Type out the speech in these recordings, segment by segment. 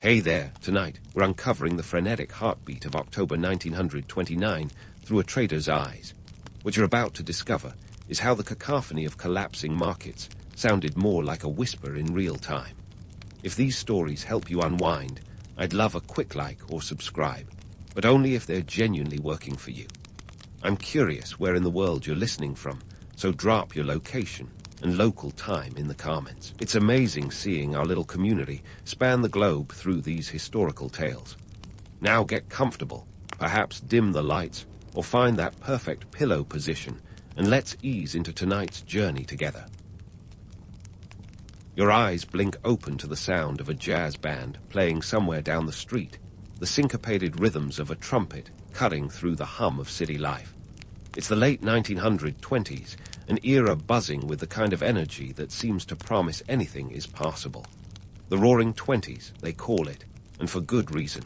Hey there, tonight we're uncovering the frenetic heartbeat of October 1929 through a trader's eyes. What you're about to discover is how the cacophony of collapsing markets sounded more like a whisper in real time. If these stories help you unwind, I'd love a quick like or subscribe, but only if they're genuinely working for you. I'm curious where in the world you're listening from, so drop your location and local time in the comments. It's amazing seeing our little community span the globe through these historical tales. Now get comfortable, perhaps dim the lights, or find that perfect pillow position, and let's ease into tonight's journey together. Your eyes blink open to the sound of a jazz band playing somewhere down the street, the syncopated rhythms of a trumpet cutting through the hum of city life. It's the late 1920s, an era buzzing with the kind of energy that seems to promise anything is possible. The Roaring Twenties, they call it, and for good reason.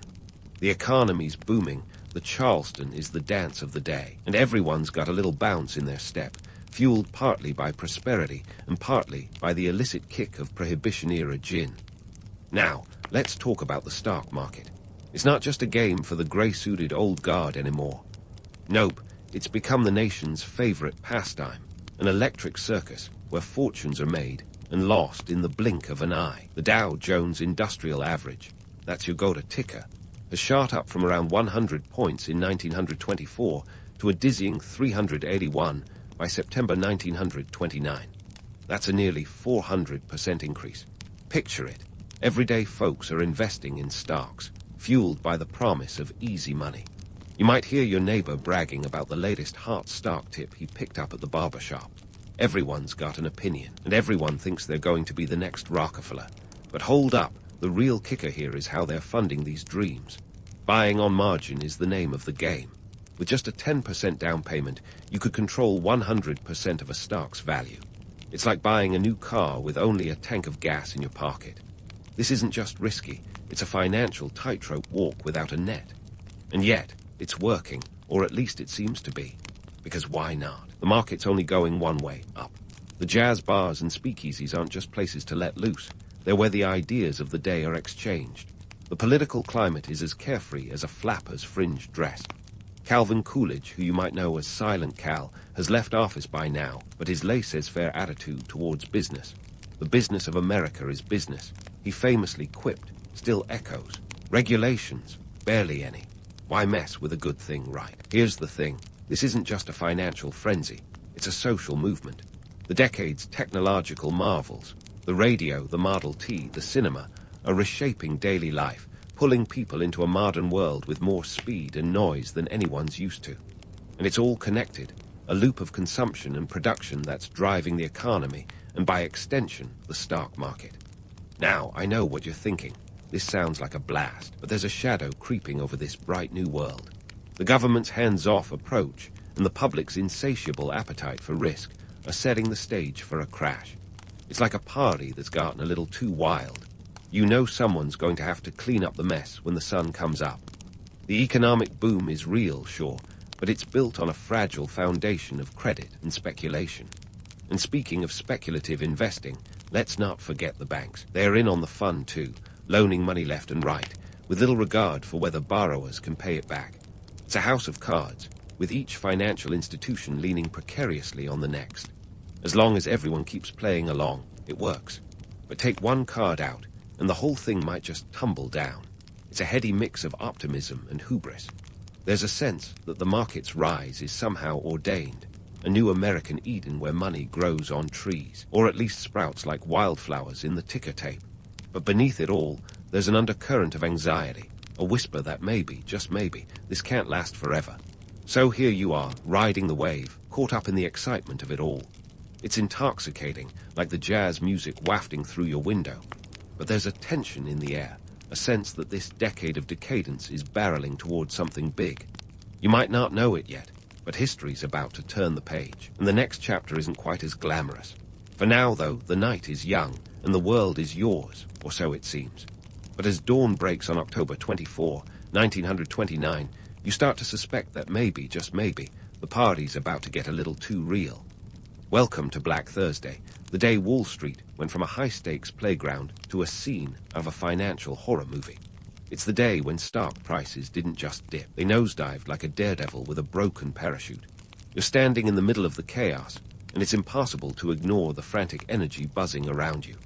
The economy's booming, the Charleston is the dance of the day, and everyone's got a little bounce in their step, fueled partly by prosperity and partly by the illicit kick of Prohibition-era gin. Now, let's talk about the stock market. It's not just a game for the grey-suited old guard anymore. Nope, it's become the nation's favorite pastime, an electric circus where fortunes are made and lost in the blink of an eye. The Dow Jones Industrial Average, that's your go-to ticker, has shot up from around 100 points in 1924 to a dizzying 381 by September 1929. That's a nearly 400% increase. Picture it. Everyday folks are investing in stocks, fueled by the promise of easy money. You might hear your neighbor bragging about the latest hot stock tip he picked up at the barber shop. Everyone's got an opinion, and everyone thinks they're going to be the next Rockefeller. But hold up, the real kicker here is how they're funding these dreams. Buying on margin is the name of the game. With just a 10% down payment, you could control 100% of a stock's value. It's like buying a new car with only a tank of gas in your pocket. This isn't just risky, it's a financial tightrope walk without a net. And yet, it's working, or at least it seems to be. Because why not? The market's only going one way, up. The jazz bars and speakeasies aren't just places to let loose. They're where the ideas of the day are exchanged. The political climate is as carefree as a flapper's fringed dress. Calvin Coolidge, who you might know as Silent Cal, has left office by now, but his laissez-faire attitude towards business. The business of America is business. He famously quipped, still echoes. Regulations, barely any. Why mess with a good thing, right? Here's the thing. This isn't just a financial frenzy. It's a social movement. The decade's technological marvels, the radio, the Model T, the cinema, are reshaping daily life, pulling people into a modern world with more speed and noise than anyone's used to. And it's all connected, a loop of consumption and production that's driving the economy, and by extension, the stock market. Now, I know what you're thinking. This sounds like a blast, but there's a shadow creeping over this bright new world. The government's hands-off approach and the public's insatiable appetite for risk are setting the stage for a crash. It's like a party that's gotten a little too wild. You know someone's going to have to clean up the mess when the sun comes up. The economic boom is real, sure, but it's built on a fragile foundation of credit and speculation. And speaking of speculative investing, let's not forget the banks. They're in on the fun too, loaning money left and right, with little regard for whether borrowers can pay it back. It's a house of cards, with each financial institution leaning precariously on the next. As long as everyone keeps playing along, it works. But take one card out, and the whole thing might just tumble down. It's a heady mix of optimism and hubris. There's a sense that the market's rise is somehow ordained, a new American Eden where money grows on trees, or at least sprouts like wildflowers in the ticker tape. But beneath it all, there's an undercurrent of anxiety, a whisper that maybe, just maybe, this can't last forever. So here you are, riding the wave, caught up in the excitement of it all. It's intoxicating, like the jazz music wafting through your window. But there's a tension in the air, a sense that this decade of decadence is barreling towards something big. You might not know it yet, but history's about to turn the page, and the next chapter isn't quite as glamorous. For now, though, the night is young, and the world is yours, or so it seems. But as dawn breaks on October 24, 1929, you start to suspect that maybe, just maybe, the party's about to get a little too real. Welcome to Black Thursday, The day Wall Street went from a high-stakes playground to a scene of a financial horror movie. It's the day when stock prices didn't just dip. They nosedived like a daredevil with a broken parachute. You're standing in the middle of the chaos, and it's impossible to ignore the frantic energy buzzing around you.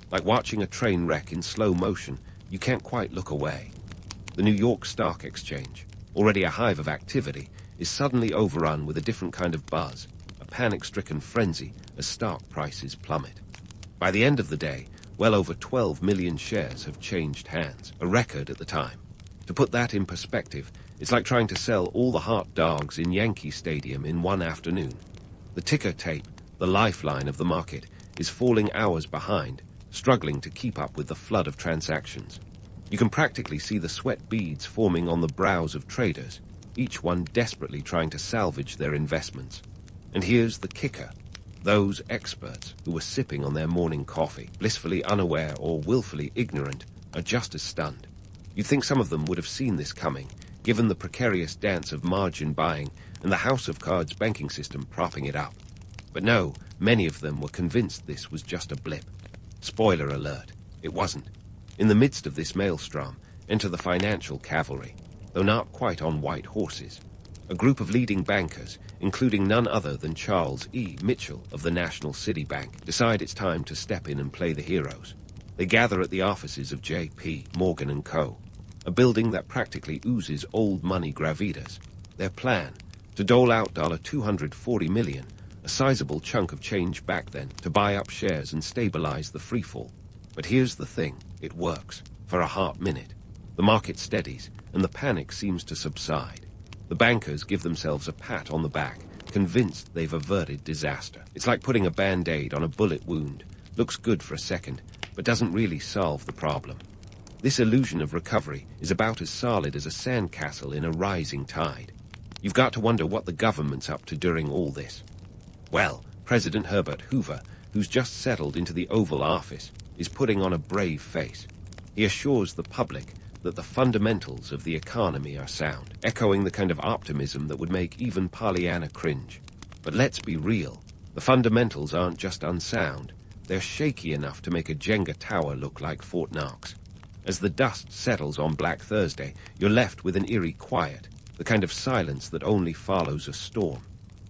Like watching a train wreck in slow motion, you can't quite look away. The New York Stock Exchange, already a hive of activity, is suddenly overrun with a different kind of buzz, a panic-stricken frenzy as stock prices plummet. By the end of the day, well over 12 million shares have changed hands, a record at the time. To put that in perspective, it's like trying to sell all the hot dogs in Yankee Stadium in one afternoon. The ticker tape, the lifeline of the market, is falling hours behind, struggling to keep up with the flood of transactions. You can practically see the sweat beads forming on the brows of traders, each one desperately trying to salvage their investments. And here's the kicker. Those experts who were sipping on their morning coffee, blissfully unaware or willfully ignorant, are just as stunned. You'd think some of them would have seen this coming, given the precarious dance of margin buying and the house of cards banking system propping it up. But no, many of them were convinced this was just a blip. Spoiler alert, it wasn't. In the midst of this maelstrom, enter the financial cavalry, though not quite on white horses. A group of leading bankers, including none other than Charles E. Mitchell of the National City Bank, decide it's time to step in and play the heroes. They gather at the offices of J.P. Morgan & Co., a building that practically oozes old money gravitas. Their plan, to dole out $240 million, a sizable chunk of change back then, to buy up shares and stabilize the freefall. But here's the thing, it works, for a hot minute. The market steadies, and the panic seems to subside. The bankers give themselves a pat on the back, convinced they've averted disaster. It's like putting a band-aid on a bullet wound. Looks good for a second, but doesn't really solve the problem. This illusion of recovery is about as solid as a sandcastle in a rising tide. You've got to wonder what the government's up to during all this. Well, President Herbert Hoover, who's just settled into the Oval Office, is putting on a brave face. He assures the public that the fundamentals of the economy are sound, echoing the kind of optimism that would make even Pollyanna cringe. But let's be real, the fundamentals aren't just unsound, they're shaky enough to make a Jenga tower look like Fort Knox. As the dust settles on Black Thursday, you're left with an eerie quiet, the kind of silence that only follows a storm.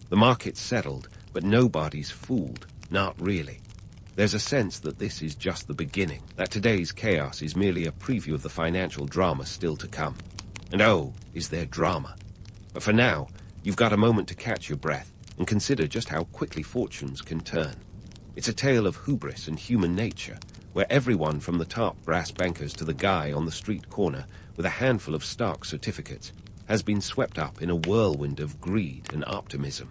The market's settled, but nobody's fooled, not really. There's a sense that this is just the beginning, that today's chaos is merely a preview of the financial drama still to come. And oh, is there drama. But for now, you've got a moment to catch your breath and consider just how quickly fortunes can turn. It's a tale of hubris and human nature, where everyone from the top brass bankers to the guy on the street corner with a handful of stock certificates has been swept up in a whirlwind of greed and optimism.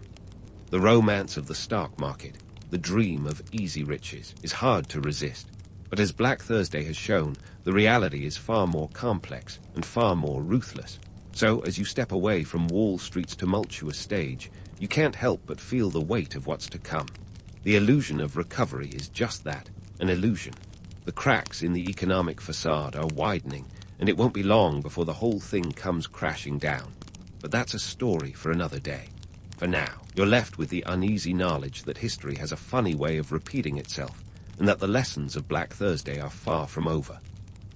The romance of the stock market, the dream of easy riches, is hard to resist. But as Black Thursday has shown, the reality is far more complex and far more ruthless. So, as you step away from Wall Street's tumultuous stage, you can't help but feel the weight of what's to come. The illusion of recovery is just that, an illusion. The cracks in the economic facade are widening, and it won't be long before the whole thing comes crashing down. But that's a story for another day. For now, you're left with the uneasy knowledge that history has a funny way of repeating itself, and that the lessons of Black Thursday are far from over.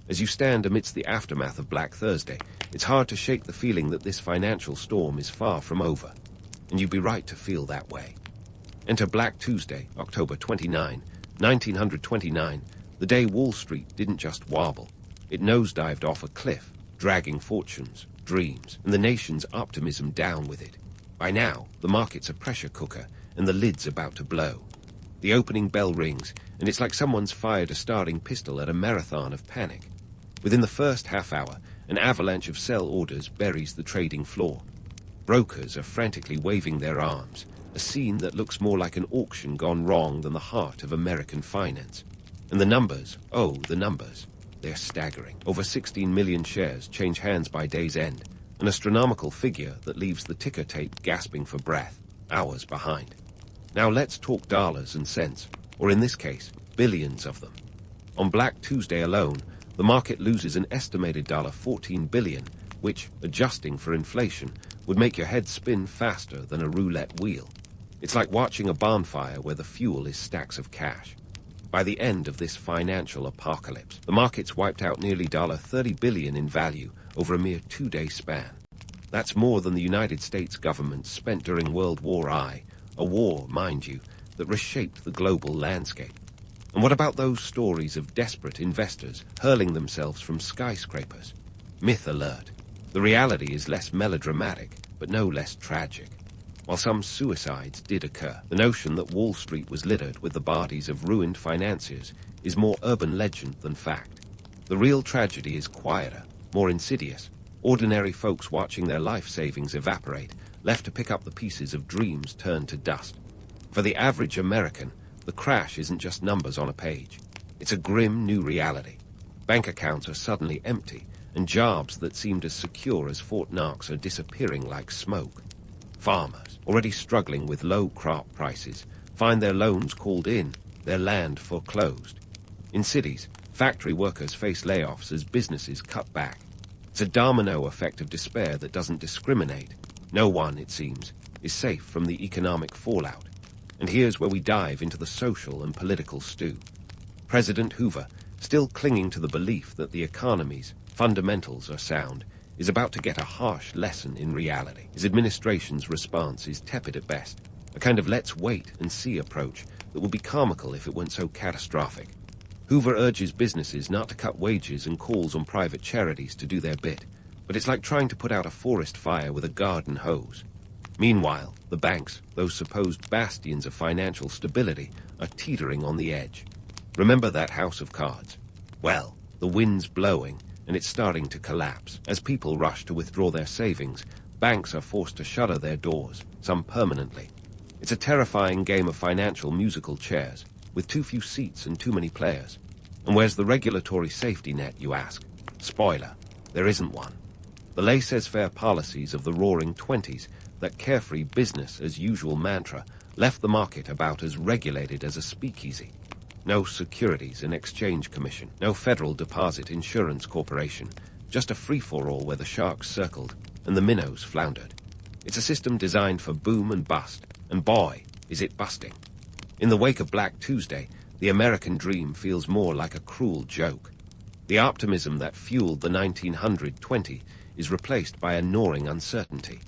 As you stand amidst the aftermath of Black Thursday, it's hard to shake the feeling that this financial storm is far from over. And you'd be right to feel that way. Enter Black Tuesday, October 29, 1929, the day Wall Street didn't just wobble. It nosedived off a cliff, dragging fortunes, dreams, and the nation's optimism down with it. By now, the market's a pressure cooker, and the lid's about to blow. The opening bell rings, and it's like someone's fired a starting pistol at a marathon of panic. Within the first half hour, an avalanche of sell orders buries the trading floor. Brokers are frantically waving their arms, a scene that looks more like an auction gone wrong than the heart of American finance. And the numbers, oh, the numbers, they're staggering. Over 16 million shares change hands by day's end, an astronomical figure that leaves the ticker tape gasping for breath, hours behind. Now let's talk dollars and cents, or in this case, billions of them. On Black Tuesday alone, the market loses an estimated $14 billion, which, adjusting for inflation, would make your head spin faster than a roulette wheel. It's like watching a bonfire where the fuel is stacks of cash. By the end of this financial apocalypse, the markets wiped out nearly $30 billion in value over a mere 2-day span. That's more than the United States government spent during World War I, a war, mind you, that reshaped the global landscape. And what about those stories of desperate investors hurling themselves from skyscrapers? Myth alert. The reality is less melodramatic, but no less tragic. While some suicides did occur, the notion that Wall Street was littered with the bodies of ruined financiers is more urban legend than fact. The real tragedy is quieter, more insidious. Ordinary folks watching their life savings evaporate, left to pick up the pieces of dreams turned to dust. For the average American, the crash isn't just numbers on a page. It's a grim new reality. Bank accounts are suddenly empty, and jobs that seemed as secure as Fort Knox are disappearing like smoke. Farmers, already struggling with low crop prices, find their loans called in, their land foreclosed. In cities, factory workers face layoffs as businesses cut back. It's a domino effect of despair that doesn't discriminate. No one, it seems, is safe from the economic fallout. And here's where we dive into the social and political stew. President Hoover, still clinging to the belief that the economy's fundamentals are sound, is about to get a harsh lesson in reality. His administration's response is tepid at best, a kind of let's wait and see approach that would be comical if it weren't so catastrophic. Hoover urges businesses not to cut wages and calls on private charities to do their bit, but it's like trying to put out a forest fire with a garden hose. Meanwhile, the banks, those supposed bastions of financial stability, are teetering on the edge. Remember that house of cards? Well, the wind's blowing, and it's starting to collapse. As people rush to withdraw their savings, banks are forced to shutter their doors, some permanently. It's a terrifying game of financial musical chairs, with too few seats and too many players. And where's the regulatory safety net, you ask? Spoiler, there isn't one. The laissez-faire policies of the Roaring Twenties, that carefree business-as-usual mantra, left the market about as regulated as a speakeasy. No Securities and Exchange Commission, no Federal Deposit Insurance Corporation, just a free-for-all where the sharks circled and the minnows floundered. It's a system designed for boom and bust, and boy, is it busting. In the wake of Black Tuesday, the American dream feels more like a cruel joke. The optimism that fueled the 1920 is replaced by a gnawing uncertainty.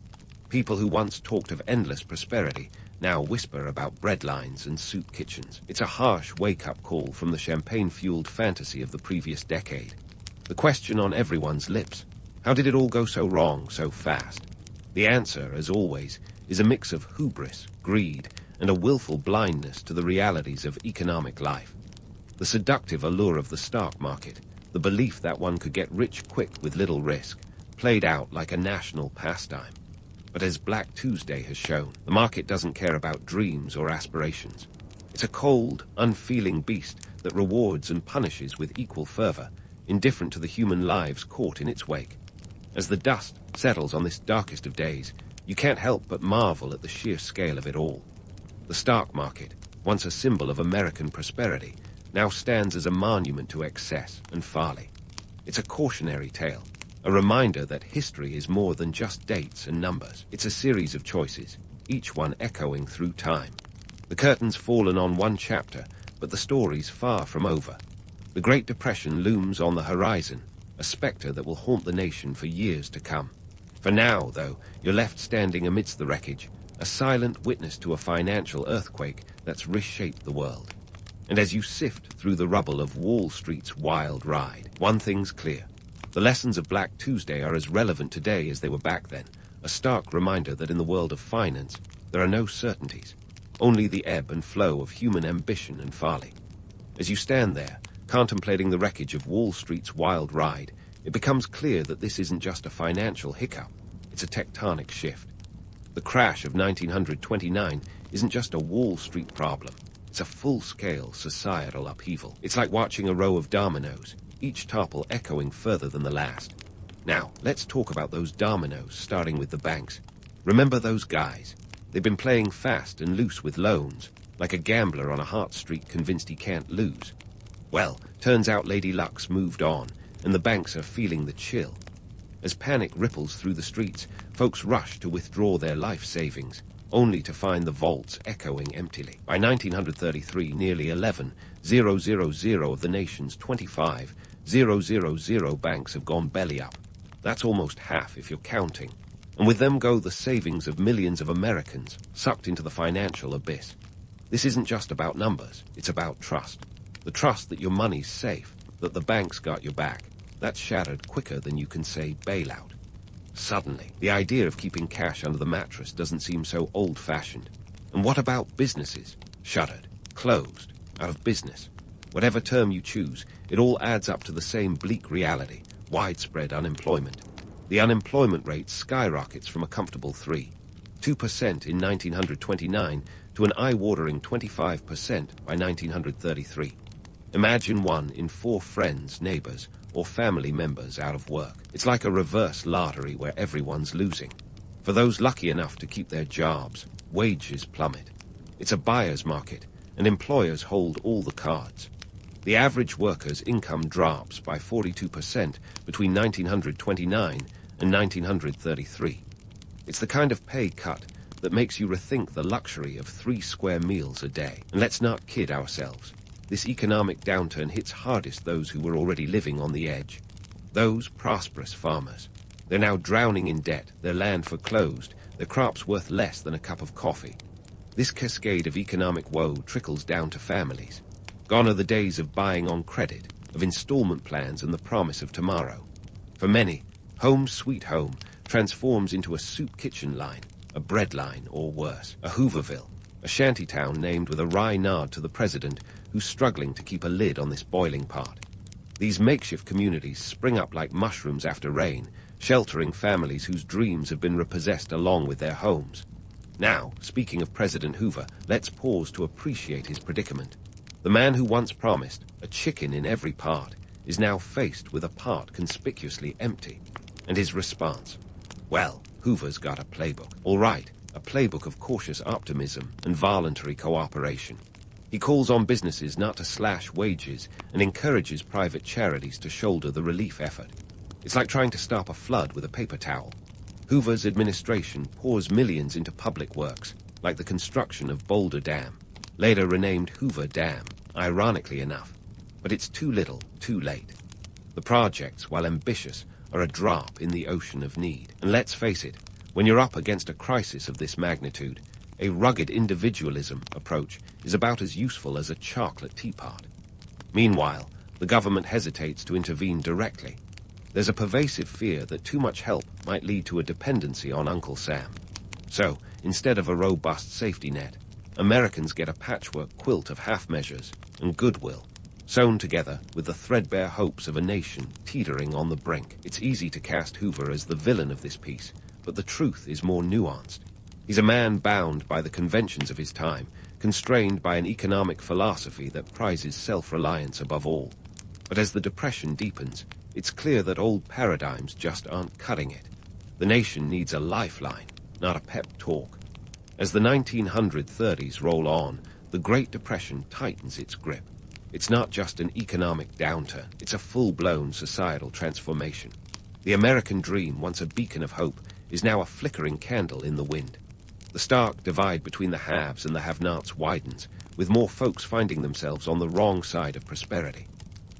People who once talked of endless prosperity now whisper about breadlines and soup kitchens. It's a harsh wake-up call from the champagne-fueled fantasy of the previous decade. The question on everyone's lips: how did it all go so wrong so fast? The answer, as always, is a mix of hubris, greed, and a willful blindness to the realities of economic life. The seductive allure of the stock market, the belief that one could get rich quick with little risk, played out like a national pastime. But as Black Tuesday has shown, the market doesn't care about dreams or aspirations. It's a cold, unfeeling beast that rewards and punishes with equal fervor, indifferent to the human lives caught in its wake. As the dust settles on this darkest of days, you can't help but marvel at the sheer scale of it all. The stock market, once a symbol of American prosperity, now stands as a monument to excess and folly. It's a cautionary tale, a reminder that history is more than just dates and numbers. It's a series of choices, each one echoing through time. The curtain's fallen on one chapter, but the story's far from over. The Great Depression looms on the horizon, a specter that will haunt the nation for years to come. For now, though, you're left standing amidst the wreckage, a silent witness to a financial earthquake that's reshaped the world. And as you sift through the rubble of Wall Street's wild ride, one thing's clear. The lessons of Black Tuesday are as relevant today as they were back then, a stark reminder that in the world of finance, there are no certainties, only the ebb and flow of human ambition and folly. As you stand there, contemplating the wreckage of Wall Street's wild ride, it becomes clear that this isn't just a financial hiccup, it's a tectonic shift. The crash of 1929 isn't just a Wall Street problem, it's a full-scale societal upheaval. It's like watching a row of dominoes, each topple echoing further than the last. Now, let's talk about those dominoes, starting with the banks. Remember those guys? They've been playing fast and loose with loans, like a gambler on a Hart Street convinced he can't lose. Well, turns out Lady Luck's moved on, and the banks are feeling the chill. As panic ripples through the streets, folks rush to withdraw their life savings. only to find the vaults echoing emptily. By 1933, nearly 11,000 of the nation's 25,000 banks have gone belly up. That's almost half if you're counting. And with them go the savings of millions of Americans sucked into the financial abyss. This isn't just about numbers, it's about trust. The trust that your money's safe, that the bank's got your back. That's shattered quicker than you can say bailout. Suddenly, the idea of keeping cash under the mattress doesn't seem so old-fashioned. And what about businesses? Shuttered, closed, out of business. Whatever term you choose, it all adds up to the same bleak reality: widespread unemployment. The unemployment rate skyrockets from a comfortable 2% in 1929 to an eye-watering 25% by 1933. Imagine 1 in 4 friends, neighbors, or family members out of work. It's like a reverse lottery where everyone's losing. For those lucky enough to keep their jobs, wages plummet. It's a buyer's market, and employers hold all the cards. The average worker's income drops by 42% between 1929 and 1933. It's the kind of pay cut that makes you rethink the luxury of 3 square meals a day. And let's not kid ourselves. This economic downturn hits hardest those who were already living on the edge. Those prosperous farmers. They're now drowning in debt, their land foreclosed, their crops worth less than a cup of coffee. This cascade of economic woe trickles down to families. Gone are the days of buying on credit, of installment plans and the promise of tomorrow. For many, home sweet home transforms into a soup kitchen line, a bread line, or worse, a Hooverville, a shantytown named with a wry nod to the president who's struggling to keep a lid on this boiling pot. These makeshift communities spring up like mushrooms after rain, sheltering families whose dreams have been repossessed along with their homes. Now, speaking of President Hoover, let's pause to appreciate his predicament. The man who once promised a chicken in every pot is now faced with a pot conspicuously empty. And his response? Well, Hoover's got a playbook. All right, a playbook of cautious optimism and voluntary cooperation. He calls on businesses not to slash wages and encourages private charities to shoulder the relief effort. It's like trying to stop a flood with a paper towel. Hoover's administration pours millions into public works, like the construction of Boulder Dam, later renamed Hoover Dam, ironically enough. But it's too little, too late. The projects, while ambitious, are a drop in the ocean of need. And let's face it, when you're up against a crisis of this magnitude, a rugged individualism approach is about as useful as a chocolate teapot. Meanwhile, the government hesitates to intervene directly. There's a pervasive fear that too much help might lead to a dependency on Uncle Sam. So, instead of a robust safety net, Americans get a patchwork quilt of half measures and goodwill, sewn together with the threadbare hopes of a nation teetering on the brink. It's easy to cast Hoover as the villain of this piece, but the truth is more nuanced. He's a man bound by the conventions of his time, constrained by an economic philosophy that prizes self-reliance above all. But as the Depression deepens, it's clear that old paradigms just aren't cutting it. The nation needs a lifeline, not a pep talk. As the 1930s roll on, the Great Depression tightens its grip. It's not just an economic downturn, it's a full-blown societal transformation. The American dream, once a beacon of hope, is now a flickering candle in the wind. The stark divide between the haves and the have-nots widens, with more folks finding themselves on the wrong side of prosperity.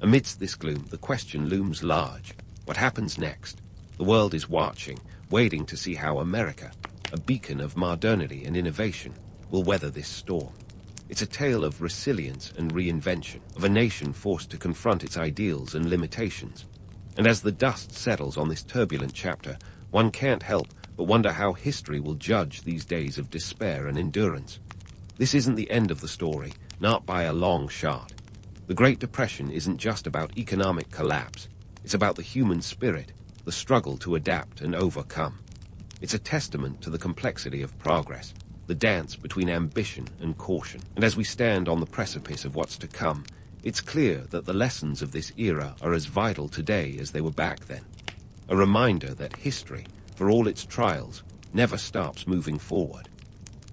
Amidst this gloom, the question looms large. What happens next? The world is watching, waiting to see how America, a beacon of modernity and innovation, will weather this storm. It's a tale of resilience and reinvention, of a nation forced to confront its ideals and limitations. And as the dust settles on this turbulent chapter, one can't help but wonder how history will judge these days of despair and endurance. This isn't the end of the story, not by a long shot. The Great Depression isn't just about economic collapse. It's about the human spirit, the struggle to adapt and overcome. It's a testament to the complexity of progress, the dance between ambition and caution. And as we stand on the precipice of what's to come, it's clear that the lessons of this era are as vital today as they were back then. A reminder that history, for all its trials, never stops moving forward.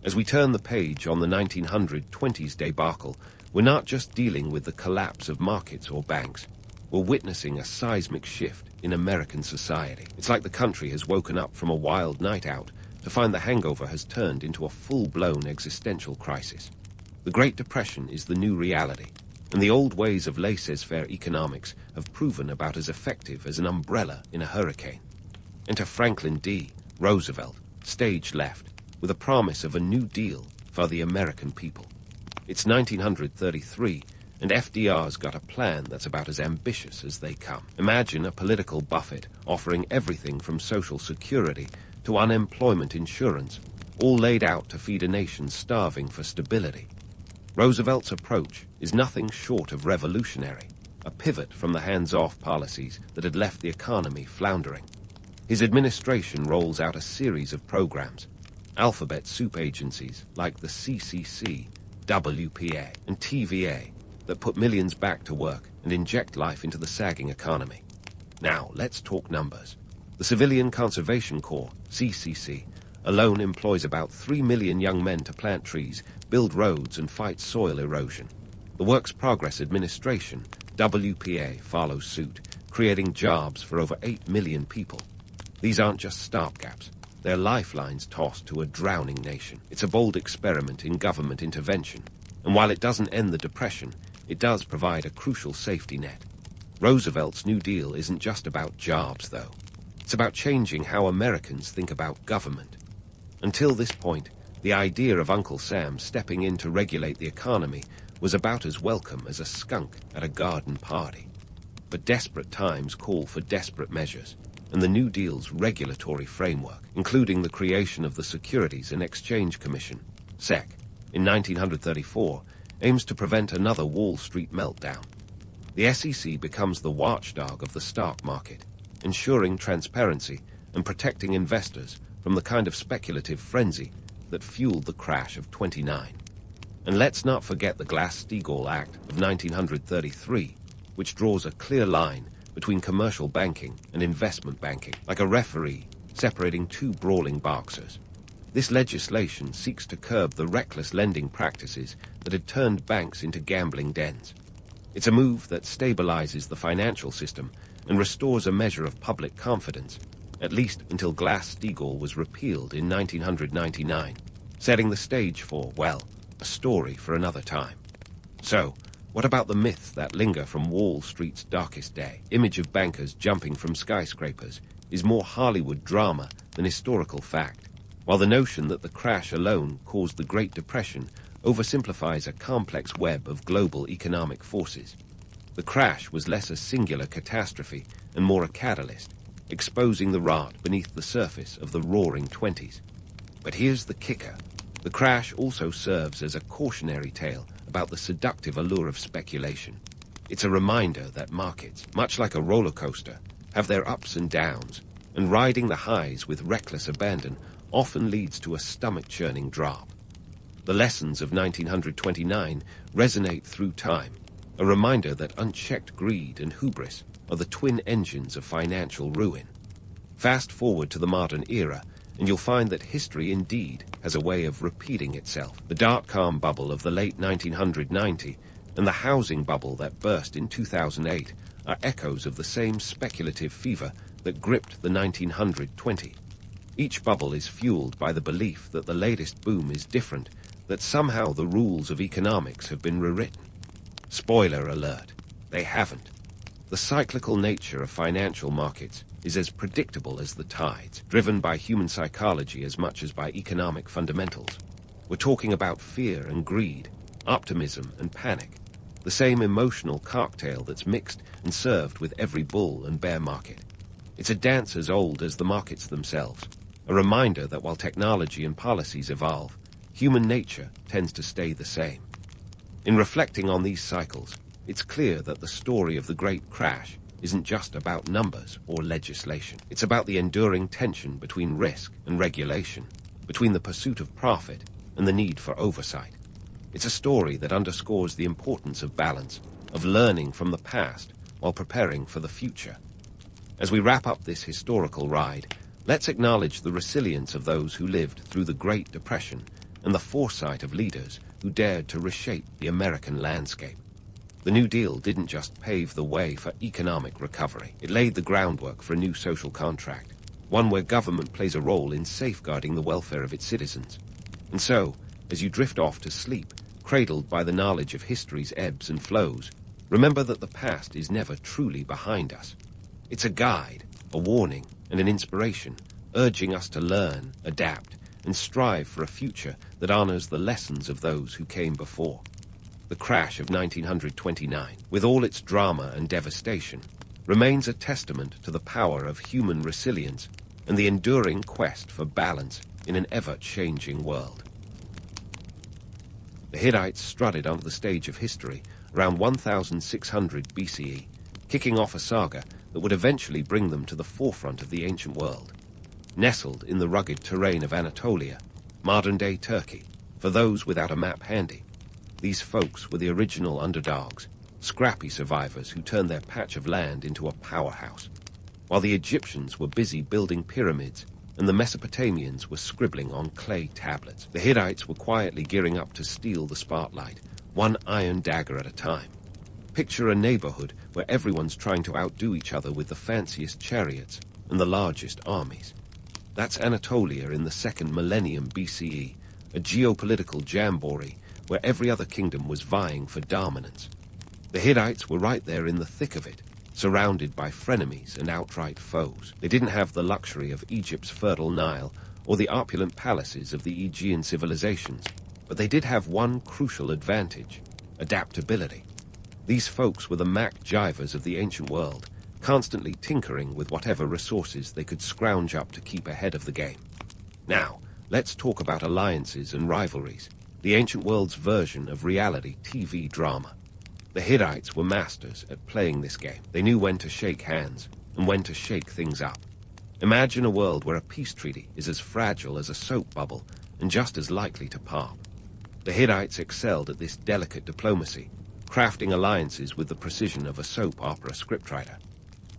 As we turn the page on the 1920s debacle, we're not just dealing with the collapse of markets or banks. We're witnessing a seismic shift in American society. It's like the country has woken up from a wild night out to find the hangover has turned into a full-blown existential crisis. The Great Depression is the new reality, and the old ways of laissez-faire economics have proven about as effective as an umbrella in a hurricane. Enter Franklin D. Roosevelt, stage left, with a promise of a New Deal for the American people. It's 1933, and FDR's got a plan that's about as ambitious as they come. Imagine a political buffet offering everything from Social Security to unemployment insurance, all laid out to feed a nation starving for stability. Roosevelt's approach is nothing short of revolutionary, a pivot from the hands-off policies that had left the economy floundering. His administration rolls out a series of programs, alphabet soup agencies like the CCC, WPA, and TVA, that put millions back to work and inject life into the sagging economy. Now, let's talk numbers. The Civilian Conservation Corps, CCC, alone employs about 3 million young men to plant trees, build roads, and fight soil erosion. The Works Progress Administration, WPA, follows suit, creating jobs for over 8 million people. These aren't just stopgaps. They're lifelines tossed to a drowning nation. It's a bold experiment in government intervention, and while it doesn't end the Depression, it does provide a crucial safety net. Roosevelt's New Deal isn't just about jobs, though. It's about changing how Americans think about government. Until this point, the idea of Uncle Sam stepping in to regulate the economy was about as welcome as a skunk at a garden party. But desperate times call for desperate measures, and the New Deal's regulatory framework, including the creation of the Securities and Exchange Commission, SEC, in 1934, aims to prevent another Wall Street meltdown. The SEC becomes the watchdog of the stock market, ensuring transparency and protecting investors from the kind of speculative frenzy that fueled the crash of '29. And let's not forget the Glass-Steagall Act of 1933, which draws a clear line between commercial banking and investment banking, like a referee separating two brawling boxers. This legislation seeks to curb the reckless lending practices that had turned banks into gambling dens. It's a move that stabilizes the financial system and restores a measure of public confidence, at least until Glass-Steagall was repealed in 1999, setting the stage for, well, a story for another time. So, what about the myths that linger from Wall Street's darkest day? Image of bankers jumping from skyscrapers is more Hollywood drama than historical fact, while the notion that the crash alone caused the Great Depression oversimplifies a complex web of global economic forces. The crash was less a singular catastrophe and more a catalyst, exposing the rot beneath the surface of the roaring '20s. But here's the kicker. The crash also serves as a cautionary tale about the seductive allure of speculation. It's a reminder that markets, much like a roller coaster, have their ups and downs, and riding the highs with reckless abandon often leads to a stomach-churning drop. The lessons of 1929 resonate through time, a reminder that unchecked greed and hubris are the twin engines of financial ruin. Fast forward to the modern era, and you'll find that history indeed has a way of repeating itself. The dot-com bubble of the late 1990 and the housing bubble that burst in 2008 are echoes of the same speculative fever that gripped the 1920. Each bubble is fueled by the belief that the latest boom is different, that somehow the rules of economics have been rewritten. Spoiler alert, they haven't. The cyclical nature of financial markets is as predictable as the tides, driven by human psychology as much as by economic fundamentals. We're talking about fear and greed, optimism and panic, the same emotional cocktail that's mixed and served with every bull and bear market. It's a dance as old as the markets themselves, a reminder that while technology and policies evolve, human nature tends to stay the same. In reflecting on these cycles, it's clear that the story of the Great Crash isn't just about numbers or legislation. It's about the enduring tension between risk and regulation, between the pursuit of profit and the need for oversight. It's a story that underscores the importance of balance, of learning from the past while preparing for the future. As we wrap up this historical ride, let's acknowledge the resilience of those who lived through the Great Depression and the foresight of leaders who dared to reshape the American landscape. The New Deal didn't just pave the way for economic recovery. It laid the groundwork for a new social contract, one where government plays a role in safeguarding the welfare of its citizens. And so, as you drift off to sleep, cradled by the knowledge of history's ebbs and flows, remember that the past is never truly behind us. It's a guide, a warning, and an inspiration, urging us to learn, adapt, and strive for a future that honors the lessons of those who came before. The crash of 1929, with all its drama and devastation, remains a testament to the power of human resilience and the enduring quest for balance in an ever-changing world. The Hittites strutted onto the stage of history around 1600 BCE, kicking off a saga that would eventually bring them to the forefront of the ancient world. Nestled in the rugged terrain of Anatolia, modern-day Turkey, for those without a map handy, these folks were the original underdogs, scrappy survivors who turned their patch of land into a powerhouse. While the Egyptians were busy building pyramids and the Mesopotamians were scribbling on clay tablets, the Hittites were quietly gearing up to steal the spotlight, one iron dagger at a time. Picture a neighborhood where everyone's trying to outdo each other with the fanciest chariots and the largest armies. That's Anatolia in the 2nd millennium BCE, a geopolitical jamboree where every other kingdom was vying for dominance. The Hittites were right there in the thick of it, surrounded by frenemies and outright foes. They didn't have the luxury of Egypt's fertile Nile or the opulent palaces of the Aegean civilizations, but they did have one crucial advantage: adaptability. These folks were the MacGyvers of the ancient world, constantly tinkering with whatever resources they could scrounge up to keep ahead of the game. Now, let's talk about alliances and rivalries, the ancient world's version of reality TV drama. The Hittites were masters at playing this game. They knew when to shake hands and when to shake things up. Imagine a world where a peace treaty is as fragile as a soap bubble and just as likely to pop. The Hittites excelled at this delicate diplomacy, crafting alliances with the precision of a soap opera scriptwriter.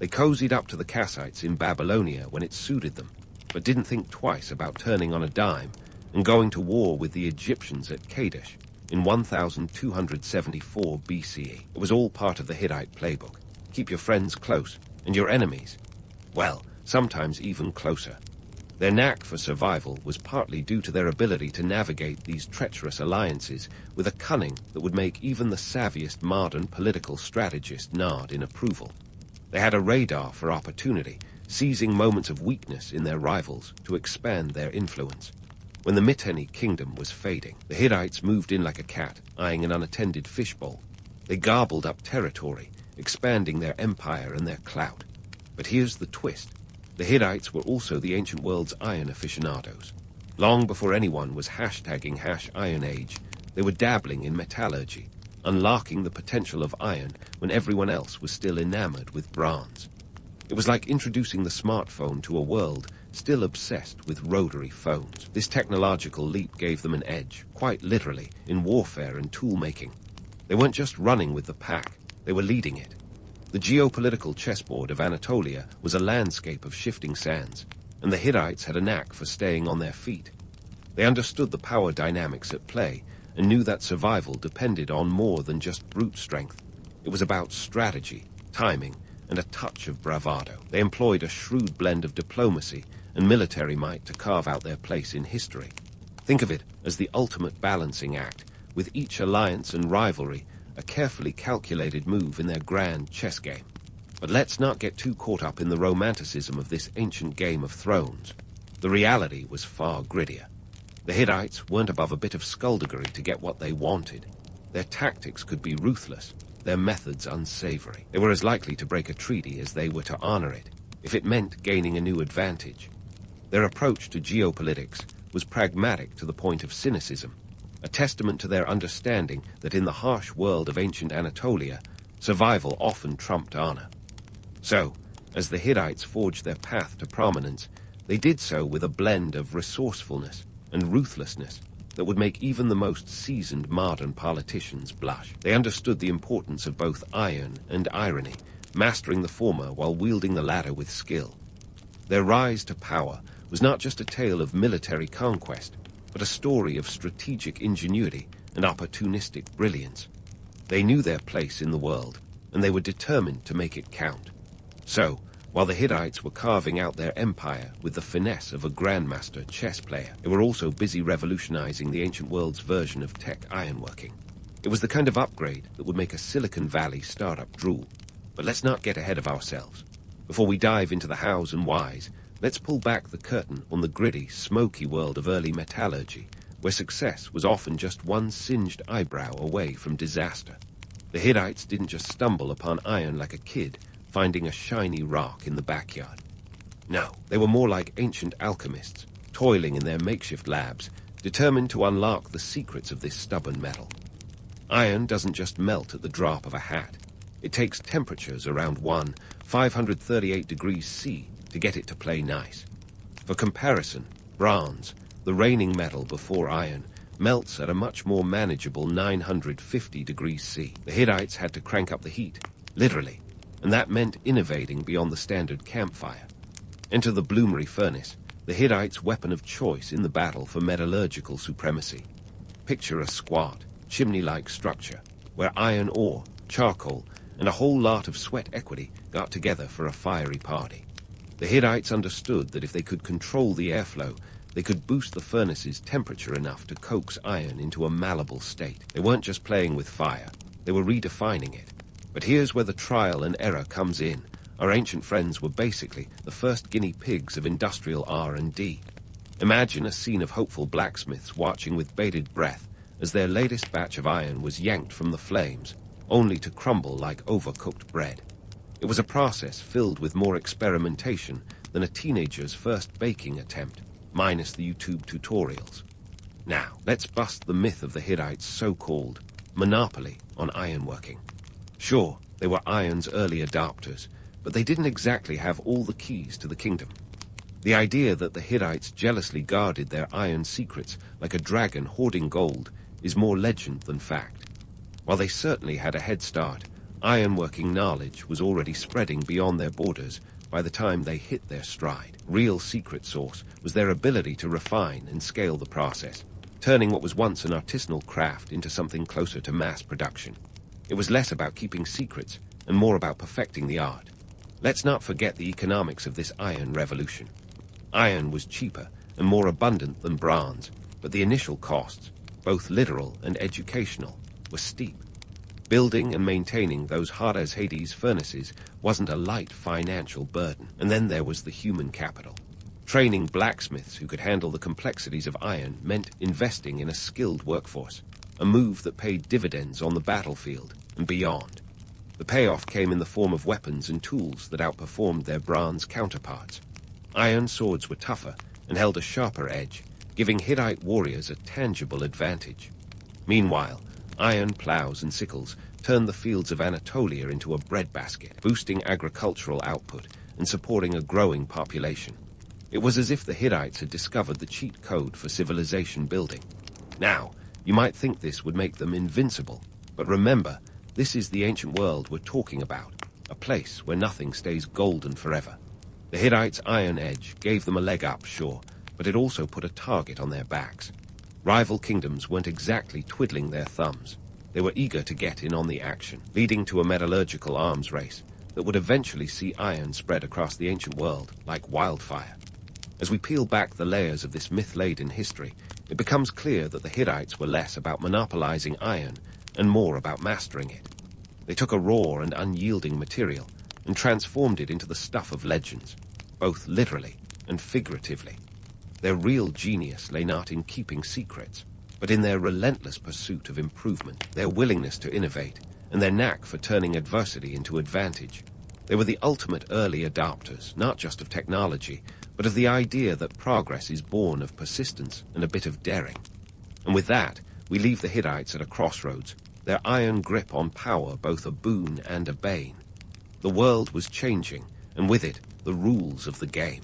They cozied up to the Kassites in Babylonia when it suited them, but didn't think twice about turning on a dime and going to war with the Egyptians at Kadesh in 1274 BCE. It was all part of the Hittite playbook. Keep your friends close, and your enemies, well, sometimes even closer. Their knack for survival was partly due to their ability to navigate these treacherous alliances with a cunning that would make even the savviest modern political strategist nod in approval. They had a radar for opportunity, seizing moments of weakness in their rivals to expand their influence. When the Mitanni kingdom was fading, the Hittites moved in like a cat, eyeing an unattended fishbowl. They gobbled up territory, expanding their empire and their clout. But here's the twist. The Hittites were also the ancient world's iron aficionados. Long before anyone was hashtagging #Iron Age, they were dabbling in metallurgy, unlocking the potential of iron when everyone else was still enamored with bronze. It was like introducing the smartphone to a world still obsessed with rotary phones. This technological leap gave them an edge, quite literally, in warfare and tool-making. They weren't just running with the pack, they were leading it. The geopolitical chessboard of Anatolia was a landscape of shifting sands, and the Hittites had a knack for staying on their feet. They understood the power dynamics at play and knew that survival depended on more than just brute strength. It was about strategy, timing, and a touch of bravado. They employed a shrewd blend of diplomacy and military might to carve out their place in history. Think of it as the ultimate balancing act, with each alliance and rivalry a carefully calculated move in their grand chess game. But let's not get too caught up in the romanticism of this ancient Game of Thrones. The reality was far grittier. The Hittites weren't above a bit of skullduggery to get what they wanted. Their tactics could be ruthless, their methods unsavory. They were as likely to break a treaty as they were to honor it, if it meant gaining a new advantage. Their approach to geopolitics was pragmatic to the point of cynicism, a testament to their understanding that in the harsh world of ancient Anatolia, survival often trumped honor. So, as the Hittites forged their path to prominence, they did so with a blend of resourcefulness and ruthlessness that would make even the most seasoned modern politicians blush. They understood the importance of both iron and irony, mastering the former while wielding the latter with skill. Their rise to power was not just a tale of military conquest, but a story of strategic ingenuity and opportunistic brilliance. They knew their place in the world, and they were determined to make it count. So, While the Hittites were carving out their empire with the finesse of a grandmaster chess player, they were also busy revolutionizing the ancient world's version of tech ironworking. It was the kind of upgrade that would make a Silicon Valley startup drool. But let's not get ahead of ourselves. Before we dive into the hows and whys, let's pull back the curtain on the gritty, smoky world of early metallurgy, where success was often just one singed eyebrow away from disaster. The Hittites didn't just stumble upon iron like a kid, finding a shiny rock in the backyard. No, they were more like ancient alchemists, toiling in their makeshift labs, determined to unlock the secrets of this stubborn metal. Iron doesn't just melt at the drop of a hat. It takes temperatures around 538 degrees C to get it to play nice. For comparison, bronze, the reigning metal before iron, melts at a much more manageable 950 degrees C. The Hittites had to crank up the heat, literally, and that meant innovating beyond the standard campfire. Enter the bloomery furnace, the Hittites' weapon of choice in the battle for metallurgical supremacy. Picture a squat, chimney-like structure, where iron ore, charcoal, and a whole lot of sweat equity got together for a fiery party. The Hittites understood that if they could control the airflow, they could boost the furnace's temperature enough to coax iron into a malleable state. They weren't just playing with fire, they were redefining it. But here's where the trial and error comes in. Our ancient friends were basically the first guinea pigs of industrial R&D. Imagine a scene of hopeful blacksmiths watching with bated breath as their latest batch of iron was yanked from the flames, only to crumble like overcooked bread. It was a process filled with more experimentation than a teenager's first baking attempt, minus the YouTube tutorials. Now, let's bust the myth of the Hittites' so-called monopoly on ironworking. Sure, they were iron's early adopters, but they didn't exactly have all the keys to the kingdom. The idea that the Hittites jealously guarded their iron secrets like a dragon hoarding gold is more legend than fact. While they certainly had a head start, ironworking knowledge was already spreading beyond their borders by the time they hit their stride. Real secret sauce was their ability to refine and scale the process, turning what was once an artisanal craft into something closer to mass production. It was less about keeping secrets and more about perfecting the art. Let's not forget the economics of this iron revolution. Iron was cheaper and more abundant than bronze, but the initial costs, both literal and educational, were steep. Building and maintaining those hard-as-Hades furnaces wasn't a light financial burden. And then there was the human capital. Training blacksmiths who could handle the complexities of iron meant investing in a skilled workforce, a move that paid dividends on the battlefield and beyond. The payoff came in the form of weapons and tools that outperformed their bronze counterparts. Iron swords were tougher and held a sharper edge, giving Hittite warriors a tangible advantage. Meanwhile, iron plows and sickles turned the fields of Anatolia into a breadbasket, boosting agricultural output and supporting a growing population. It was as if the Hittites had discovered the cheat code for civilization building. Now, you might think this would make them invincible, but remember, this is the ancient world we're talking about, a place where nothing stays golden forever. The Hittites' iron edge gave them a leg up, sure, but it also put a target on their backs. Rival kingdoms weren't exactly twiddling their thumbs. They were eager to get in on the action, leading to a metallurgical arms race that would eventually see iron spread across the ancient world like wildfire. As we peel back the layers of this myth-laden history, it becomes clear that the Hittites were less about monopolizing iron and more about mastering it. They took a raw and unyielding material and transformed it into the stuff of legends, both literally and figuratively. Their real genius lay not in keeping secrets, but in their relentless pursuit of improvement, their willingness to innovate, and their knack for turning adversity into advantage. They were the ultimate early adopters, not just of technology, but of the idea that progress is born of persistence and a bit of daring. And with that, we leave the Hittites at a crossroads, their iron grip on power both a boon and a bane. The world was changing, and with it, the rules of the game.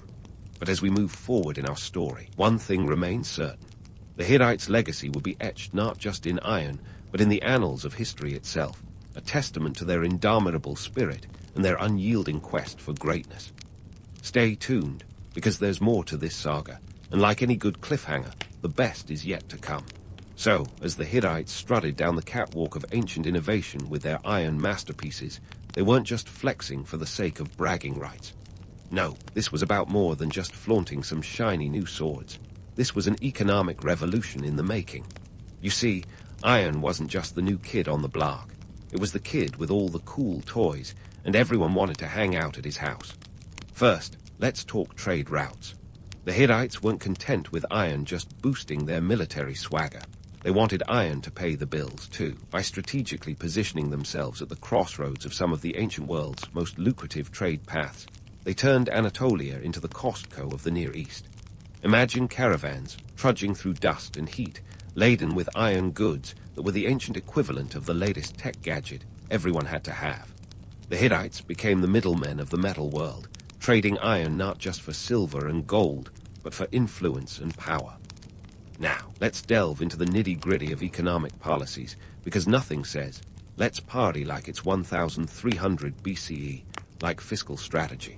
But as we move forward in our story, one thing remains certain. The Hittites' legacy will be etched not just in iron, but in the annals of history itself, a testament to their indomitable spirit and their unyielding quest for greatness. Stay tuned, because there's more to this saga, and like any good cliffhanger, the best is yet to come. So, as the Hittites strutted down the catwalk of ancient innovation with their iron masterpieces, they weren't just flexing for the sake of bragging rights. No, this was about more than just flaunting some shiny new swords. This was an economic revolution in the making. You see, iron wasn't just the new kid on the block. It was the kid with all the cool toys, and everyone wanted to hang out at his house. First, let's talk trade routes. The Hittites weren't content with iron just boosting their military swagger. They wanted iron to pay the bills, too, by strategically positioning themselves at the crossroads of some of the ancient world's most lucrative trade paths. They turned Anatolia into the Costco of the Near East. Imagine caravans trudging through dust and heat, laden with iron goods that were the ancient equivalent of the latest tech gadget everyone had to have. The Hittites became the middlemen of the metal world, trading iron not just for silver and gold, but for influence and power. Now, let's delve into the nitty-gritty of economic policies, because nothing says, let's party like it's 1300 BCE, like fiscal strategy.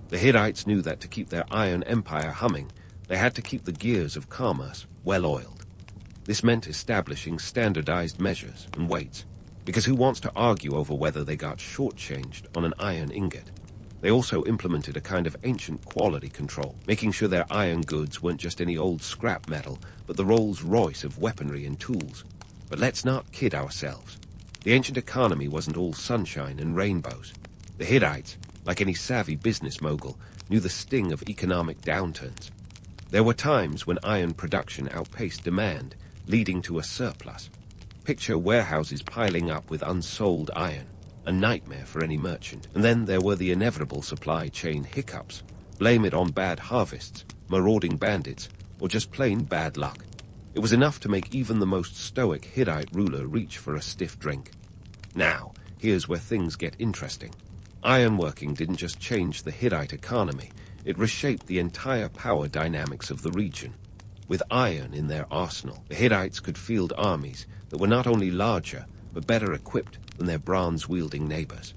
The Hittites knew that to keep their iron empire humming, they had to keep the gears of commerce well-oiled. This meant establishing standardized measures and weights, because who wants to argue over whether they got shortchanged on an iron ingot? They also implemented a kind of ancient quality control, making sure their iron goods weren't just any old scrap metal, but the Rolls-Royce of weaponry and tools. But let's not kid ourselves. The ancient economy wasn't all sunshine and rainbows. The Hittites, like any savvy business mogul, knew the sting of economic downturns. There were times when iron production outpaced demand, leading to a surplus. Picture warehouses piling up with unsold iron, a nightmare for any merchant. And then there were the inevitable supply chain hiccups. Blame it on bad harvests, marauding bandits, or just plain bad luck. It was enough to make even the most stoic Hittite ruler reach for a stiff drink. Now, here's where things get interesting. Ironworking didn't just change the Hittite economy, it reshaped the entire power dynamics of the region. With iron in their arsenal, the Hittites could field armies that were not only larger, but better equipped than their bronze-wielding neighbors.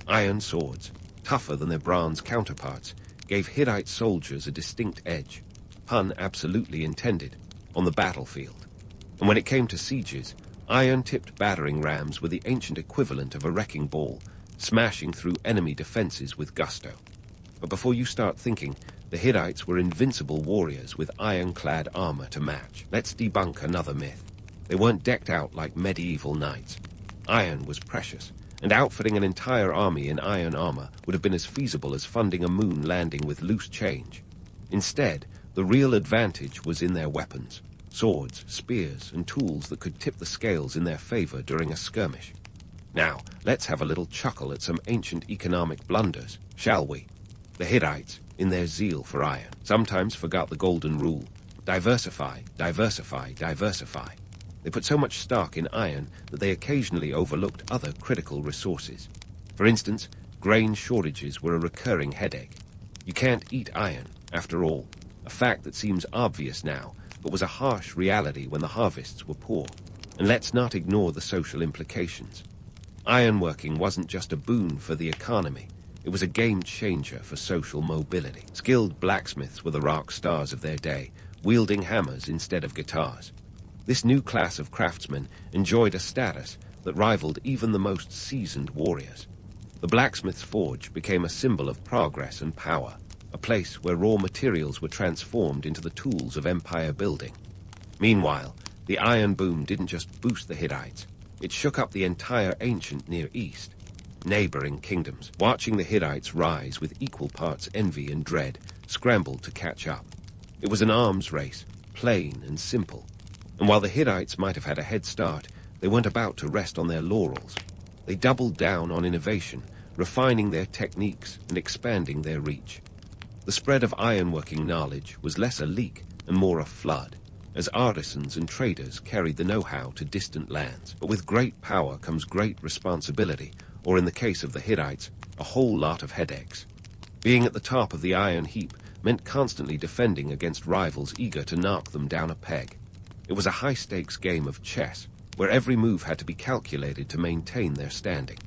Iron swords, tougher than their bronze counterparts, gave Hittite soldiers a distinct edge, pun absolutely intended, on the battlefield. And when it came to sieges, iron-tipped battering rams were the ancient equivalent of a wrecking ball, smashing through enemy defenses with gusto. But before you start thinking, the Hittites were invincible warriors with ironclad armor to match. Let's debunk another myth. They weren't decked out like medieval knights. Iron was precious, and outfitting an entire army in iron armor would have been as feasible as funding a moon landing with loose change. Instead, the real advantage was in their weapons, swords, spears, and tools that could tip the scales in their favor during a skirmish. Now, let's have a little chuckle at some ancient economic blunders, shall we? The Hittites, in their zeal for iron, sometimes forgot the golden rule: diversify, diversify, diversify. They put so much stock in iron that they occasionally overlooked other critical resources. For instance, grain shortages were a recurring headache. You can't eat iron, after all, a fact that seems obvious now, but was a harsh reality when the harvests were poor. And let's not ignore the social implications. Ironworking wasn't just a boon for the economy, it was a game-changer for social mobility. Skilled blacksmiths were the rock stars of their day, wielding hammers instead of guitars. This new class of craftsmen enjoyed a status that rivaled even the most seasoned warriors. The blacksmith's forge became a symbol of progress and power, a place where raw materials were transformed into the tools of empire building. Meanwhile, the iron boom didn't just boost the Hittites, it shook up the entire ancient Near East. Neighboring kingdoms, watching the Hittites rise with equal parts envy and dread, scrambled to catch up. It was an arms race, plain and simple. And while the Hittites might have had a head start, they weren't about to rest on their laurels. They doubled down on innovation, refining their techniques and expanding their reach. The spread of ironworking knowledge was less a leak and more a flood, as artisans and traders carried the know-how to distant lands. But with great power comes great responsibility, or in the case of the Hittites, a whole lot of headaches. Being at the top of the iron heap meant constantly defending against rivals eager to knock them down a peg. It was a high-stakes game of chess, where every move had to be calculated to maintain their standing.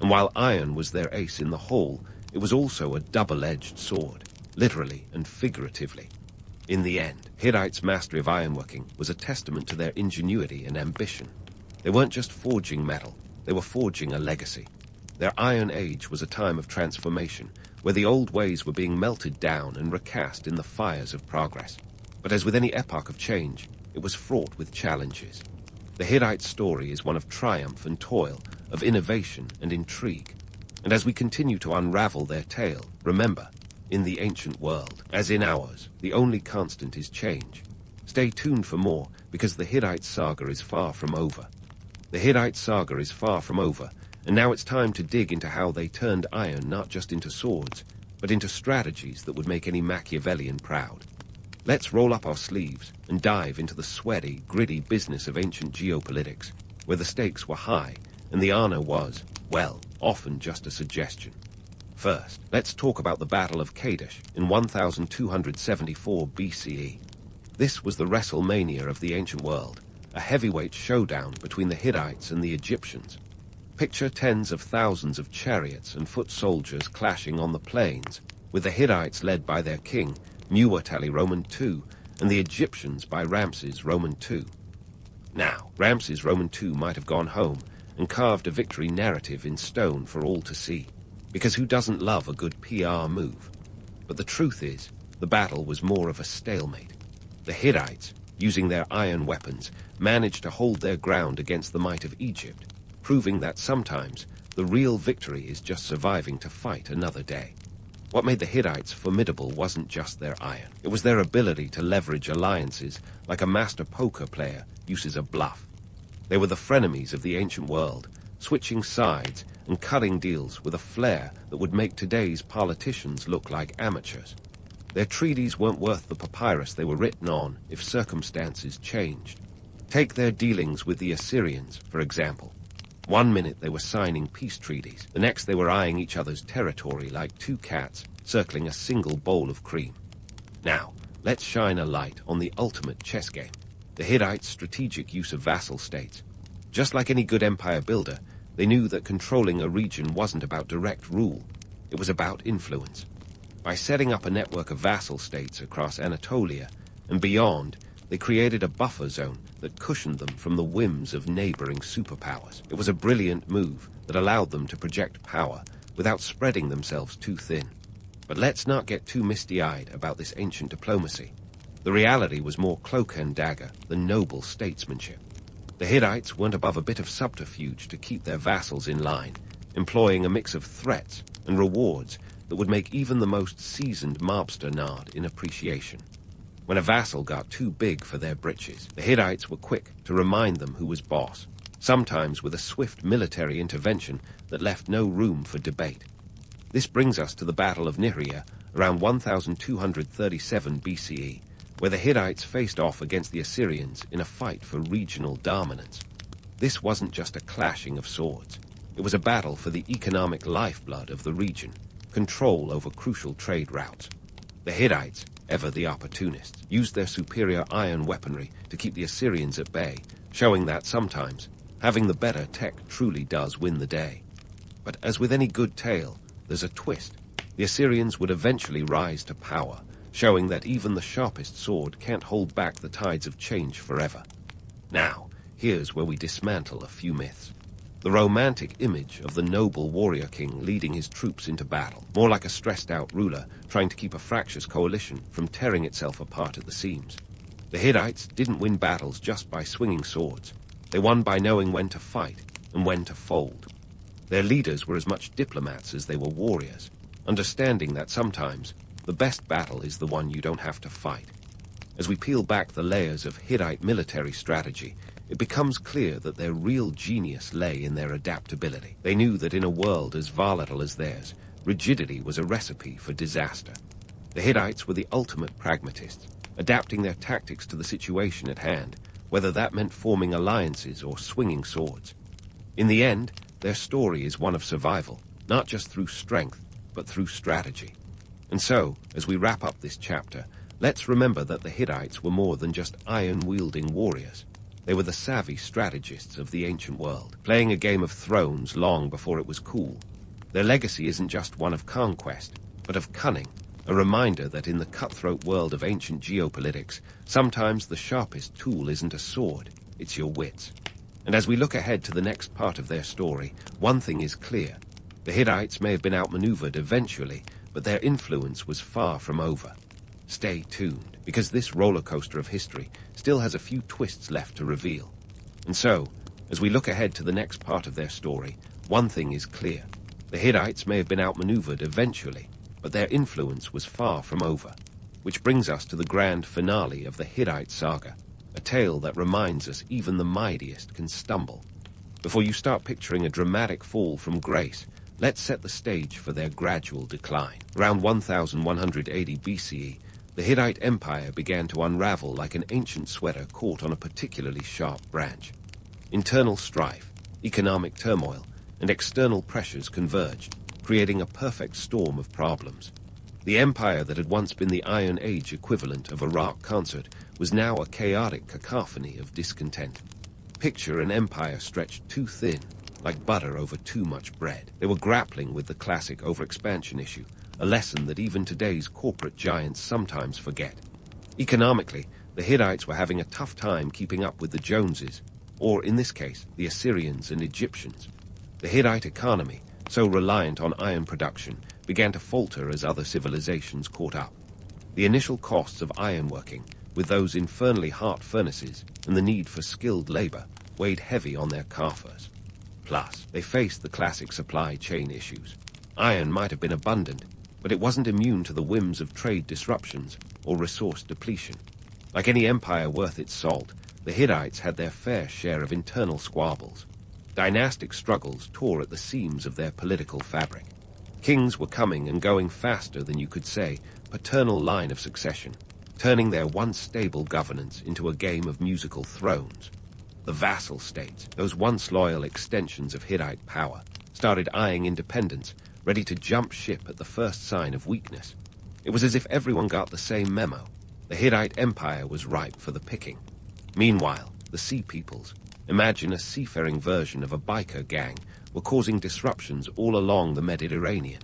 And while iron was their ace in the hole, it was also a double-edged sword, literally and figuratively. In the end, Hittites' mastery of ironworking was a testament to their ingenuity and ambition. They weren't just forging metal, they were forging a legacy. Their Iron Age was a time of transformation, where the old ways were being melted down and recast in the fires of progress. But as with any epoch of change, it was fraught with challenges. The Hittite story is one of triumph and toil, of innovation and intrigue. And as we continue to unravel their tale, remember, in the ancient world, as in ours, the only constant is change. Stay tuned for more, because the Hittite saga is far from over. The Hittite saga is far from over, and now it's time to dig into how they turned iron not just into swords, but into strategies that would make any Machiavellian proud. Let's roll up our sleeves and dive into the sweaty, gritty business of ancient geopolitics, where the stakes were high and the honor was, well, often just a suggestion. First, let's talk about the Battle of Kadesh in 1274 BCE. This was the WrestleMania of the ancient world, a heavyweight showdown between the Hittites and the Egyptians. Picture tens of thousands of chariots and foot soldiers clashing on the plains, with the Hittites led by their king, Muwatalli Roman II, and the Egyptians by Ramses Roman II. Now, Ramses Roman II might have gone home and carved a victory narrative in stone for all to see, because who doesn't love a good PR move? But the truth is, the battle was more of a stalemate. The Hittites, using their iron weapons, managed to hold their ground against the might of Egypt, proving that sometimes the real victory is just surviving to fight another day. What made the Hittites formidable wasn't just their iron. It was their ability to leverage alliances like a master poker player uses a bluff. They were the frenemies of the ancient world, switching sides and cutting deals with a flair that would make today's politicians look like amateurs. Their treaties weren't worth the papyrus they were written on if circumstances changed. Take their dealings with the Assyrians, for example. One minute they were signing peace treaties, the next they were eyeing each other's territory like two cats circling a single bowl of cream. Now, let's shine a light on the ultimate chess game, the Hittites' strategic use of vassal states. Just like any good empire builder, they knew that controlling a region wasn't about direct rule, it was about influence. By setting up a network of vassal states across Anatolia and beyond, they created a buffer zone that cushioned them from the whims of neighboring superpowers. It was a brilliant move that allowed them to project power without spreading themselves too thin. But let's not get too misty-eyed about this ancient diplomacy. The reality was more cloak and dagger than noble statesmanship. The Hittites weren't above a bit of subterfuge to keep their vassals in line, employing a mix of threats and rewards that would make even the most seasoned mobster nod in appreciation. When a vassal got too big for their britches, the Hittites were quick to remind them who was boss, sometimes with a swift military intervention that left no room for debate. This brings us to the Battle of Nihria around 1237 BCE, where the Hittites faced off against the Assyrians in a fight for regional dominance. This wasn't just a clashing of swords. It was a battle for the economic lifeblood of the region, control over crucial trade routes. The Hittites, ever the opportunists, used their superior iron weaponry to keep the Assyrians at bay, showing that sometimes having the better tech truly does win the day. But as with any good tale, there's a twist. The Assyrians would eventually rise to power, showing that even the sharpest sword can't hold back the tides of change forever. Now, here's where we dismantle a few myths. The romantic image of the noble warrior king leading his troops into battle, more like a stressed-out ruler trying to keep a fractious coalition from tearing itself apart at the seams. The Hittites didn't win battles just by swinging swords. They won by knowing when to fight and when to fold. Their leaders were as much diplomats as they were warriors, understanding that sometimes the best battle is the one you don't have to fight. As we peel back the layers of Hittite military strategy, it becomes clear that their real genius lay in their adaptability. They knew that in a world as volatile as theirs, rigidity was a recipe for disaster. The Hittites were the ultimate pragmatists, adapting their tactics to the situation at hand, whether that meant forming alliances or swinging swords. In the end, their story is one of survival, not just through strength, but through strategy. And so, as we wrap up this chapter, let's remember that the Hittites were more than just iron-wielding warriors. They were the savvy strategists of the ancient world, playing a game of thrones long before it was cool. Their legacy isn't just one of conquest, but of cunning, a reminder that in the cutthroat world of ancient geopolitics, sometimes the sharpest tool isn't a sword, it's your wits. And as we look ahead to the next part of their story, one thing is clear. The Hittites may have been outmaneuvered eventually, but their influence was far from over. Stay tuned, because this roller coaster of history still has a few twists left to reveal. And so, as we look ahead to the next part of their story, one thing is clear. The Hittites may have been outmaneuvered eventually, but their influence was far from over. Which brings us to the grand finale of the Hittite saga, a tale that reminds us even the mightiest can stumble. Before you start picturing a dramatic fall from grace, let's set the stage for their gradual decline. Around 1180 BCE, the Hittite Empire began to unravel like an ancient sweater caught on a particularly sharp branch. Internal strife, economic turmoil, and external pressures converged, creating a perfect storm of problems. The empire that had once been the Iron Age equivalent of a rock concert was now a chaotic cacophony of discontent. Picture an empire stretched too thin, like butter over too much bread. They were grappling with the classic overexpansion issue, a lesson that even today's corporate giants sometimes forget. Economically, the Hittites were having a tough time keeping up with the Joneses, or in this case, the Assyrians and Egyptians. The Hittite economy, so reliant on iron production, began to falter as other civilizations caught up. The initial costs of ironworking, with those infernally hot furnaces and the need for skilled labor, weighed heavy on their coffers. Plus, they faced the classic supply chain issues. Iron might have been abundant, but it wasn't immune to the whims of trade disruptions or resource depletion. Like any empire worth its salt, the Hittites had their fair share of internal squabbles. Dynastic struggles tore at the seams of their political fabric. Kings were coming and going faster than you could say paternal line of succession, turning their once stable governance into a game of musical thrones. The vassal states, those once loyal extensions of Hittite power, started eyeing independence, ready to jump ship at the first sign of weakness. It was as if everyone got the same memo. The Hittite Empire was ripe for the picking. Meanwhile, the Sea Peoples, imagine a seafaring version of a biker gang, were causing disruptions all along the Mediterranean.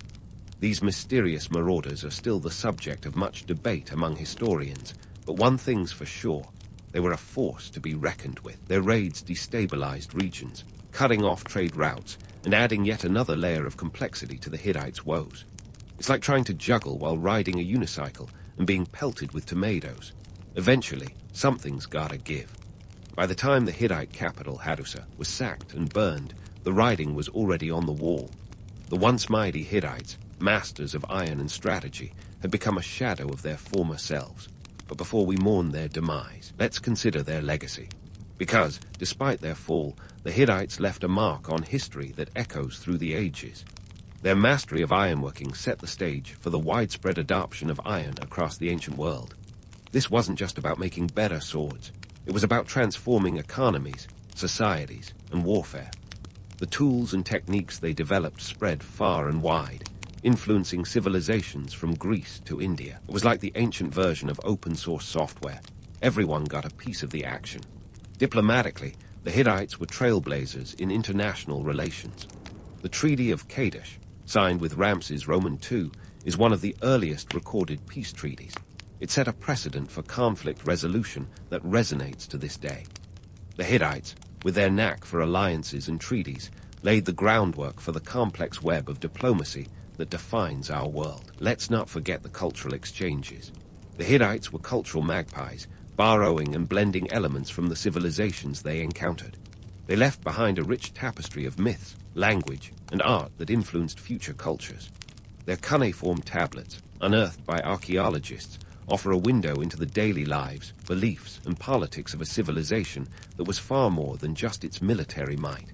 These mysterious marauders are still the subject of much debate among historians, but one thing's for sure. They were a force to be reckoned with. Their raids destabilized regions, cutting off trade routes and adding yet another layer of complexity to the Hittites' woes. It's like trying to juggle while riding a unicycle and being pelted with tomatoes. Eventually, something's gotta give. By the time the Hittite capital, Hadusa, was sacked and burned, the writing was already on the wall. The once mighty Hittites, masters of iron and strategy, had become a shadow of their former selves. But before we mourn their demise, let's consider their legacy. Because, despite their fall, the Hittites left a mark on history that echoes through the ages. Their mastery of ironworking set the stage for the widespread adoption of iron across the ancient world. This wasn't just about making better swords. It was about transforming economies, societies, and warfare. The tools and techniques they developed spread far and wide, influencing civilizations from Greece to India. It was like the ancient version of open-source software. Everyone got a piece of the action. Diplomatically, the Hittites were trailblazers in international relations. The Treaty of Kadesh, signed with Ramses Roman II, is one of the earliest recorded peace treaties. It set a precedent for conflict resolution that resonates to this day. The Hittites, with their knack for alliances and treaties, laid the groundwork for the complex web of diplomacy that defines our world. Let's not forget the cultural exchanges. The Hittites were cultural magpies, borrowing and blending elements from the civilizations they encountered. They left behind a rich tapestry of myths, language, and art that influenced future cultures. Their cuneiform tablets, unearthed by archaeologists, offer a window into the daily lives, beliefs, and politics of a civilization that was far more than just its military might.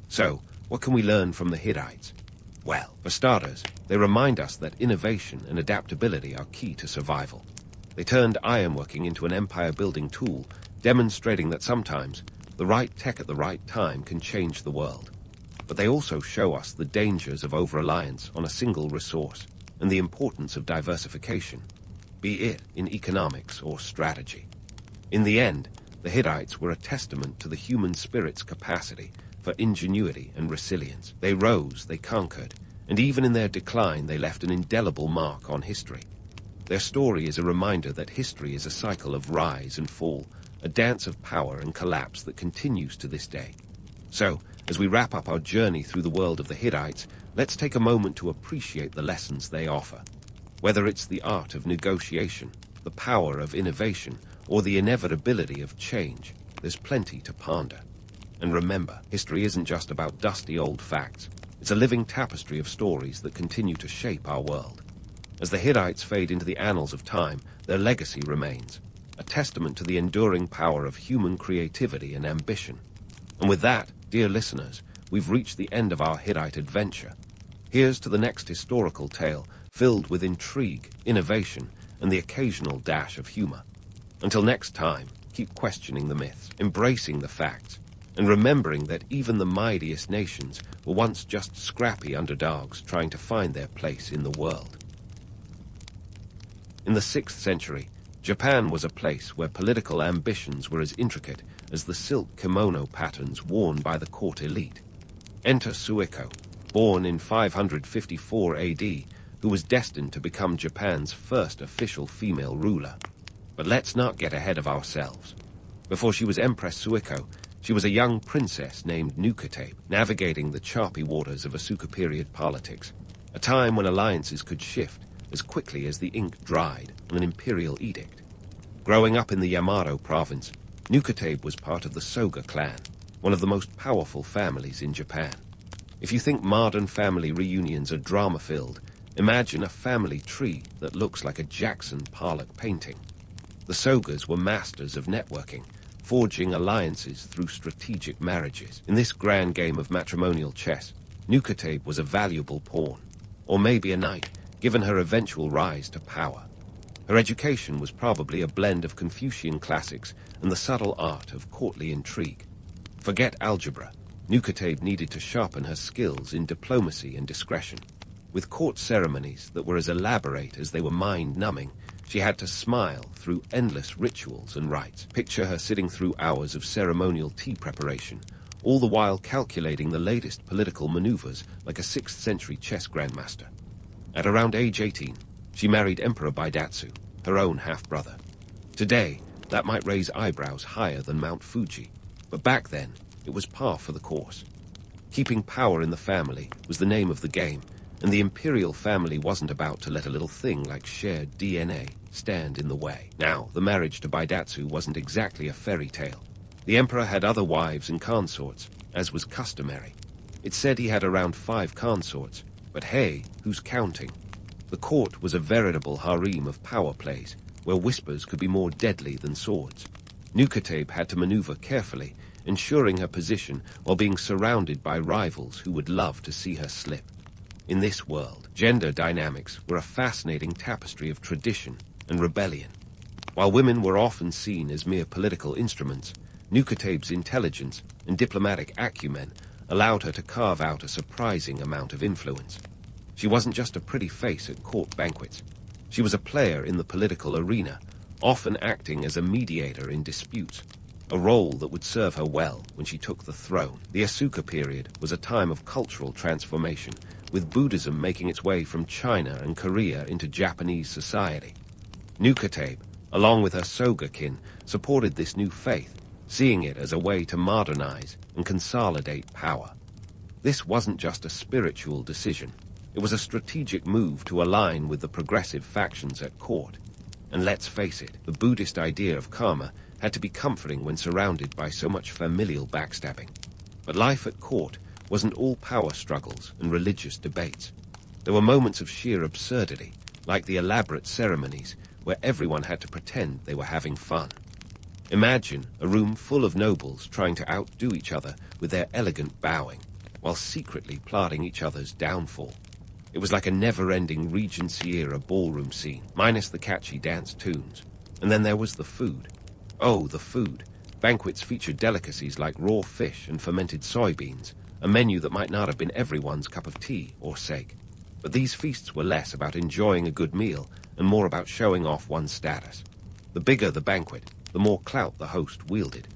So, what can we learn from the Hittites? Well, for starters, they remind us that innovation and adaptability are key to survival. They turned ironworking into an empire-building tool, demonstrating that sometimes the right tech at the right time can change the world. But they also show us the dangers of over-reliance on a single resource and the importance of diversification, be it in economics or strategy. In the end, the Hittites were a testament to the human spirit's capacity for ingenuity and resilience. They rose, they conquered, and even in their decline they left an indelible mark on history. Their story is a reminder that history is a cycle of rise and fall, a dance of power and collapse that continues to this day. So, as we wrap up our journey through the world of the Hittites, let's take a moment to appreciate the lessons they offer. Whether it's the art of negotiation, the power of innovation, or the inevitability of change, there's plenty to ponder. And remember, history isn't just about dusty old facts. It's a living tapestry of stories that continue to shape our world. As the Hittites fade into the annals of time, their legacy remains, a testament to the enduring power of human creativity and ambition. And with that, dear listeners, we've reached the end of our Hittite adventure. Here's to the next historical tale, filled with intrigue, innovation, and the occasional dash of humor. Until next time, keep questioning the myths, embracing the facts, and remembering that even the mightiest nations were once just scrappy underdogs trying to find their place in the world. In the 6th century, Japan was a place where political ambitions were as intricate as the silk kimono patterns worn by the court elite. Enter Suiko, born in 554 AD, who was destined to become Japan's first official female ruler. But let's not get ahead of ourselves. Before she was Empress Suiko, she was a young princess named Nukatab, navigating the choppy waters of Asuka period politics, a time when alliances could shift as quickly as the ink dried on an imperial edict. Growing up in the Yamato province, Nukatab was part of the Soga clan, one of the most powerful families in Japan. If you think modern family reunions are drama-filled, imagine a family tree that looks like a Jackson Pollock painting. The Sogas were masters of networking, forging alliances through strategic marriages. In this grand game of matrimonial chess, Nukatab was a valuable pawn, or maybe a knight, given her eventual rise to power. Her education was probably a blend of Confucian classics and the subtle art of courtly intrigue. Forget algebra. Nukatab needed to sharpen her skills in diplomacy and discretion. With court ceremonies that were as elaborate as they were mind-numbing, she had to smile through endless rituals and rites. Picture her sitting through hours of ceremonial tea preparation, all the while calculating the latest political maneuvers like a 6th century chess grandmaster. At around age 18, she married Emperor Baidatsu, her own half-brother. Today, that might raise eyebrows higher than Mount Fuji, but back then, it was par for the course. Keeping power in the family was the name of the game, and the imperial family wasn't about to let a little thing like shared DNA stand in the way. Now, the marriage to Baidatsu wasn't exactly a fairy tale. The emperor had other wives and consorts, as was customary. It said he had around 5 consorts, but hey, who's counting? The court was a veritable harem of power plays, where whispers could be more deadly than swords. Nukatab had to maneuver carefully, ensuring her position while being surrounded by rivals who would love to see her slip. In this world, gender dynamics were a fascinating tapestry of tradition and rebellion. While women were often seen as mere political instruments, Nukatab's intelligence and diplomatic acumen allowed her to carve out a surprising amount of influence. She wasn't just a pretty face at court banquets. She was a player in the political arena, often acting as a mediator in disputes, a role that would serve her well when she took the throne. The Asuka period was a time of cultural transformation, with Buddhism making its way from China and Korea into Japanese society. Nukatab, along with her Soga kin, supported this new faith, seeing it as a way to modernize and consolidate power. This wasn't just a spiritual decision. It was a strategic move to align with the progressive factions at court. And let's face it, the Buddhist idea of karma had to be comforting when surrounded by so much familial backstabbing. But life at court wasn't all power struggles and religious debates. There were moments of sheer absurdity, like the elaborate ceremonies where everyone had to pretend they were having fun. Imagine a room full of nobles trying to outdo each other with their elegant bowing, while secretly plotting each other's downfall. It was like a never-ending Regency-era ballroom scene, minus the catchy dance tunes. And then there was the food. Oh, the food. Banquets featured delicacies like raw fish and fermented soybeans, a menu that might not have been everyone's cup of tea or sake. But these feasts were less about enjoying a good meal and more about showing off one's status. The bigger the banquet, the more clout the host wielded.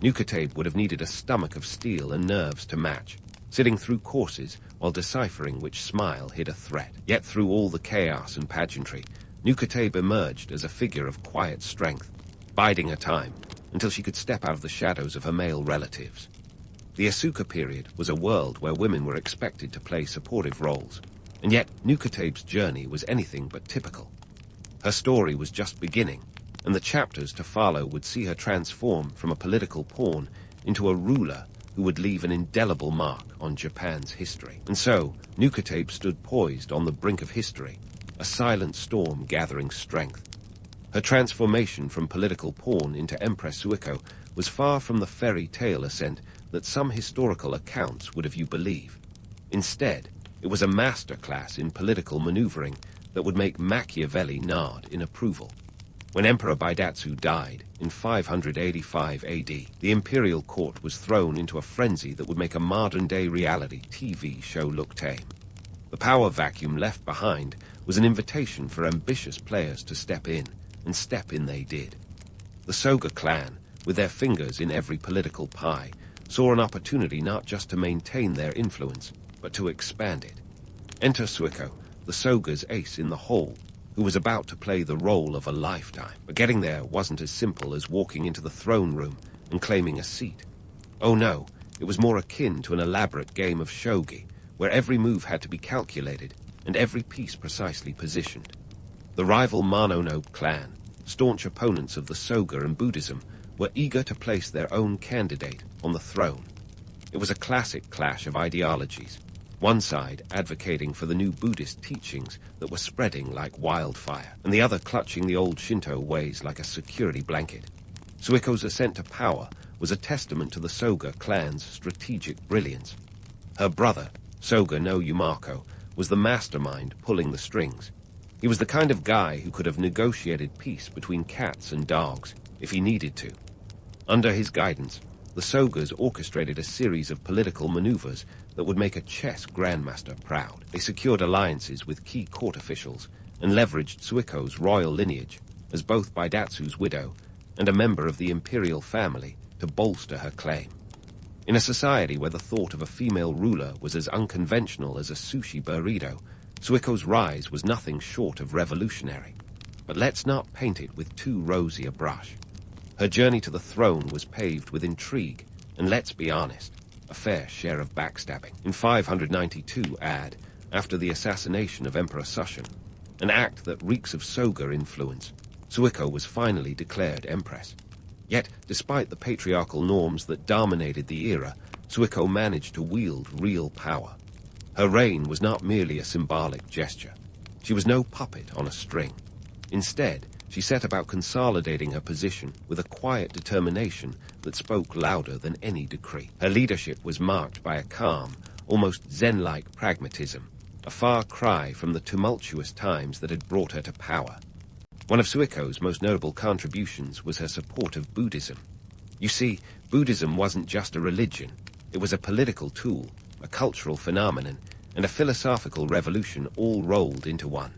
Nukatab would have needed a stomach of steel and nerves to match, sitting through courses while deciphering which smile hid a threat. Yet through all the chaos and pageantry, Nukatab emerged as a figure of quiet strength, biding her time until she could step out of the shadows of her male relatives. The Asuka period was a world where women were expected to play supportive roles. And yet, Nukatebe's journey was anything but typical. Her story was just beginning, and the chapters to follow would see her transform from a political pawn into a ruler who would leave an indelible mark on Japan's history. And so, Nukatebe stood poised on the brink of history, a silent storm gathering strength. Her transformation from political pawn into Empress Suiko was far from the fairy tale ascent that some historical accounts would have you believe. Instead, it was a masterclass in political maneuvering that would make Machiavelli nod in approval. When Emperor Baidatsu died in 585 AD, the imperial court was thrown into a frenzy that would make a modern-day reality TV show look tame. The power vacuum left behind was an invitation for ambitious players to step in, and step in they did. The Soga clan, with their fingers in every political pie, saw an opportunity not just to maintain their influence, but to expand it. Enter Suiko, the Soga's ace in the hole, who was about to play the role of a lifetime. But getting there wasn't as simple as walking into the throne room and claiming a seat. Oh no, it was more akin to an elaborate game of shogi, where every move had to be calculated and every piece precisely positioned. The rival Mononobe clan, staunch opponents of the Soga and Buddhism, were eager to place their own candidate on the throne. It was a classic clash of ideologies, one side advocating for the new Buddhist teachings that were spreading like wildfire, and the other clutching the old Shinto ways like a security blanket. Suiko's ascent to power was a testament to the Soga clan's strategic brilliance. Her brother, Soga no Yumako, was the mastermind pulling the strings. He was the kind of guy who could have negotiated peace between cats and dogs if he needed to. Under his guidance, the Sogas orchestrated a series of political maneuvers that would make a chess grandmaster proud. They secured alliances with key court officials and leveraged Suiko's royal lineage as both Baidatsu's widow and a member of the imperial family to bolster her claim. In a society where the thought of a female ruler was as unconventional as a sushi burrito, Suiko's rise was nothing short of revolutionary. But let's not paint it with too rosy a brush. Her journey to the throne was paved with intrigue, and let's be honest, a fair share of backstabbing. In 592 AD, after the assassination of Emperor Sushin, an act that reeks of Soga influence, Suiko was finally declared Empress. Yet, despite the patriarchal norms that dominated the era, Suiko managed to wield real power. Her reign was not merely a symbolic gesture. She was no puppet on a string. Instead, she set about consolidating her position with a quiet determination that spoke louder than any decree. Her leadership was marked by a calm, almost Zen-like pragmatism, a far cry from the tumultuous times that had brought her to power. One of Suiko's most notable contributions was her support of Buddhism. You see, Buddhism wasn't just a religion. It was a political tool, a cultural phenomenon, and a philosophical revolution all rolled into one.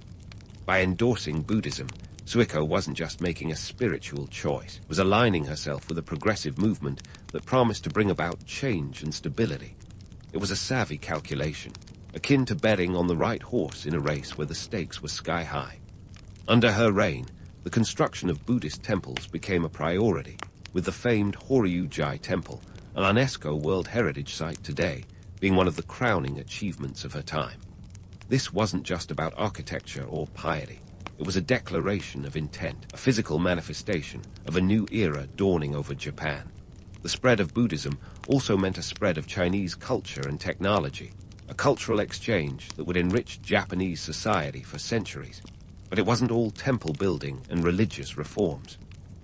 By endorsing Buddhism, Suiko wasn't just making a spiritual choice, it was aligning herself with a progressive movement that promised to bring about change and stability. It was a savvy calculation, akin to betting on the right horse in a race where the stakes were sky high. Under her reign, the construction of Buddhist temples became a priority, with the famed Horyuji Temple, an UNESCO World Heritage Site today, being one of the crowning achievements of her time. This wasn't just about architecture or piety. It was a declaration of intent, a physical manifestation of a new era dawning over Japan. The spread of Buddhism also meant a spread of Chinese culture and technology, a cultural exchange that would enrich Japanese society for centuries. But it wasn't all temple building and religious reforms.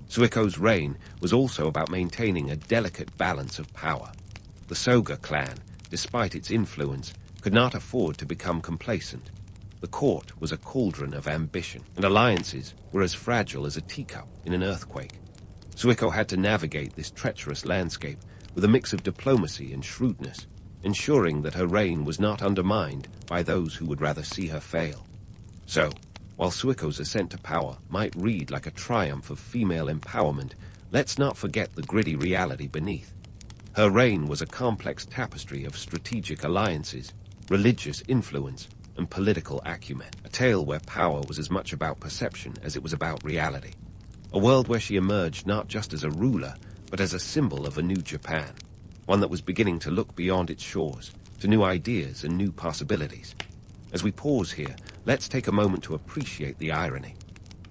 Suiko's reign was also about maintaining a delicate balance of power. The Soga clan, despite its influence, could not afford to become complacent. The court was a cauldron of ambition, and alliances were as fragile as a teacup in an earthquake. Suiko had to navigate this treacherous landscape with a mix of diplomacy and shrewdness, ensuring that her reign was not undermined by those who would rather see her fail. So, while Suiko's ascent to power might read like a triumph of female empowerment, let's not forget the gritty reality beneath. Her reign was a complex tapestry of strategic alliances, religious influence, and political acumen, a tale where power was as much about perception as it was about reality. A world where she emerged not just as a ruler, but as a symbol of a new Japan, one that was beginning to look beyond its shores, to new ideas and new possibilities. As we pause here, let's take a moment to appreciate the irony.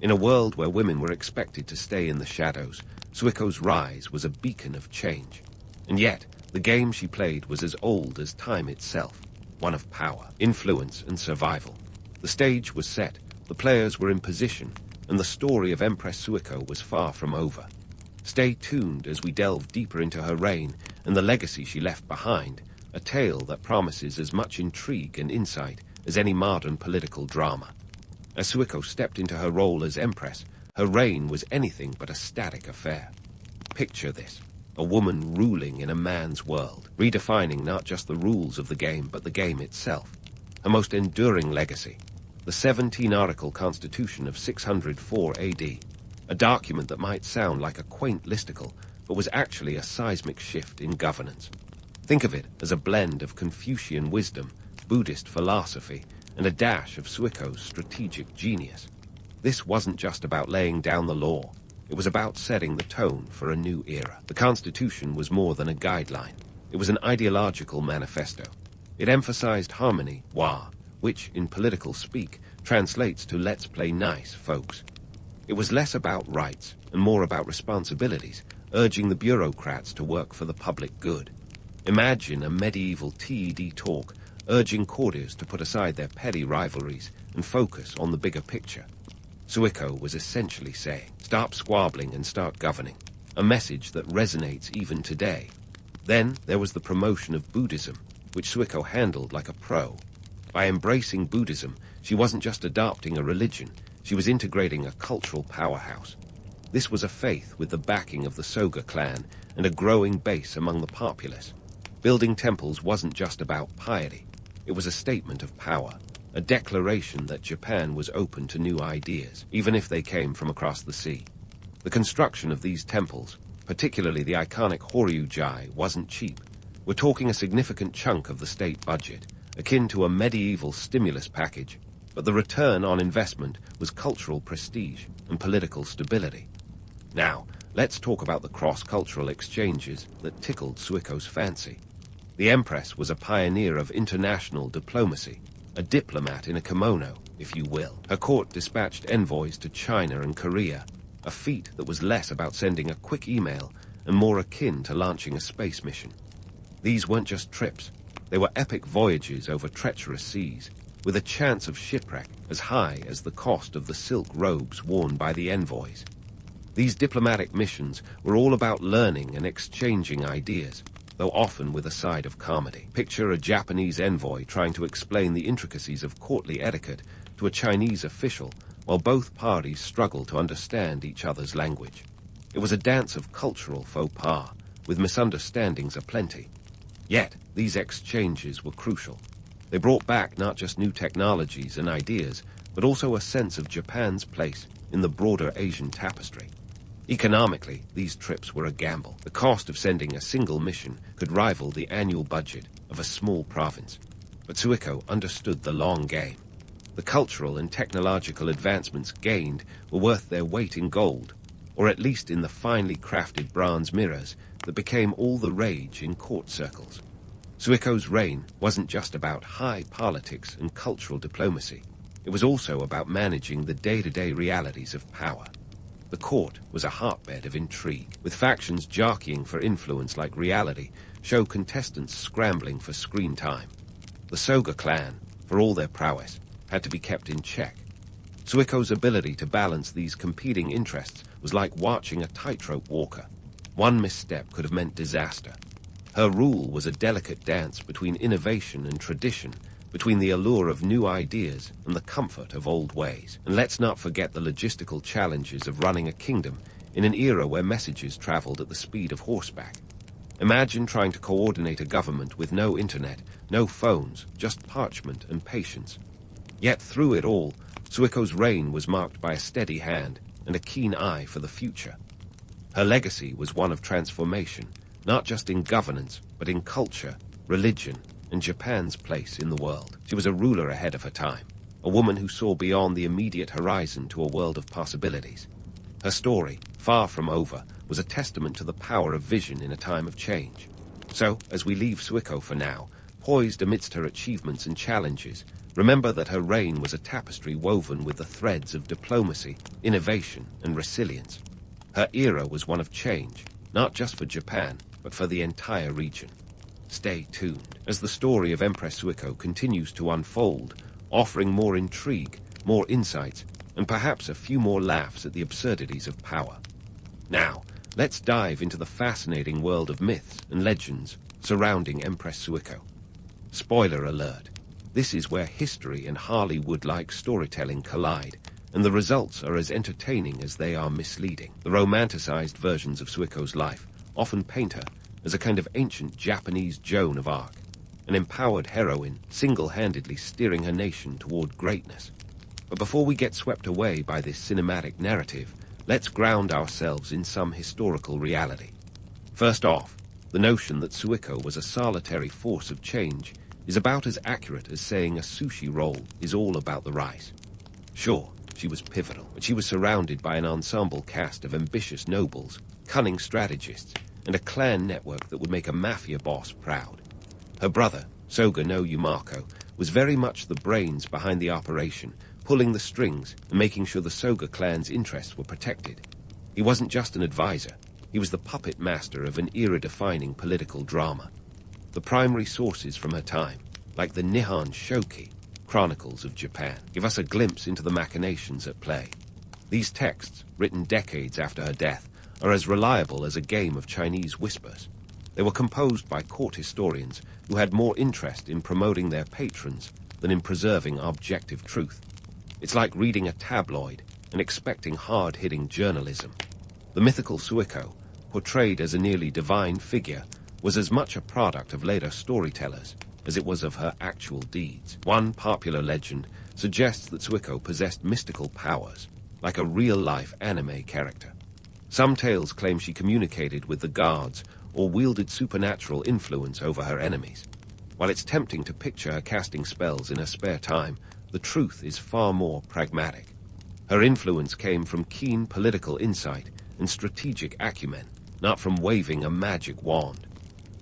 In a world where women were expected to stay in the shadows, Suiko's rise was a beacon of change. And yet, the game she played was as old as time itself, one of power, influence, and survival. The stage was set, the players were in position, and the story of Empress Suiko was far from over. Stay tuned as we delve deeper into her reign and the legacy she left behind, a tale that promises as much intrigue and insight as any modern political drama. As Suiko stepped into her role as Empress, her reign was anything but a static affair. Picture this, a woman ruling in a man's world, redefining not just the rules of the game but the game itself. Her most enduring legacy, the 17-article Constitution of 604 AD, a document that might sound like a quaint listicle, but was actually a seismic shift in governance. Think of it as a blend of Confucian wisdom, Buddhist philosophy, and a dash of Suiko's strategic genius. This wasn't just about laying down the law. It was about setting the tone for a new era. The Constitution was more than a guideline. It was an ideological manifesto. It emphasized harmony, which, in political speak, translates to let's play nice, folks. It was less about rights and more about responsibilities, urging the bureaucrats to work for the public good. Imagine a medieval TED talk urging courtiers to put aside their petty rivalries and focus on the bigger picture. Suiko was essentially saying, stop squabbling and start governing, a message that resonates even today. Then there was the promotion of Buddhism, which Suiko handled like a pro. By embracing Buddhism, she wasn't just adopting a religion, she was integrating a cultural powerhouse. This was a faith with the backing of the Soga clan and a growing base among the populace. Building temples wasn't just about piety. It was a statement of power, a declaration that Japan was open to new ideas, even if they came from across the sea. The construction of these temples, particularly the iconic Horyuji, wasn't cheap. We're talking a significant chunk of the state budget, akin to a medieval stimulus package, but the return on investment was cultural prestige and political stability. Now, let's talk about the cross-cultural exchanges that tickled Suiko's fancy. The Empress was a pioneer of international diplomacy, a diplomat in a kimono, if you will. Her court dispatched envoys to China and Korea, a feat that was less about sending a quick email and more akin to launching a space mission. These weren't just trips. They were epic voyages over treacherous seas, with a chance of shipwreck as high as the cost of the silk robes worn by the envoys. These diplomatic missions were all about learning and exchanging ideas, though often with a side of comedy. Picture a Japanese envoy trying to explain the intricacies of courtly etiquette to a Chinese official while both parties struggle to understand each other's language. It was a dance of cultural faux pas, with misunderstandings aplenty. Yet, these exchanges were crucial. They brought back not just new technologies and ideas, but also a sense of Japan's place in the broader Asian tapestry. Economically, these trips were a gamble. The cost of sending a single mission could rival the annual budget of a small province. But Suiko understood the long game. The cultural and technological advancements gained were worth their weight in gold, or at least in the finely crafted bronze mirrors that became all the rage in court circles. Suiko's reign wasn't just about high politics and cultural diplomacy. It was also about managing the day-to-day realities of power. The court was a hotbed of intrigue, with factions jockeying for influence like reality show contestants scrambling for screen time. The Soga clan, for all their prowess, had to be kept in check. Suiko's ability to balance these competing interests was like watching a tightrope walker. One misstep could have meant disaster. Her rule was a delicate dance between innovation and tradition, between the allure of new ideas and the comfort of old ways. And let's not forget the logistical challenges of running a kingdom in an era where messages traveled at the speed of horseback. Imagine trying to coordinate a government with no internet, no phones, just parchment and patience. Yet through it all, Suiko's reign was marked by a steady hand and a keen eye for the future. Her legacy was one of transformation, not just in governance, but in culture, religion, and Japan's place in the world. She was a ruler ahead of her time, a woman who saw beyond the immediate horizon to a world of possibilities. Her story, far from over, was a testament to the power of vision in a time of change. So, as we leave Suiko for now, poised amidst her achievements and challenges, Remember that her reign was a tapestry woven with the threads of diplomacy, innovation, and resilience. Her era was one of change, not just for Japan, but for the entire region. Stay tuned as the story of Empress Suiko continues to unfold, offering more intrigue, more insights, and perhaps a few more laughs at the absurdities of power. Now, let's dive into the fascinating world of myths and legends surrounding Empress Suiko. Spoiler alert, this is where history and Hollywood-like storytelling collide, and the results are as entertaining as they are misleading. The romanticized versions of Suiko's life often paint her as a kind of ancient Japanese Joan of Arc, an empowered heroine single-handedly steering her nation toward greatness. But before we get swept away by this cinematic narrative, let's ground ourselves in some historical reality. First off, the notion that Suiko was a solitary force of change is about as accurate as saying a sushi roll is all about the rice. Sure, she was pivotal, but she was surrounded by an ensemble cast of ambitious nobles, cunning strategists, and a clan network that would make a mafia boss proud. Her brother, Soga no Yumako, was very much the brains behind the operation, pulling the strings and making sure the Soga clan's interests were protected. He wasn't just an advisor, he was the puppet master of an era-defining political drama. The primary sources from her time, like the Nihon Shoki, Chronicles of Japan, give us a glimpse into the machinations at play. These texts, written decades after her death, are as reliable as a game of Chinese whispers. They were composed by court historians who had more interest in promoting their patrons than in preserving objective truth. It's like reading a tabloid and expecting hard-hitting journalism. The mythical Suiko, portrayed as a nearly divine figure, was as much a product of later storytellers as it was of her actual deeds. One popular legend suggests that Suiko possessed mystical powers, like a real-life anime character. Some tales claim she communicated with the gods or wielded supernatural influence over her enemies. While it's tempting to picture her casting spells in her spare time, the truth is far more pragmatic. Her influence came from keen political insight and strategic acumen, not from waving a magic wand.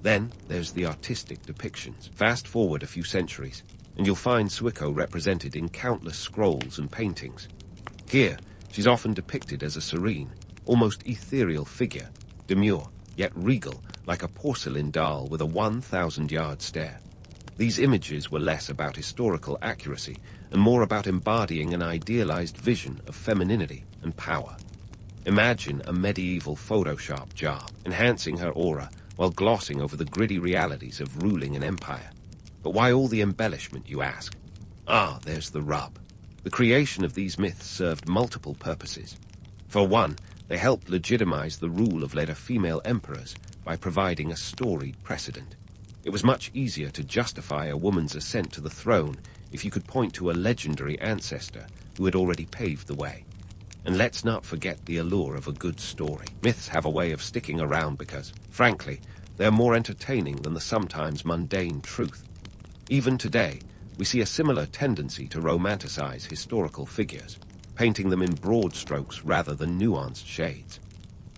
Then there's the artistic depictions. Fast forward a few centuries, and you'll find Suiko represented in countless scrolls and paintings. Here, she's often depicted as a serene, almost ethereal figure, demure, yet regal, like a porcelain doll with a 1,000-yard stare. These images were less about historical accuracy and more about embodying an idealized vision of femininity and power. Imagine a medieval Photoshop job, enhancing her aura while glossing over the gritty realities of ruling an empire. But why all the embellishment, you ask? Ah, there's the rub. The creation of these myths served multiple purposes. For one, they helped legitimize the rule of later female emperors by providing a storied precedent. It was much easier to justify a woman's ascent to the throne if you could point to a legendary ancestor who had already paved the way. And let's not forget the allure of a good story. Myths have a way of sticking around because, frankly, they're more entertaining than the sometimes mundane truth. Even today, we see a similar tendency to romanticize historical figures, painting them in broad strokes rather than nuanced shades.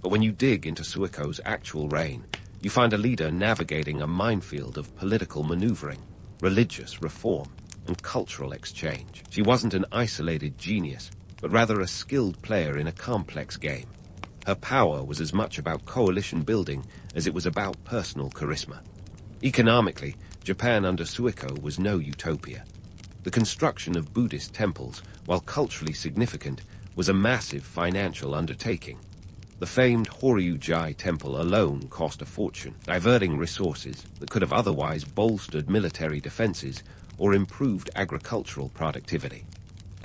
But when you dig into Suiko's actual reign, you find a leader navigating a minefield of political maneuvering, religious reform, and cultural exchange. She wasn't an isolated genius, but rather a skilled player in a complex game. Her power was as much about coalition building as it was about personal charisma. Economically, Japan under Suiko was no utopia. The construction of Buddhist temples, while culturally significant, was a massive financial undertaking. The famed Horyujai temple alone cost a fortune, diverting resources that could have otherwise bolstered military defenses or improved agricultural productivity.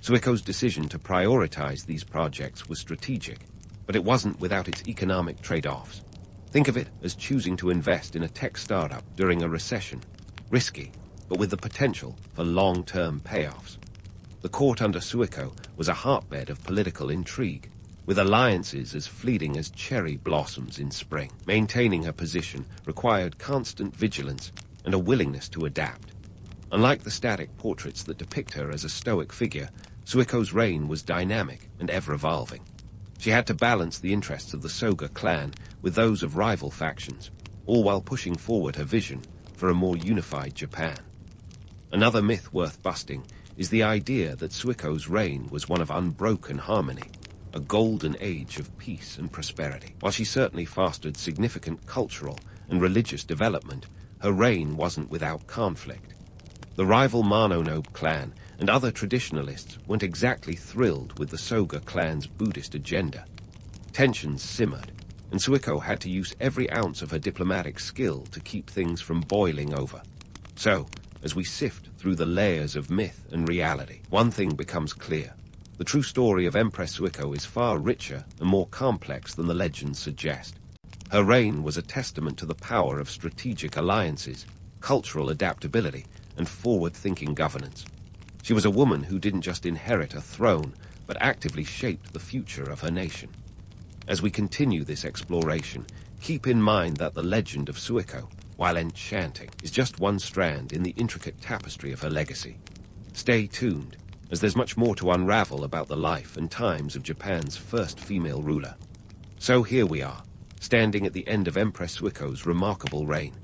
Suiko's decision to prioritize these projects was strategic, but it wasn't without its economic trade-offs. Think of it as choosing to invest in a tech startup during a recession, risky, but with the potential for long-term payoffs. The court under Suiko was a hotbed of political intrigue, with alliances as fleeting as cherry blossoms in spring. Maintaining her position required constant vigilance and a willingness to adapt. Unlike the static portraits that depict her as a stoic figure, Suiko's reign was dynamic and ever-evolving. She had to balance the interests of the Soga clan with those of rival factions, all while pushing forward her vision for a more unified Japan. Another myth worth busting is the idea that Suiko's reign was one of unbroken harmony, a golden age of peace and prosperity. While she certainly fostered significant cultural and religious development, her reign wasn't without conflict. The rival Mononobe clan and other traditionalists weren't exactly thrilled with the Soga clan's Buddhist agenda. Tensions simmered, and Suiko had to use every ounce of her diplomatic skill to keep things from boiling over. So, as we sift through the layers of myth and reality, one thing becomes clear. The true story of Empress Suiko is far richer and more complex than the legends suggest. Her reign was a testament to the power of strategic alliances, cultural adaptability, and forward-thinking governance. She was a woman who didn't just inherit a throne, but actively shaped the future of her nation. As we continue this exploration, keep in mind that the legend of Suiko, while enchanting, is just one strand in the intricate tapestry of her legacy. Stay tuned, as there's much more to unravel about the life and times of Japan's first female ruler. So here we are, standing at the end of Empress Suiko's remarkable reign,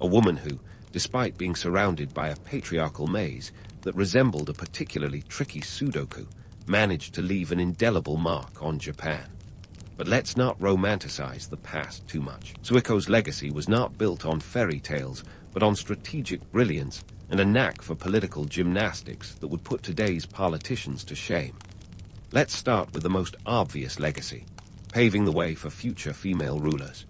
a woman who, despite being surrounded by a patriarchal maze that resembled a particularly tricky Sudoku, managed to leave an indelible mark on Japan. But let's not romanticize the past too much. Suiko's legacy was not built on fairy tales, but on strategic brilliance and a knack for political gymnastics that would put today's politicians to shame. Let's start with the most obvious legacy, paving the way for future female rulers.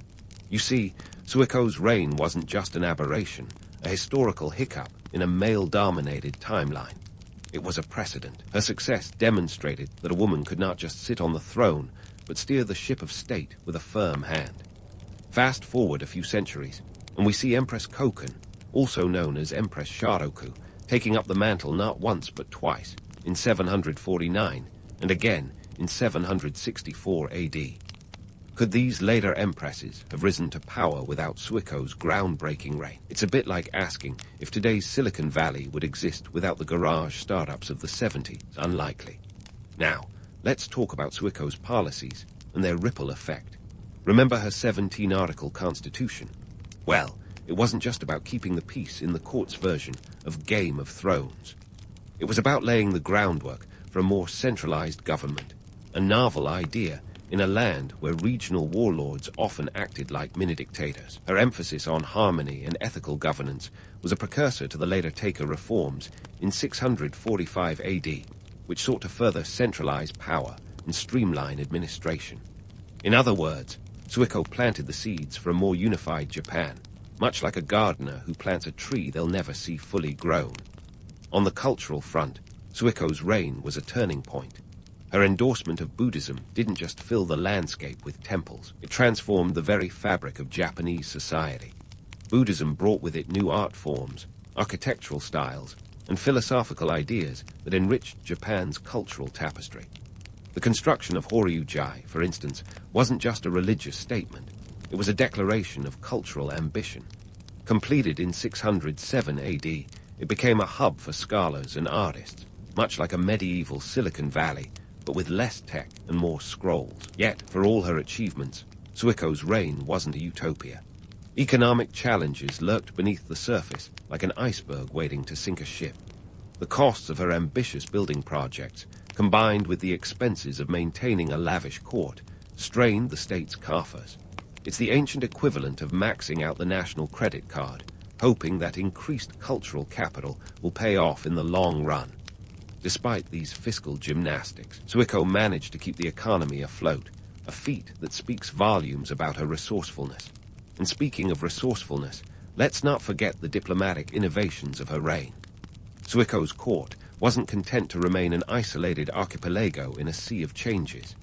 You see, Suiko's reign wasn't just an aberration, a historical hiccup in a male-dominated timeline. It was a precedent. Her success demonstrated that a woman could not just sit on the throne, but steer the ship of state with a firm hand. Fast forward a few centuries, and we see Empress Koken, also known as Empress Sharoku, taking up the mantle not once but twice, in 749 and again in 764 AD. Could these later empresses have risen to power without Suiko's groundbreaking reign? It's a bit like asking if today's Silicon Valley would exist without the garage startups of the 70s. Unlikely. Now, let's talk about Suiko's policies and their ripple effect. Remember her 17-article constitution? Well, it wasn't just about keeping the peace in the court's version of Game of Thrones. It was about laying the groundwork for a more centralized government, a novel idea in a land where regional warlords often acted like mini-dictators. Her emphasis on harmony and ethical governance was a precursor to the later Taika reforms in 645 AD, which sought to further centralize power and streamline administration. In other words, Suiko planted the seeds for a more unified Japan, much like a gardener who plants a tree they'll never see fully grown. On the cultural front, Suiko's reign was a turning point. Her endorsement of Buddhism didn't just fill the landscape with temples, it transformed the very fabric of Japanese society. Buddhism brought with it new art forms, architectural styles, and philosophical ideas that enriched Japan's cultural tapestry. The construction of Horyuji, for instance, wasn't just a religious statement, it was a declaration of cultural ambition. Completed in 607 AD, it became a hub for scholars and artists, much like a medieval Silicon Valley, but with less tech and more scrolls. Yet, for all her achievements, Suiko's reign wasn't a utopia. Economic challenges lurked beneath the surface like an iceberg waiting to sink a ship. The costs of her ambitious building projects, combined with the expenses of maintaining a lavish court, strained the state's coffers. It's the ancient equivalent of maxing out the national credit card, hoping that increased cultural capital will pay off in the long run. Despite these fiscal gymnastics, Suiko managed to keep the economy afloat, a feat that speaks volumes about her resourcefulness. And speaking of resourcefulness, let's not forget the diplomatic innovations of her reign. Suiko's court wasn't content to remain an isolated archipelago in a sea of changes.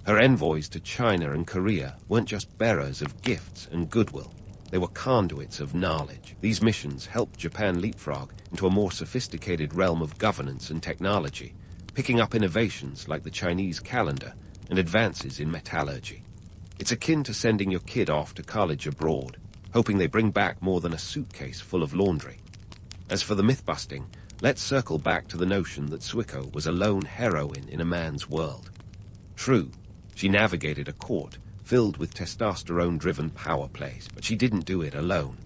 Her envoys to China and Korea weren't just bearers of gifts and goodwill. They were conduits of knowledge. These missions helped Japan leapfrog into a more sophisticated realm of governance and technology, picking up innovations like the Chinese calendar and advances in metallurgy. It's akin to sending your kid off to college abroad, hoping they bring back more than a suitcase full of laundry. As for the myth-busting, let's circle back to the notion that Suiko was a lone heroine in a man's world. True, she navigated a court filled with testosterone-driven power plays, but she didn't do it alone.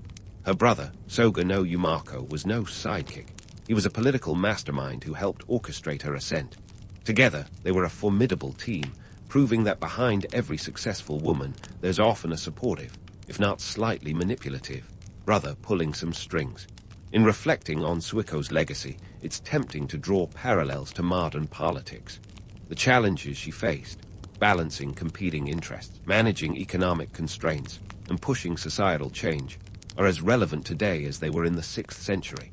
Her brother, Soga no Yumako, was no sidekick. He was a political mastermind who helped orchestrate her ascent. Together, they were a formidable team, proving that behind every successful woman, there's often a supportive, if not slightly manipulative, brother pulling some strings. In reflecting on Suiko's legacy, it's tempting to draw parallels to modern politics. The challenges she faced, balancing competing interests, managing economic constraints, and pushing societal change, are as relevant today as they were in the 6th century.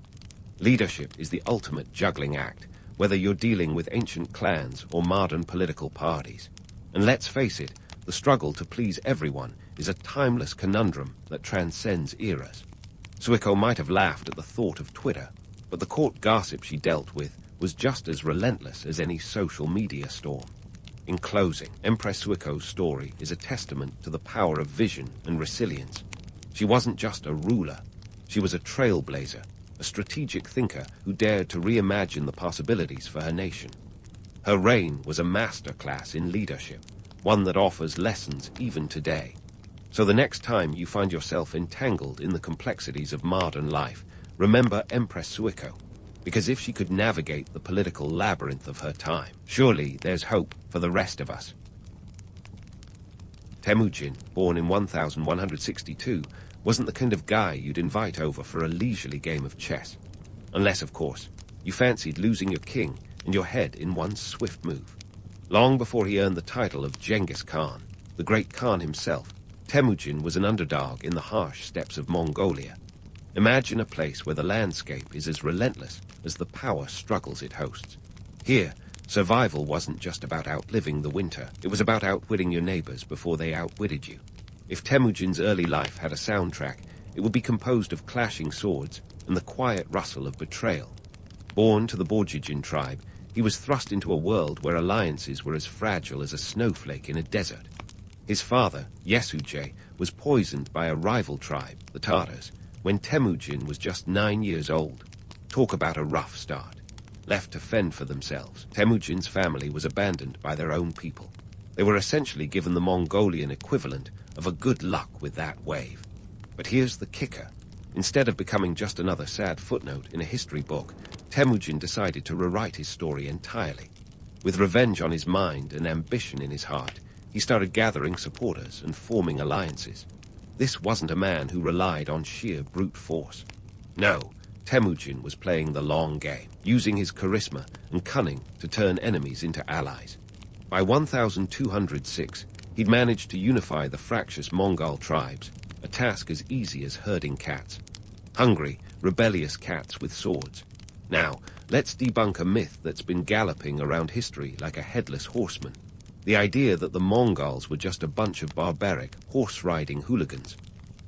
Leadership is the ultimate juggling act, whether you're dealing with ancient clans or modern political parties. And let's face it, the struggle to please everyone is a timeless conundrum that transcends eras. Suiko might have laughed at the thought of Twitter, but the court gossip she dealt with was just as relentless as any social media storm. In closing, Empress Suiko's story is a testament to the power of vision and resilience. She wasn't just a ruler, she was a trailblazer, a strategic thinker who dared to reimagine the possibilities for her nation. Her reign was a masterclass in leadership, one that offers lessons even today. So the next time you find yourself entangled in the complexities of modern life, remember Empress Suiko, because if she could navigate the political labyrinth of her time, surely there's hope for the rest of us. Temujin, born in 1162, wasn't the kind of guy you'd invite over for a leisurely game of chess. Unless, of course, you fancied losing your king and your head in one swift move. Long before he earned the title of Genghis Khan, the great Khan himself, Temujin was an underdog in the harsh steppes of Mongolia. Imagine a place where the landscape is as relentless as the power struggles it hosts. Here, survival wasn't just about outliving the winter, it was about outwitting your neighbors before they outwitted you. If Temujin's early life had a soundtrack, it would be composed of clashing swords and the quiet rustle of betrayal. Born to the Borjigin tribe, he was thrust into a world where alliances were as fragile as a snowflake in a desert. His father, Yesuje, was poisoned by a rival tribe, the Tatars, when Temujin was just 9 years old. Talk about a rough start. Left to fend for themselves, Temujin's family was abandoned by their own people. They were essentially given the Mongolian equivalent of a good luck with that wave. But here's the kicker. Instead of becoming just another sad footnote in a history book, Temujin decided to rewrite his story entirely. With revenge on his mind and ambition in his heart, he started gathering supporters and forming alliances. This wasn't a man who relied on sheer brute force. No, Temujin was playing the long game, using his charisma and cunning to turn enemies into allies. By 1206, he'd managed to unify the fractious Mongol tribes, a task as easy as herding cats. Hungry, rebellious cats with swords. Now, let's debunk a myth that's been galloping around history like a headless horseman. The idea that the Mongols were just a bunch of barbaric, horse-riding hooligans.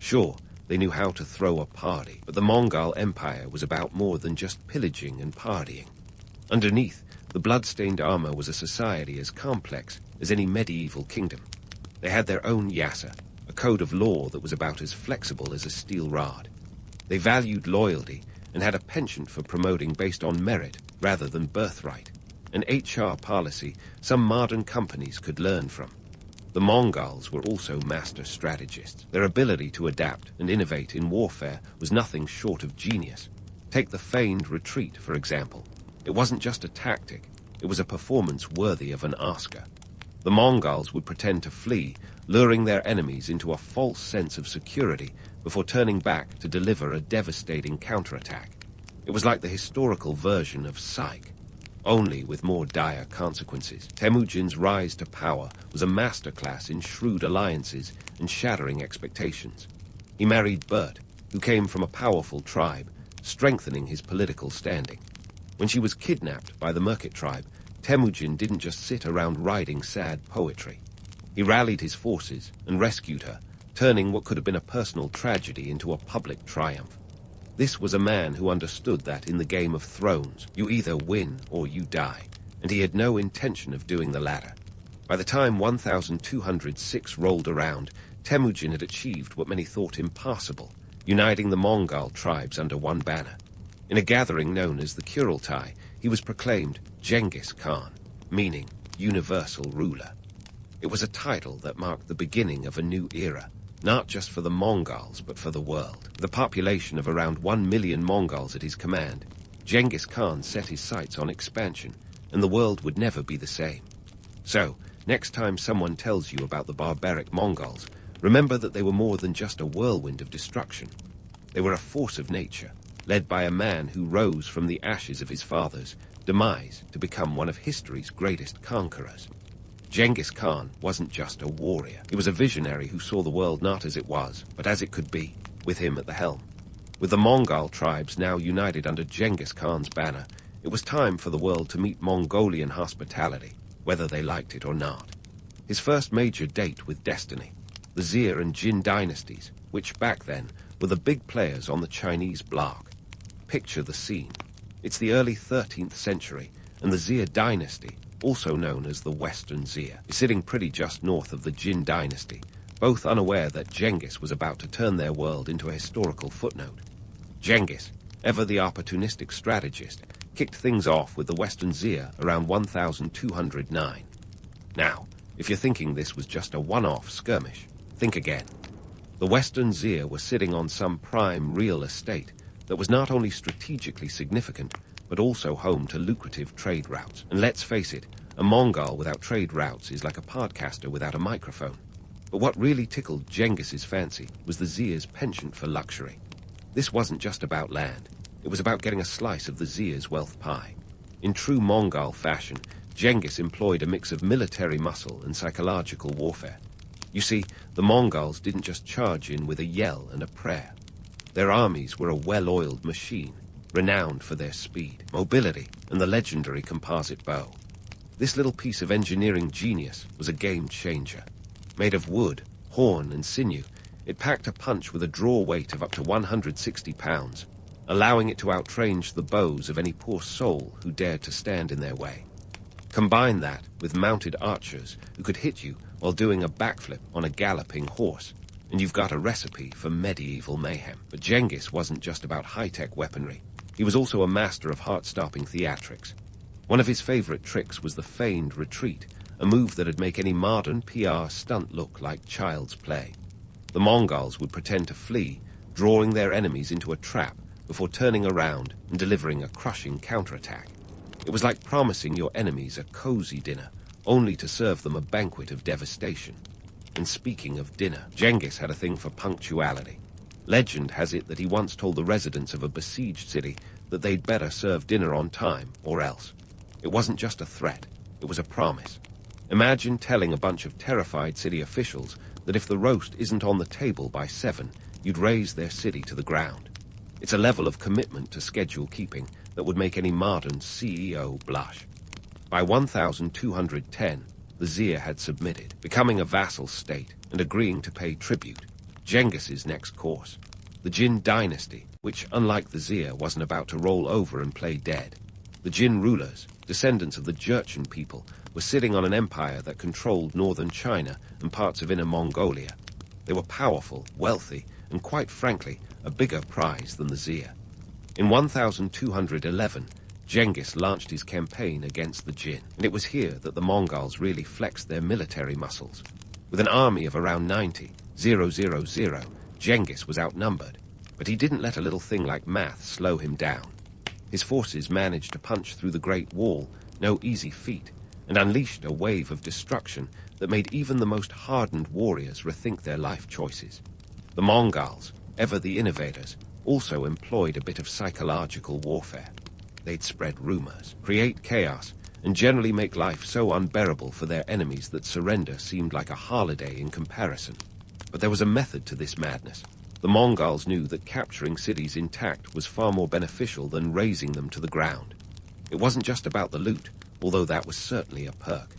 Sure, they knew how to throw a party, but the Mongol Empire was about more than just pillaging and partying. Underneath, the blood-stained armor was a society as complex as any medieval kingdom. They had their own yasa, a code of law that was about as flexible as a steel rod. They valued loyalty and had a penchant for promoting based on merit rather than birthright, an HR policy some modern companies could learn from. The Mongols were also master strategists. Their ability to adapt and innovate in warfare was nothing short of genius. Take the feigned retreat, for example. It wasn't just a tactic, it was a performance worthy of an Oscar. The Mongols would pretend to flee, luring their enemies into a false sense of security before turning back to deliver a devastating counterattack. It was like the historical version of Psych, only with more dire consequences. Temujin's rise to power was a masterclass in shrewd alliances and shattering expectations. He married Bert, who came from a powerful tribe, strengthening his political standing. When she was kidnapped by the Merkit tribe, Temujin didn't just sit around writing sad poetry. He rallied his forces and rescued her, turning what could have been a personal tragedy into a public triumph. This was a man who understood that in the Game of Thrones, you either win or you die, and he had no intention of doing the latter. By the time 1206 rolled around, Temujin had achieved what many thought impossible, uniting the Mongol tribes under one banner. In a gathering known as the Kurultai, he was proclaimed Genghis Khan, meaning universal ruler. It was a title that marked the beginning of a new era, not just for the Mongols, but for the world. With a population of around 1 million Mongols at his command, Genghis Khan set his sights on expansion, and the world would never be the same. So, next time someone tells you about the barbaric Mongols, remember that they were more than just a whirlwind of destruction. They were a force of nature, led by a man who rose from the ashes of his father's demise to become one of history's greatest conquerors. Genghis Khan wasn't just a warrior. He was a visionary who saw the world not as it was, but as it could be, with him at the helm. With the Mongol tribes now united under Genghis Khan's banner, it was time for the world to meet Mongolian hospitality, whether they liked it or not. His first major date with destiny, the Zir and Jin dynasties, which back then were the big players on the Chinese block. Picture the scene. It's the early 13th century, and the Zir dynasty, also known as the Western Zir, is sitting pretty just north of the Jin dynasty, both unaware that Genghis was about to turn their world into a historical footnote. Genghis, ever the opportunistic strategist, kicked things off with the Western Zir around 1209. Now, if you're thinking this was just a one-off skirmish, think again. The Western Zir were sitting on some prime real estate that was not only strategically significant, but also home to lucrative trade routes. And let's face it, a Mongol without trade routes is like a podcaster without a microphone. But what really tickled Genghis's fancy was the Zir's penchant for luxury. This wasn't just about land. It was about getting a slice of the Zir's wealth pie. In true Mongol fashion, Genghis employed a mix of military muscle and psychological warfare. You see, the Mongols didn't just charge in with a yell and a prayer. Their armies were a well-oiled machine, renowned for their speed, mobility, and the legendary composite bow. This little piece of engineering genius was a game-changer. Made of wood, horn, and sinew, it packed a punch with a draw weight of up to 160 pounds, allowing it to outrange the bows of any poor soul who dared to stand in their way. Combine that with mounted archers who could hit you while doing a backflip on a galloping horse, and you've got a recipe for medieval mayhem. But Genghis wasn't just about high-tech weaponry. He was also a master of heart-stopping theatrics. One of his favorite tricks was the feigned retreat, a move that'd make any modern PR stunt look like child's play. The Mongols would pretend to flee, drawing their enemies into a trap before turning around and delivering a crushing counterattack. It was like promising your enemies a cozy dinner, only to serve them a banquet of devastation. And speaking of dinner, Genghis had a thing for punctuality. Legend has it that he once told the residents of a besieged city that they'd better serve dinner on time, or else. It wasn't just a threat, it was a promise. Imagine telling a bunch of terrified city officials that if the roast isn't on the table by 7, you'd raze their city to the ground. It's a level of commitment to schedule keeping that would make any modern CEO blush. By 1210, the Zir had submitted, becoming a vassal state and agreeing to pay tribute. Genghis's next course, the Jin dynasty, which, unlike the Zir, wasn't about to roll over and play dead. The Jin rulers, descendants of the Jurchen people, were sitting on an empire that controlled northern China and parts of Inner Mongolia. They were powerful, wealthy, and quite frankly, a bigger prize than the Zir. In 1211, Genghis launched his campaign against the Jin, and it was here that the Mongols really flexed their military muscles. With an army of around 90,000, Genghis was outnumbered, but he didn't let a little thing like math slow him down. His forces managed to punch through the Great Wall, no easy feat, and unleashed a wave of destruction that made even the most hardened warriors rethink their life choices. The Mongols, ever the innovators, also employed a bit of psychological warfare. They'd spread rumors, create chaos, and generally make life so unbearable for their enemies that surrender seemed like a holiday in comparison. But there was a method to this madness. The Mongols knew that capturing cities intact was far more beneficial than razing them to the ground. It wasn't just about the loot, although that was certainly a perk.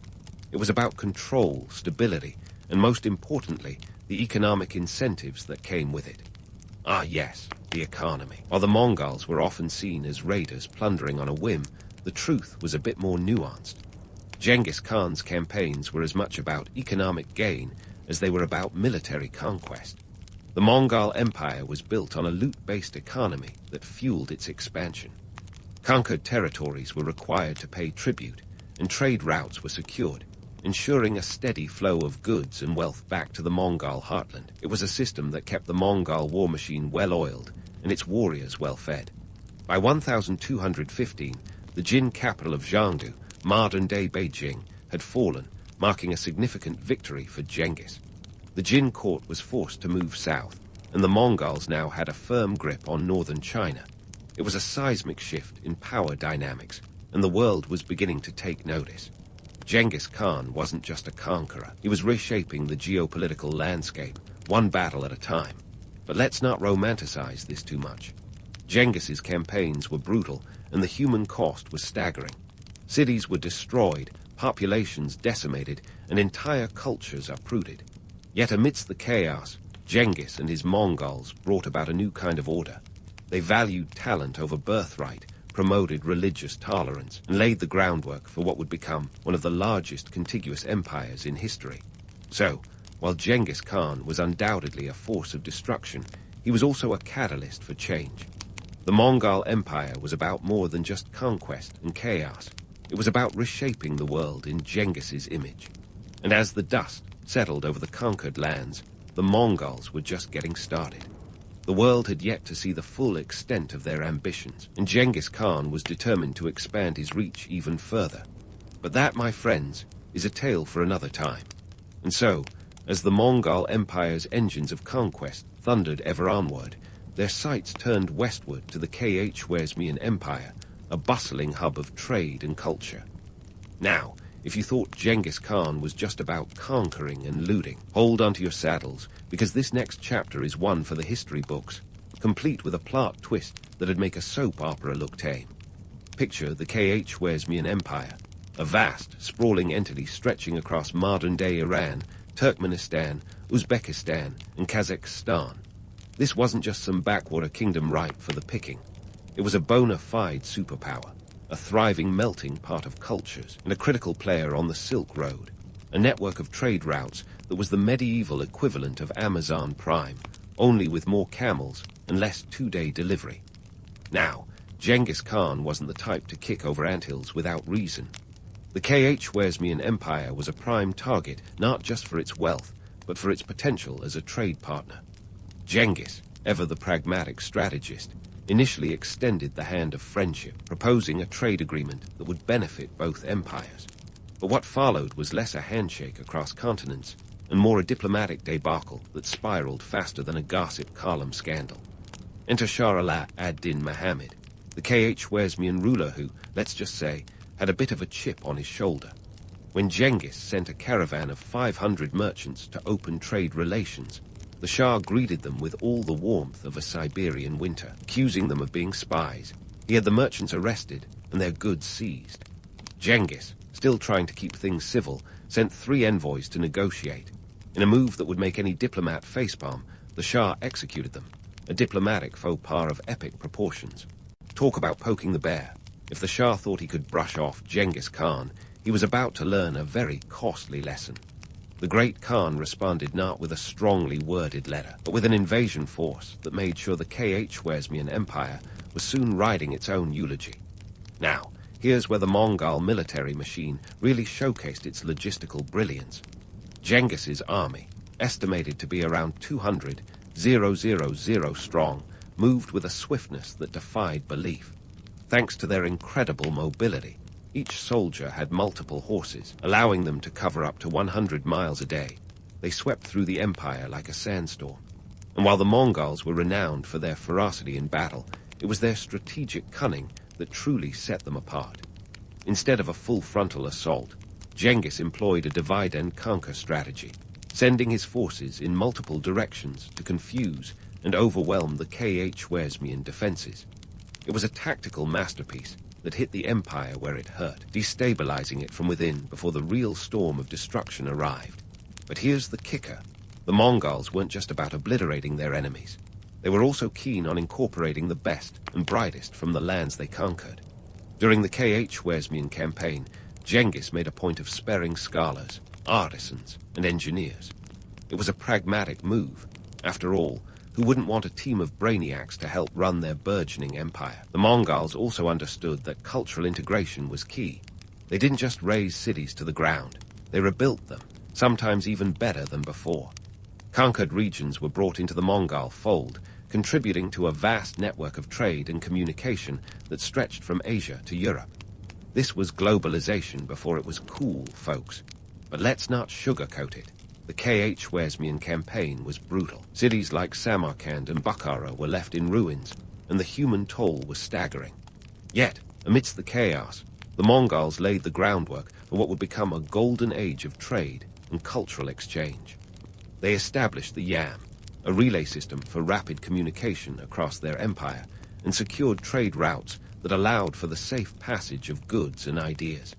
It was about control, stability, and most importantly, the economic incentives that came with it. Ah yes, the economy. While the Mongols were often seen as raiders plundering on a whim, the truth was a bit more nuanced. Genghis Khan's campaigns were as much about economic gain as they were about military conquest. The Mongol Empire was built on a loot-based economy that fueled its expansion. Conquered territories were required to pay tribute, and trade routes were secured, ensuring a steady flow of goods and wealth back to the Mongol heartland. It was a system that kept the Mongol war machine well-oiled and its warriors well-fed. By 1215, the Jin capital of Jiangdu, modern-day Beijing, had fallen, marking a significant victory for Genghis. The Jin court was forced to move south, and the Mongols now had a firm grip on northern China. It was a seismic shift in power dynamics, and the world was beginning to take notice. Genghis Khan wasn't just a conqueror. He was reshaping the geopolitical landscape, one battle at a time. But let's not romanticize this too much. Genghis's campaigns were brutal, and the human cost was staggering. Cities were destroyed, populations decimated, and entire cultures uprooted. Yet amidst the chaos, Genghis and his Mongols brought about a new kind of order. They valued talent over birthright, promoted religious tolerance, and laid the groundwork for what would become one of the largest contiguous empires in history. So, while Genghis Khan was undoubtedly a force of destruction, he was also a catalyst for change. The Mongol Empire was about more than just conquest and chaos. It was about reshaping the world in Genghis's image. And as the dust settled over the conquered lands, the Mongols were just getting started. The world had yet to see the full extent of their ambitions, and Genghis Khan was determined to expand his reach even further. But that, my friends, is a tale for another time. And so, as the Mongol Empire's engines of conquest thundered ever onward, their sights turned westward to the Khwarezmian Empire, a bustling hub of trade and culture. Now, if you thought Genghis Khan was just about conquering and looting, hold onto your saddles, because this next chapter is one for the history books, complete with a plot twist that'd make a soap opera look tame. Picture the Khwarezmian Empire, a vast, sprawling entity stretching across modern-day Iran, Turkmenistan, Uzbekistan, and Kazakhstan. This wasn't just some backwater kingdom ripe for the picking. It was a bona fide superpower, a thriving melting pot of cultures, and a critical player on the Silk Road, a network of trade routes that was the medieval equivalent of Amazon Prime, only with more camels and less two-day delivery. Now, Genghis Khan wasn't the type to kick over anthills without reason. The Khwarezmian Empire was a prime target not just for its wealth, but for its potential as a trade partner. Genghis, ever the pragmatic strategist, initially extended the hand of friendship, proposing a trade agreement that would benefit both empires. But what followed was less a handshake across continents and more a diplomatic debacle that spiraled faster than a gossip column scandal. Enter Shah ad-Din Muhammad, the Khwarezmian ruler who, let's just say, had a bit of a chip on his shoulder. When Genghis sent a caravan of 500 merchants to open trade relations, the Shah greeted them with all the warmth of a Siberian winter, accusing them of being spies. He had the merchants arrested and their goods seized. Genghis, still trying to keep things civil, sent 3 envoys to negotiate. In a move that would make any diplomat facepalm, the Shah executed them, a diplomatic faux pas of epic proportions. Talk about poking the bear. If the Shah thought he could brush off Genghis Khan, he was about to learn a very costly lesson. The great Khan responded not with a strongly worded letter, but with an invasion force that made sure the Khwarezmian Empire was soon riding its own eulogy. Now, here's where the Mongol military machine really showcased its logistical brilliance. Genghis's army, estimated to be around 200,000 strong, moved with a swiftness that defied belief. Thanks to their incredible mobility, each soldier had multiple horses, allowing them to cover up to 100 miles a day. They swept through the empire like a sandstorm. And while the Mongols were renowned for their ferocity in battle, it was their strategic cunning that truly set them apart. Instead of a full frontal assault, Genghis employed a divide-and-conquer strategy, sending his forces in multiple directions to confuse and overwhelm the Khwarezmian defenses. It was a tactical masterpiece that hit the empire where it hurt, destabilizing it from within before the real storm of destruction arrived. But here's the kicker. The Mongols weren't just about obliterating their enemies. They were also keen on incorporating the best and brightest from the lands they conquered. During the Khwarezmian campaign, Genghis made a point of sparing scholars, artisans, and engineers. It was a pragmatic move. After all, who wouldn't want a team of brainiacs to help run their burgeoning empire? The Mongols also understood that cultural integration was key. They didn't just raze cities to the ground. They rebuilt them, sometimes even better than before. Conquered regions were brought into the Mongol fold, contributing to a vast network of trade and communication that stretched from Asia to Europe. This was globalization before it was cool, folks. But let's not sugarcoat it. The Khwarezmian campaign was brutal. Cities like Samarkand and Bukhara were left in ruins, and the human toll was staggering. Yet, amidst the chaos, the Mongols laid the groundwork for what would become a golden age of trade and cultural exchange. They established the Yam, a relay system for rapid communication across their empire, and secured trade routes that allowed for the safe passage of goods and ideas.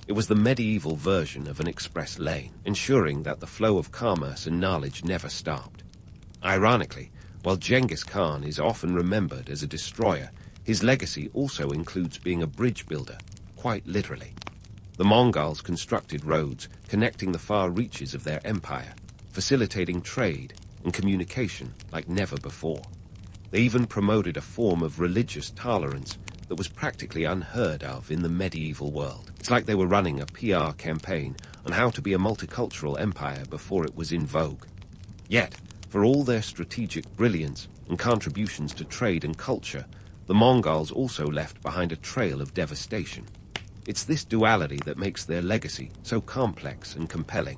It was the medieval version of an express lane, ensuring that the flow of commerce and knowledge never stopped. Ironically, while Genghis Khan is often remembered as a destroyer, his legacy also includes being a bridge builder, quite literally. The Mongols constructed roads connecting the far reaches of their empire, facilitating trade and communication like never before. They even promoted a form of religious tolerance that was practically unheard of in the medieval world. It's like they were running a PR campaign on how to be a multicultural empire before it was in vogue. Yet, for all their strategic brilliance and contributions to trade and culture, the Mongols also left behind a trail of devastation. It's this duality that makes their legacy so complex and compelling.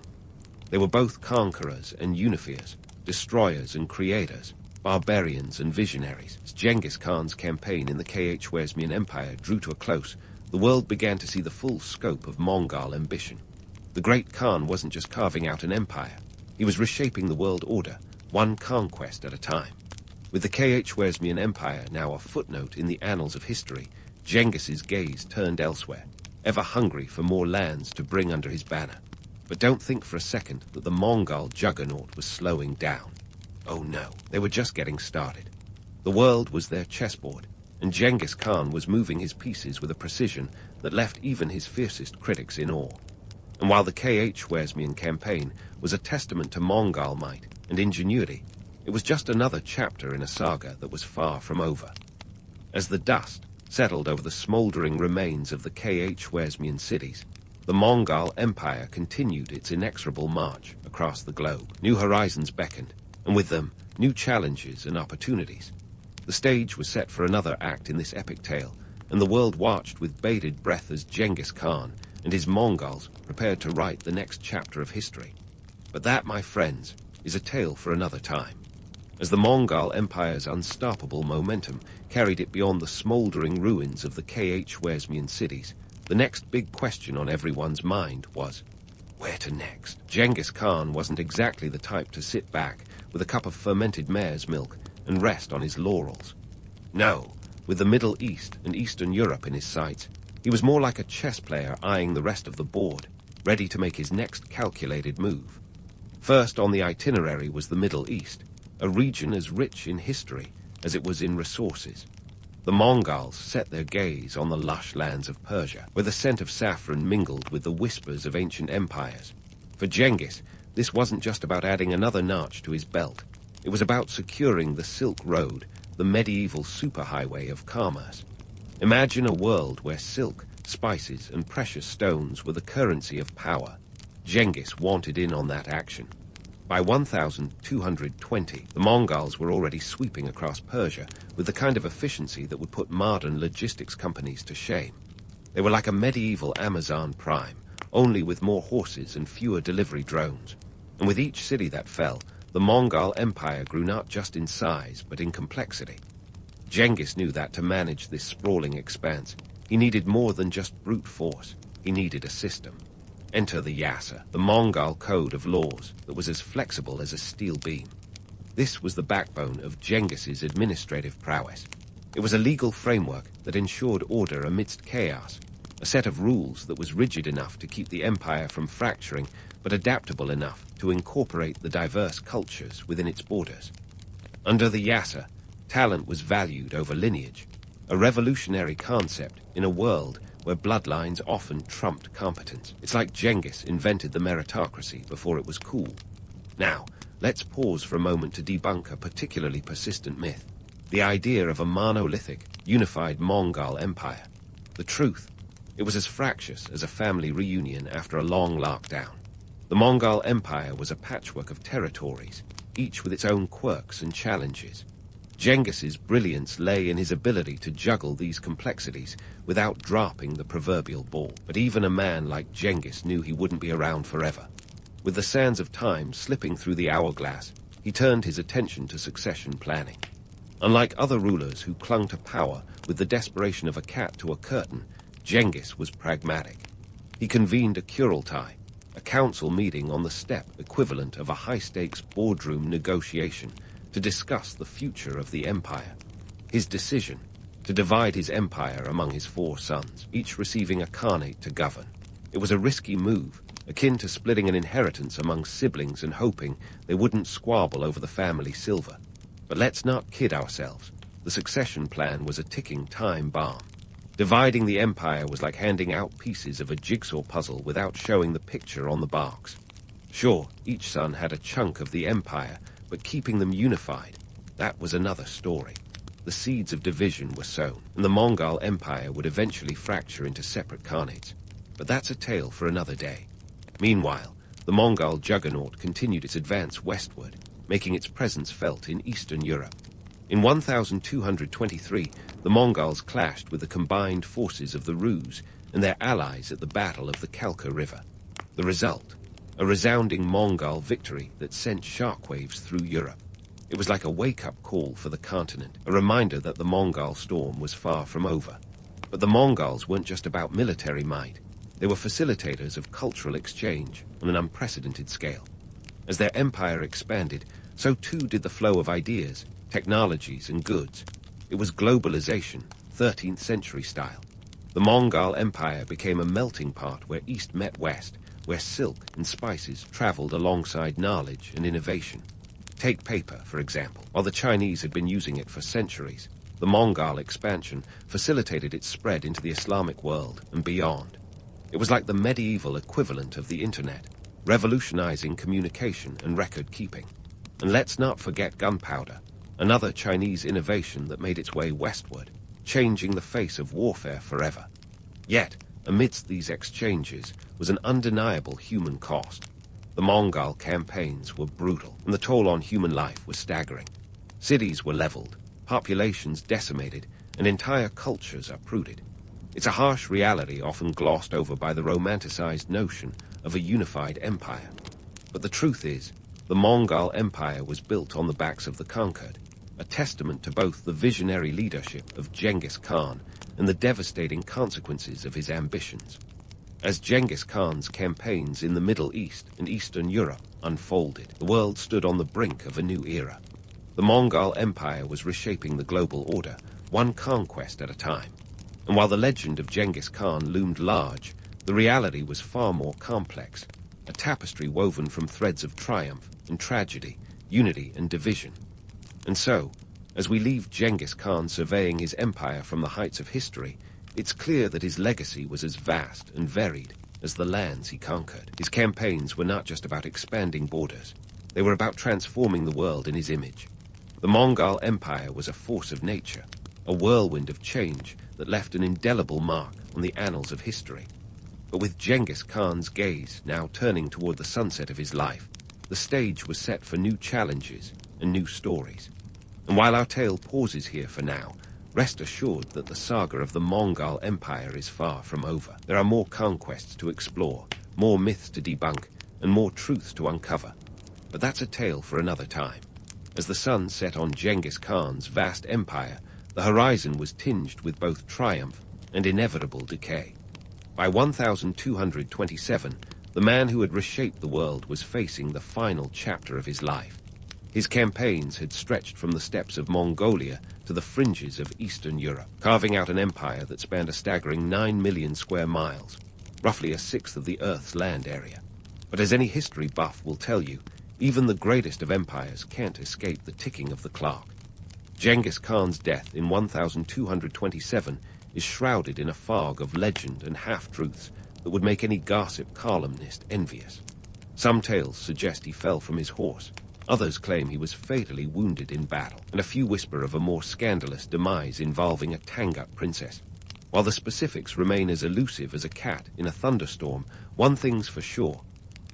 They were both conquerors and unifiers, destroyers and creators, barbarians and visionaries. As Genghis Khan's campaign in the Khwarezmian Empire drew to a close, the world began to see the full scope of Mongol ambition. The great Khan wasn't just carving out an empire. He was reshaping the world order, one conquest at a time. With the Khwarezmian Empire now a footnote in the annals of history, Genghis's gaze turned elsewhere, ever hungry for more lands to bring under his banner. But don't think for a second that the Mongol juggernaut was slowing down. Oh no, they were just getting started. The world was their chessboard, and Genghis Khan was moving his pieces with a precision that left even his fiercest critics in awe. And while the Khwarezmian campaign was a testament to Mongol might and ingenuity, it was just another chapter in a saga that was far from over. As the dust settled over the smoldering remains of the Khwarezmian cities, the Mongol Empire continued its inexorable march across the globe. New horizons beckoned, and with them, new challenges and opportunities. The stage was set for another act in this epic tale, and the world watched with bated breath as Genghis Khan and his Mongols prepared to write the next chapter of history. But that, my friends, is a tale for another time. As the Mongol Empire's unstoppable momentum carried it beyond the smoldering ruins of the Khwarezmian cities, the next big question on everyone's mind was, where to next? Genghis Khan wasn't exactly the type to sit back with a cup of fermented mare's milk and rest on his laurels. No, with the Middle East and Eastern Europe in his sights, he was more like a chess player eyeing the rest of the board, ready to make his next calculated move. First on the itinerary was the Middle East, a region as rich in history as it was in resources. The Mongols set their gaze on the lush lands of Persia, where the scent of saffron mingled with the whispers of ancient empires. For Genghis, this wasn't just about adding another notch to his belt. It was about securing the Silk Road, the medieval superhighway of commerce. Imagine a world where silk, spices, and precious stones were the currency of power. Genghis wanted in on that action. By 1220, the Mongols were already sweeping across Persia with the kind of efficiency that would put modern logistics companies to shame. They were like a medieval Amazon Prime, only with more horses and fewer delivery drones. And with each city that fell, the Mongol Empire grew not just in size, but in complexity. Genghis knew that to manage this sprawling expanse, he needed more than just brute force. He needed a system. Enter the Yasa, the Mongol code of laws that was as flexible as a steel beam. This was the backbone of Genghis's administrative prowess. It was a legal framework that ensured order amidst chaos, a set of rules that was rigid enough to keep the empire from fracturing, but adaptable enough to incorporate the diverse cultures within its borders. Under the Yasa, talent was valued over lineage, a revolutionary concept in a world where bloodlines often trumped competence. It's like Genghis invented the meritocracy before it was cool. Now, let's pause for a moment to debunk a particularly persistent myth, the idea of a monolithic, unified Mongol empire. The truth, it was as fractious as a family reunion after a long lockdown. The Mongol Empire was a patchwork of territories, each with its own quirks and challenges. Genghis's brilliance lay in his ability to juggle these complexities without dropping the proverbial ball. But even a man like Genghis knew he wouldn't be around forever. With the sands of time slipping through the hourglass, he turned his attention to succession planning. Unlike other rulers who clung to power with the desperation of a cat to a curtain, Genghis was pragmatic. He convened a Kurultai, a council meeting on the steppe equivalent of a high-stakes boardroom negotiation, to discuss the future of the empire. His decision, to divide his empire among his 4 sons, each receiving a khanate to govern. It was a risky move, akin to splitting an inheritance among siblings and hoping they wouldn't squabble over the family silver. But let's not kid ourselves. The succession plan was a ticking time bomb. Dividing the empire was like handing out pieces of a jigsaw puzzle without showing the picture on the box. Sure, each son had a chunk of the empire, but keeping them unified, that was another story. The seeds of division were sown, and the Mongol Empire would eventually fracture into separate khanates. But that's a tale for another day. Meanwhile, the Mongol juggernaut continued its advance westward, making its presence felt in Eastern Europe. In 1223, the Mongols clashed with the combined forces of the Rus and their allies at the Battle of the Kalka River. The result? A resounding Mongol victory that sent shockwaves through Europe. It was like a wake-up call for the continent, a reminder that the Mongol storm was far from over. But the Mongols weren't just about military might. They were facilitators of cultural exchange on an unprecedented scale. As their empire expanded, so too did the flow of ideas, technologies, and goods. It was globalization, 13th century style. The Mongol Empire became a melting pot where East met West, where silk and spices traveled alongside knowledge and innovation. Take paper, for example. While the Chinese had been using it for centuries, the Mongol expansion facilitated its spread into the Islamic world and beyond. It was like the medieval equivalent of the internet, revolutionizing communication and record-keeping. And let's not forget gunpowder, another Chinese innovation that made its way westward, changing the face of warfare forever. Yet, amidst these exchanges was an undeniable human cost. The Mongol campaigns were brutal, and the toll on human life was staggering. Cities were leveled, populations decimated, and entire cultures uprooted. It's a harsh reality often glossed over by the romanticized notion of a unified empire. But the truth is, the Mongol Empire was built on the backs of the conquered, a testament to both the visionary leadership of Genghis Khan and the devastating consequences of his ambitions. As Genghis Khan's campaigns in the Middle East and Eastern Europe unfolded, the world stood on the brink of a new era. The Mongol Empire was reshaping the global order, one conquest at a time. And while the legend of Genghis Khan loomed large, the reality was far more complex, a tapestry woven from threads of triumph and tragedy, unity and division. And so, as we leave Genghis Khan surveying his empire from the heights of history, it's clear that his legacy was as vast and varied as the lands he conquered. His campaigns were not just about expanding borders. They were about transforming the world in his image. The Mongol Empire was a force of nature, a whirlwind of change that left an indelible mark on the annals of history. But with Genghis Khan's gaze now turning toward the sunset of his life, the stage was set for new challenges and new stories. And while our tale pauses here for now, rest assured that the saga of the Mongol Empire is far from over. There are more conquests to explore, more myths to debunk, and more truths to uncover. But that's a tale for another time. As the sun set on Genghis Khan's vast empire, the horizon was tinged with both triumph and inevitable decay. By 1227, the man who had reshaped the world was facing the final chapter of his life. His campaigns had stretched from the steppes of Mongolia to the fringes of Eastern Europe, carving out an empire that spanned a staggering 9 million square miles, roughly a sixth of the Earth's land area. But as any history buff will tell you, even the greatest of empires can't escape the ticking of the clock. Genghis Khan's death in 1227 is shrouded in a fog of legend and half-truths that would make any gossip columnist envious. Some tales suggest he fell from his horse. Others claim he was fatally wounded in battle, and a few whisper of a more scandalous demise involving a Tangut princess. While the specifics remain as elusive as a cat in a thunderstorm, one thing's for sure.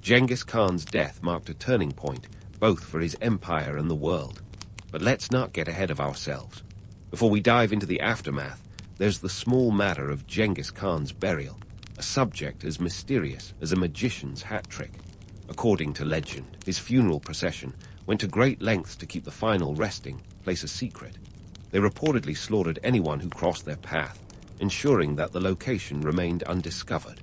Genghis Khan's death marked a turning point, both for his empire and the world. But let's not get ahead of ourselves. Before we dive into the aftermath, there's the small matter of Genghis Khan's burial, a subject as mysterious as a magician's hat trick. According to legend, his funeral procession went to great lengths to keep the final resting place a secret. They reportedly slaughtered anyone who crossed their path, ensuring that the location remained undiscovered.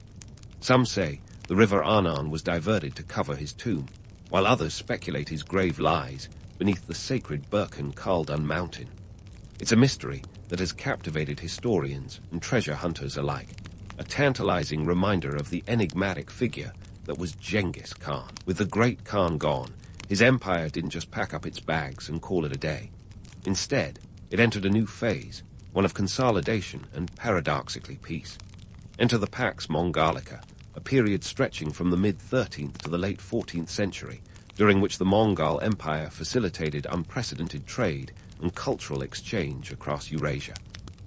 Some say the river Arnon was diverted to cover his tomb, while others speculate his grave lies beneath the sacred Birken Khaldun mountain. It's a mystery that has captivated historians and treasure hunters alike, a tantalizing reminder of the enigmatic figure that was Genghis Khan. With the great Khan gone, his empire didn't just pack up its bags and call it a day. Instead, it entered a new phase, one of consolidation and, paradoxically, peace. Enter the Pax Mongolica, a period stretching from the mid-13th to the late 14th century, during which the Mongol Empire facilitated unprecedented trade and cultural exchange across Eurasia.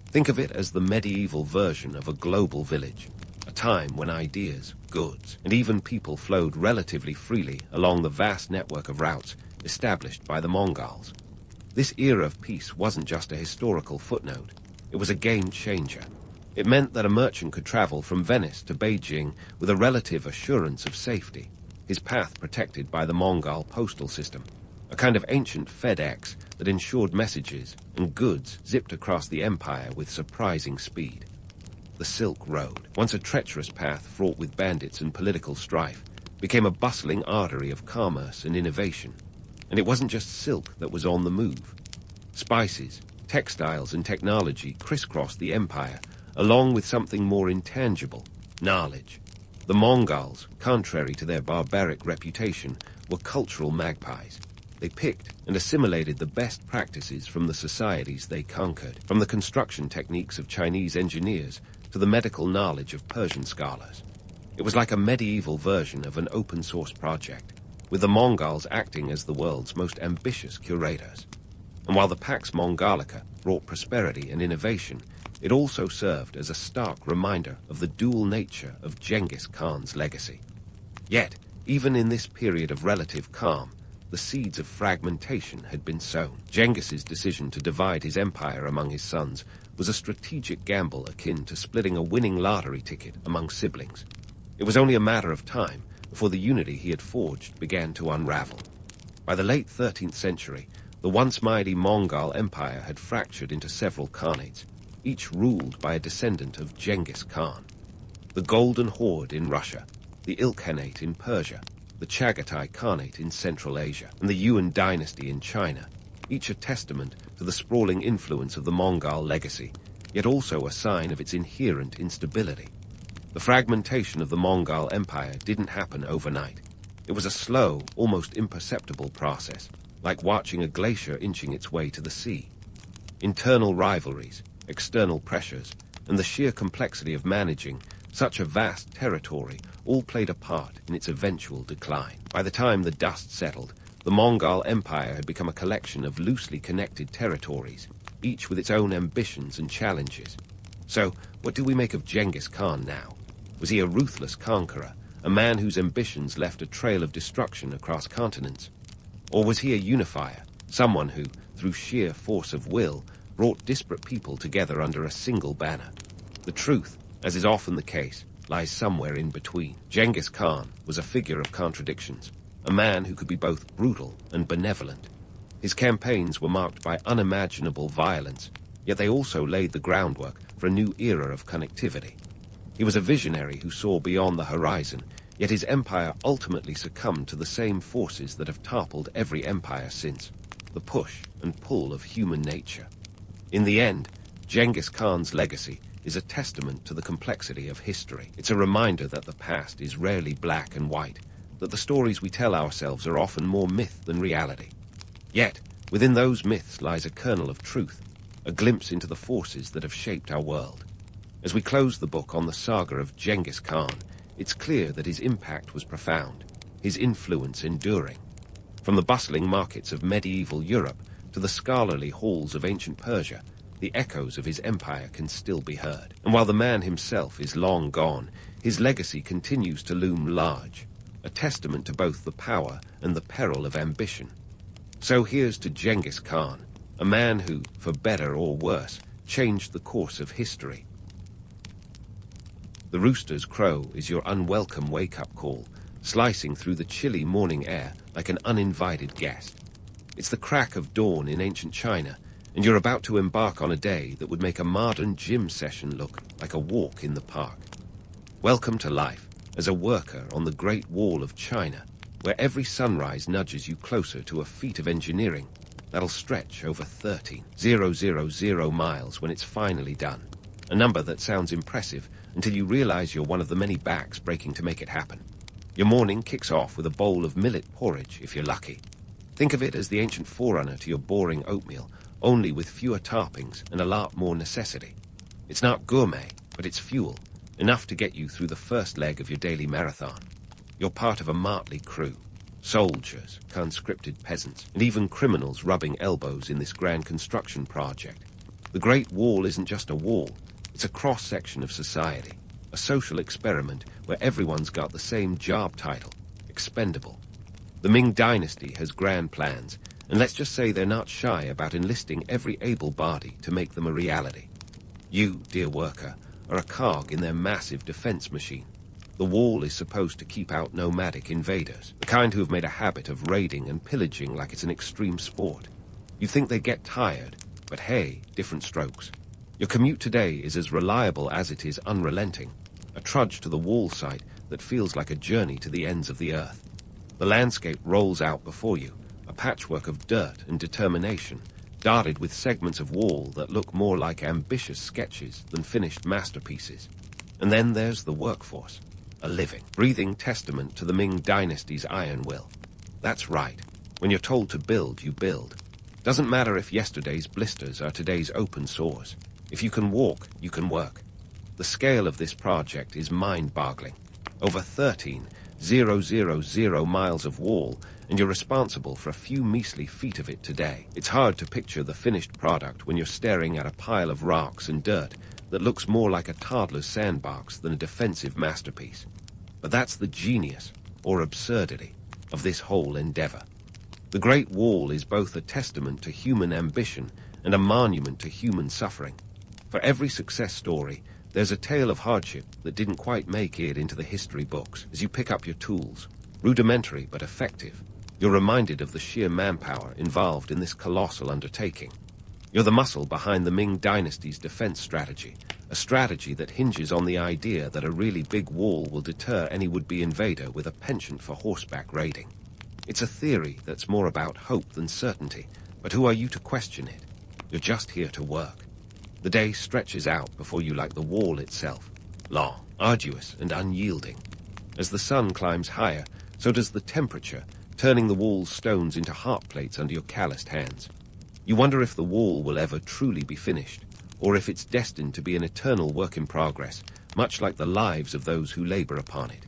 Think of it as the medieval version of a global village, a time when ideas, goods, and even people flowed relatively freely along the vast network of routes established by the Mongols. This era of peace wasn't just a historical footnote, it was a game changer. It meant that a merchant could travel from Venice to Beijing with a relative assurance of safety, his path protected by the Mongol postal system, a kind of ancient FedEx that ensured messages and goods zipped across the empire with surprising speed. The Silk Road, once a treacherous path fraught with bandits and political strife, became a bustling artery of commerce and innovation. And it wasn't just silk that was on the move. Spices, textiles, and technology crisscrossed the empire, along with something more intangible, knowledge. The Mongols, contrary to their barbaric reputation, were cultural magpies. They picked and assimilated the best practices from the societies they conquered, from the construction techniques of Chinese engineers to the medical knowledge of Persian scholars. It was like a medieval version of an open-source project, with the Mongols acting as the world's most ambitious curators. And while the Pax Mongolica brought prosperity and innovation, it also served as a stark reminder of the dual nature of Genghis Khan's legacy. Yet, even in this period of relative calm, the seeds of fragmentation had been sown. Genghis's decision to divide his empire among his sons was a strategic gamble akin to splitting a winning lottery ticket among siblings. It was only a matter of time before the unity he had forged began to unravel. By the late 13th century, the once mighty Mongol Empire had fractured into several khanates, each ruled by a descendant of Genghis Khan. The Golden Horde in Russia, the Ilkhanate in Persia, the Chagatai Khanate in Central Asia, and the Yuan dynasty in China, each a testament to the sprawling influence of the Mongol legacy, yet also a sign of its inherent instability. The fragmentation of the Mongol Empire didn't happen overnight. It was a slow, almost imperceptible process, like watching a glacier inching its way to the sea. Internal rivalries, external pressures, and the sheer complexity of managing such a vast territory all played a part in its eventual decline. By the time the dust settled, the Mongol Empire had become a collection of loosely connected territories, each with its own ambitions and challenges. So, what do we make of Genghis Khan now? Was he a ruthless conqueror, a man whose ambitions left a trail of destruction across continents? Or was he a unifier, someone who, through sheer force of will, brought disparate people together under a single banner? The truth, as is often the case, lies somewhere in between. Genghis Khan was a figure of contradictions, a man who could be both brutal and benevolent. His campaigns were marked by unimaginable violence, yet they also laid the groundwork for a new era of connectivity. He was a visionary who saw beyond the horizon, yet his empire ultimately succumbed to the same forces that have toppled every empire since, the push and pull of human nature. In the end, Genghis Khan's legacy is a testament to the complexity of history. It's a reminder that the past is rarely black and white, that the stories we tell ourselves are often more myth than reality. Yet, within those myths lies a kernel of truth, a glimpse into the forces that have shaped our world. As we close the book on the saga of Genghis Khan, it's clear that his impact was profound, his influence enduring. From the bustling markets of medieval Europe to the scholarly halls of ancient Persia, the echoes of his empire can still be heard. And while the man himself is long gone, his legacy continues to loom large, a testament to both the power and the peril of ambition. So here's to Genghis Khan, a man who, for better or worse, changed the course of history. The rooster's crow is your unwelcome wake-up call, slicing through the chilly morning air like an uninvited guest. It's the crack of dawn in ancient China, and you're about to embark on a day that would make a modern gym session look like a walk in the park. Welcome to life as a worker on the Great Wall of China, where every sunrise nudges you closer to a feat of engineering that'll stretch over 13,000 miles when it's finally done. A number that sounds impressive until you realize you're one of the many backs breaking to make it happen. Your morning kicks off with a bowl of millet porridge, if you're lucky. Think of it as the ancient forerunner to your boring oatmeal, only with fewer toppings and a lot more necessity. It's not gourmet, but it's fuel, enough to get you through the first leg of your daily marathon. You're part of a motley crew. Soldiers, conscripted peasants, and even criminals rubbing elbows in this grand construction project. The Great Wall isn't just a wall, it's a cross-section of society, a social experiment where everyone's got the same job title, expendable. The Ming Dynasty has grand plans, and let's just say they're not shy about enlisting every able body to make them a reality. You, dear worker, are a cog in their massive defense machine. The wall is supposed to keep out nomadic invaders, the kind who have made a habit of raiding and pillaging like it's an extreme sport. You think they get tired, but hey, different strokes. Your commute today is as reliable as it is unrelenting, a trudge to the wall site that feels like a journey to the ends of the earth. The landscape rolls out before you, a patchwork of dirt and determination, dotted with segments of wall that look more like ambitious sketches than finished masterpieces. And then there's the workforce. A living, breathing testament to the Ming Dynasty's iron will. That's right. When you're told to build, you build. Doesn't matter if yesterday's blisters are today's open sores. If you can walk, you can work. The scale of this project is mind-boggling. Over 13,000 miles of wall, and you're responsible for a few measly feet of it today. It's hard to picture the finished product when you're staring at a pile of rocks and dirt that looks more like a toddler's sandbox than a defensive masterpiece. But that's the genius, or absurdity, of this whole endeavor. The Great Wall is both a testament to human ambition and a monument to human suffering. For every success story, there's a tale of hardship that didn't quite make it into the history books. As you pick up your tools, rudimentary but effective, you're reminded of the sheer manpower involved in this colossal undertaking. You're the muscle behind the Ming Dynasty's defense strategy, a strategy that hinges on the idea that a really big wall will deter any would-be invader with a penchant for horseback raiding. It's a theory that's more about hope than certainty, but who are you to question it? You're just here to work. The day stretches out before you like the wall itself, long, arduous, and unyielding. As the sun climbs higher, so does the temperature, turning the wall's stones into heart plates under your calloused hands. You wonder if the wall will ever truly be finished, or if it's destined to be an eternal work in progress, much like the lives of those who labor upon it.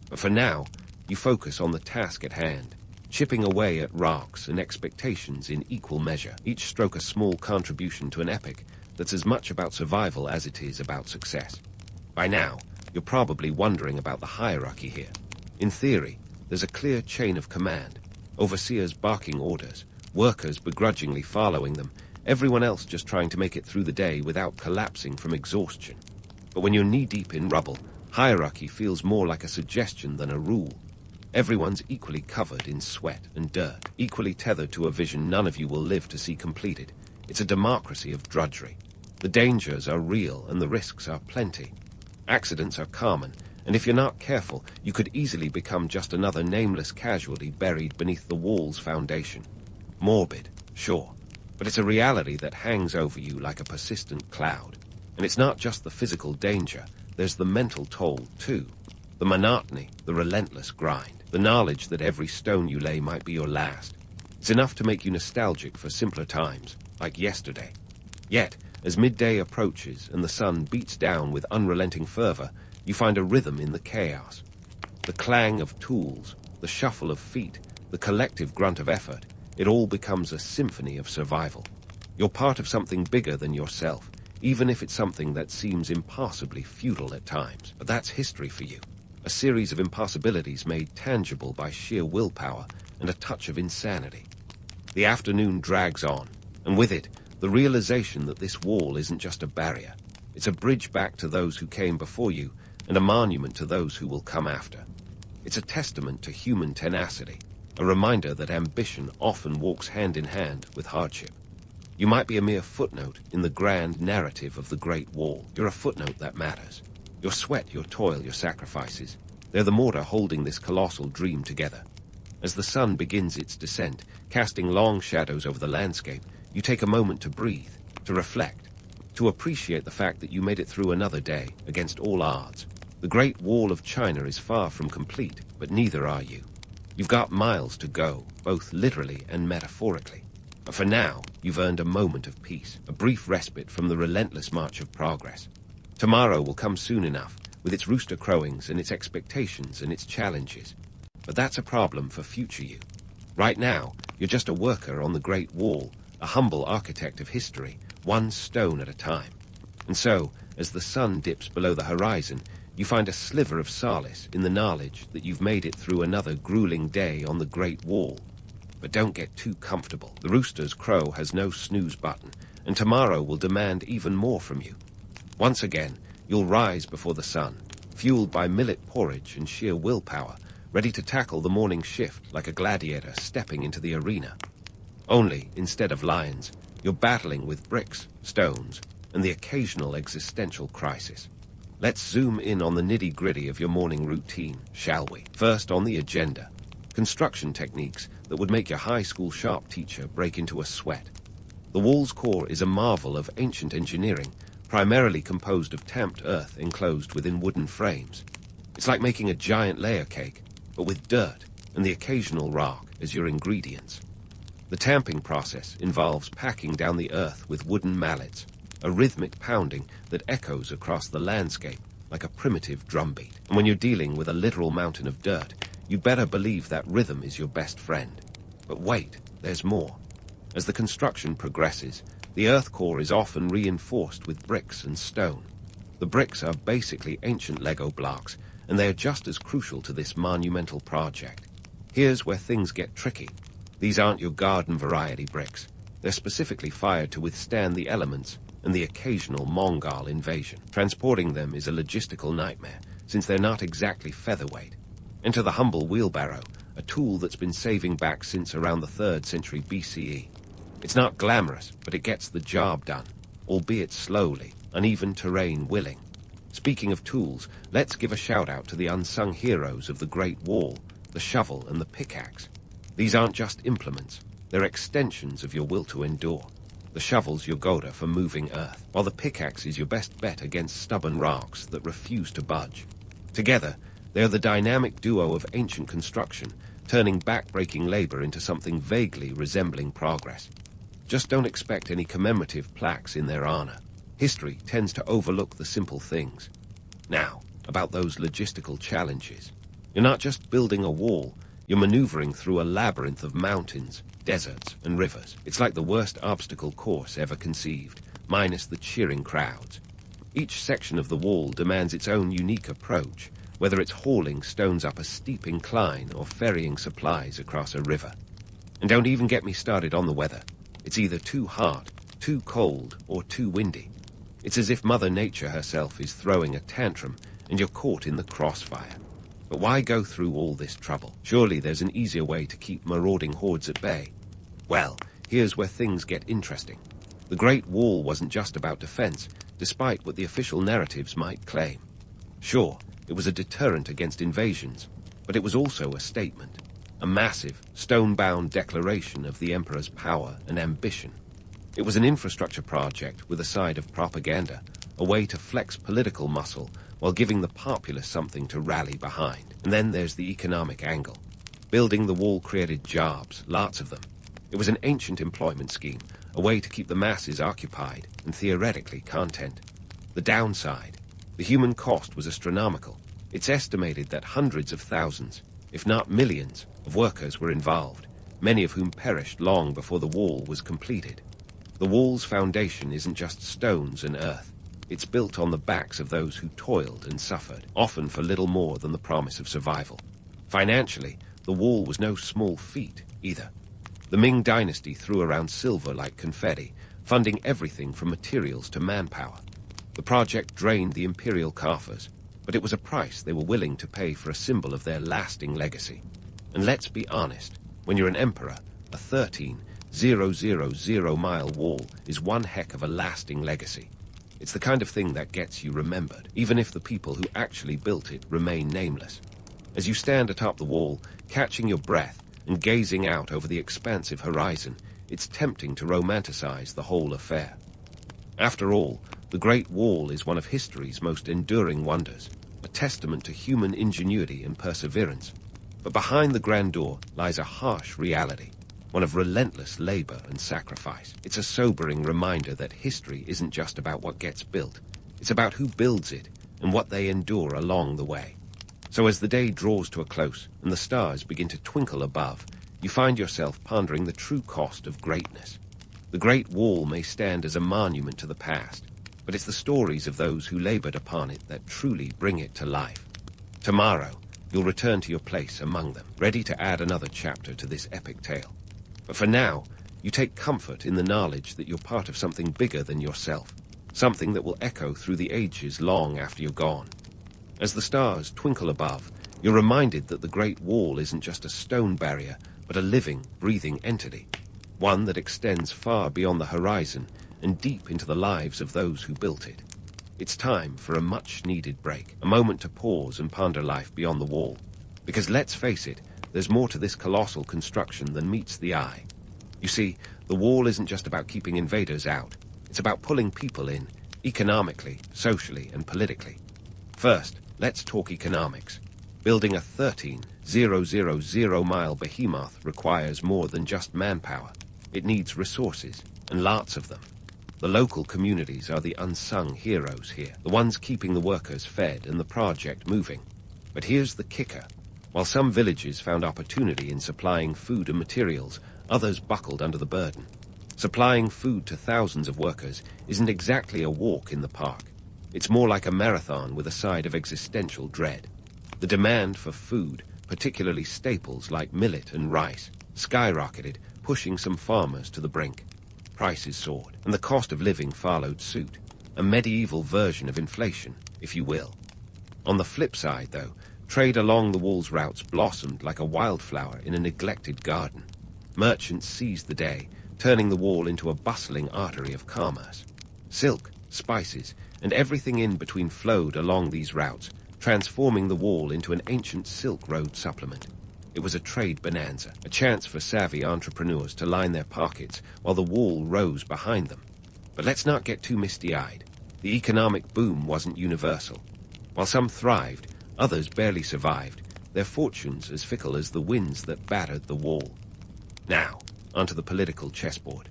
But for now, you focus on the task at hand, chipping away at rocks and expectations in equal measure, each stroke a small contribution to an epic that's as much about survival as it is about success. By now, you're probably wondering about the hierarchy here. In theory, there's a clear chain of command, overseers barking orders, workers begrudgingly following them, everyone else just trying to make it through the day without collapsing from exhaustion. But when you're knee-deep in rubble, hierarchy feels more like a suggestion than a rule. Everyone's equally covered in sweat and dirt, equally tethered to a vision none of you will live to see completed. It's a democracy of drudgery. The dangers are real and the risks are plenty. Accidents are common, and if you're not careful, you could easily become just another nameless casualty buried beneath the wall's foundation. Morbid, sure, but it's a reality that hangs over you like a persistent cloud. And it's not just the physical danger, there's the mental toll, too. The monotony, the relentless grind, the knowledge that every stone you lay might be your last. It's enough to make you nostalgic for simpler times, like yesterday. Yet, as midday approaches and the sun beats down with unrelenting fervor, you find a rhythm in the chaos. The clang of tools, the shuffle of feet, the collective grunt of effort, it all becomes a symphony of survival. You're part of something bigger than yourself, even if it's something that seems impossibly futile at times. But that's history for you. A series of impossibilities made tangible by sheer willpower and a touch of insanity. The afternoon drags on, and with it, the realization that this wall isn't just a barrier. It's a bridge back to those who came before you, and a monument to those who will come after. It's a testament to human tenacity, a reminder that ambition often walks hand in hand with hardship. You might be a mere footnote in the grand narrative of the Great Wall. You're a footnote that matters. Your sweat, your toil, your sacrifices, they're the mortar holding this colossal dream together. As the sun begins its descent, casting long shadows over the landscape, you take a moment to breathe, to reflect, to appreciate the fact that you made it through another day against all odds. The Great Wall of China is far from complete, but neither are you. You've got miles to go, both literally and metaphorically. But for now, you've earned a moment of peace, a brief respite from the relentless march of progress. Tomorrow will come soon enough, with its rooster crowings and its expectations and its challenges. But that's a problem for future you. Right now, you're just a worker on the Great Wall, a humble architect of history, one stone at a time. And so, as the sun dips below the horizon, you find a sliver of solace in the knowledge that you've made it through another grueling day on the Great Wall. But don't get too comfortable. The rooster's crow has no snooze button, and tomorrow will demand even more from you. Once again, you'll rise before the sun, fueled by millet porridge and sheer willpower, ready to tackle the morning shift like a gladiator stepping into the arena. Only, instead of lions, you're battling with bricks, stones, and the occasional existential crisis. Let's zoom in on the nitty-gritty of your morning routine, shall we? First on the agenda, construction techniques that would make your high school sharp teacher break into a sweat. The wall's core is a marvel of ancient engineering, primarily composed of tamped earth enclosed within wooden frames. It's like making a giant layer cake, but with dirt and the occasional rock as your ingredients. The tamping process involves packing down the earth with wooden mallets, a rhythmic pounding that echoes across the landscape like a primitive drumbeat. And when you're dealing with a literal mountain of dirt, you better believe that rhythm is your best friend. But wait, there's more. As the construction progresses, the earth core is often reinforced with bricks and stone. The bricks are basically ancient Lego blocks, and they are just as crucial to this monumental project. Here's where things get tricky. These aren't your garden variety bricks. They're specifically fired to withstand the elements and the occasional Mongol invasion. Transporting them is a logistical nightmare, since they're not exactly featherweight. Enter the humble wheelbarrow, a tool that's been saving back since around the 3rd century BCE. It's not glamorous, but it gets the job done, albeit slowly, uneven terrain willing. Speaking of tools, let's give a shout-out to the unsung heroes of the Great Wall, the shovel and the pickaxe. These aren't just implements, they're extensions of your will to endure. The shovel's your goader for moving earth, while the pickaxe is your best bet against stubborn rocks that refuse to budge. Together, they're the dynamic duo of ancient construction, turning back-breaking labor into something vaguely resembling progress. Just don't expect any commemorative plaques in their honor. History tends to overlook the simple things. Now, about those logistical challenges. You're not just building a wall, you're maneuvering through a labyrinth of mountains, deserts, and rivers. It's like the worst obstacle course ever conceived, minus the cheering crowds. Each section of the wall demands its own unique approach, whether it's hauling stones up a steep incline or ferrying supplies across a river. And don't even get me started on the weather. It's either too hot, too cold, or too windy. It's as if Mother Nature herself is throwing a tantrum and you're caught in the crossfire. But why go through all this trouble? Surely there's an easier way to keep marauding hordes at bay. Well, here's where things get interesting. The Great Wall wasn't just about defense, despite what the official narratives might claim. Sure, it was a deterrent against invasions, but it was also a statement, a massive, stone-bound declaration of the Emperor's power and ambition. It was an infrastructure project with a side of propaganda, a way to flex political muscle while giving the populace something to rally behind. And then there's the economic angle. Building the wall created jobs, lots of them. It was an ancient employment scheme, a way to keep the masses occupied and theoretically content. The downside, the human cost was astronomical. It's estimated that hundreds of thousands, if not millions, of workers were involved, many of whom perished long before the wall was completed. The wall's foundation isn't just stones and earth. It's built on the backs of those who toiled and suffered, often for little more than the promise of survival. Financially, the wall was no small feat, either. The Ming dynasty threw around silver like confetti, funding everything from materials to manpower. The project drained the imperial coffers, but it was a price they were willing to pay for a symbol of their lasting legacy. And let's be honest, when you're an emperor, a 13,000-mile wall is one heck of a lasting legacy. It's the kind of thing that gets you remembered, even if the people who actually built it remain nameless. As you stand atop the wall, catching your breath and gazing out over the expansive horizon, it's tempting to romanticize the whole affair. After all, the Great Wall is one of history's most enduring wonders, a testament to human ingenuity and perseverance. But behind the grandeur lies a harsh reality, one of relentless labor and sacrifice. It's a sobering reminder that history isn't just about what gets built. It's about who builds it and what they endure along the way. So as the day draws to a close and the stars begin to twinkle above, you find yourself pondering the true cost of greatness. The Great Wall may stand as a monument to the past, but it's the stories of those who labored upon it that truly bring it to life. Tomorrow, you'll return to your place among them, ready to add another chapter to this epic tale. But for now, you take comfort in the knowledge that you're part of something bigger than yourself, something that will echo through the ages long after you're gone. As the stars twinkle above, you're reminded that the Great Wall isn't just a stone barrier, but a living, breathing entity, one that extends far beyond the horizon and deep into the lives of those who built it. It's time for a much-needed break, a moment to pause and ponder life beyond the wall. Because let's face it, there's more to this colossal construction than meets the eye. You see, the wall isn't just about keeping invaders out. It's about pulling people in, economically, socially, and politically. First, let's talk economics. Building a 13,000-mile behemoth requires more than just manpower. It needs resources, and lots of them. The local communities are the unsung heroes here, the ones keeping the workers fed and the project moving. But here's the kicker. While some villages found opportunity in supplying food and materials, others buckled under the burden. Supplying food to thousands of workers isn't exactly a walk in the park. It's more like a marathon with a side of existential dread. The demand for food, particularly staples like millet and rice, skyrocketed, pushing some farmers to the brink. Prices soared, and the cost of living followed suit, a medieval version of inflation, if you will. On the flip side, though, trade along the wall's routes blossomed like a wildflower in a neglected garden. Merchants seized the day, turning the wall into a bustling artery of commerce. Silk, spices, and everything in between flowed along these routes, transforming the wall into an ancient Silk Road supplement. It was a trade bonanza, a chance for savvy entrepreneurs to line their pockets while the wall rose behind them. But let's not get too misty-eyed. The economic boom wasn't universal. While some thrived, others barely survived, their fortunes as fickle as the winds that battered the wall. Now, onto the political chessboard.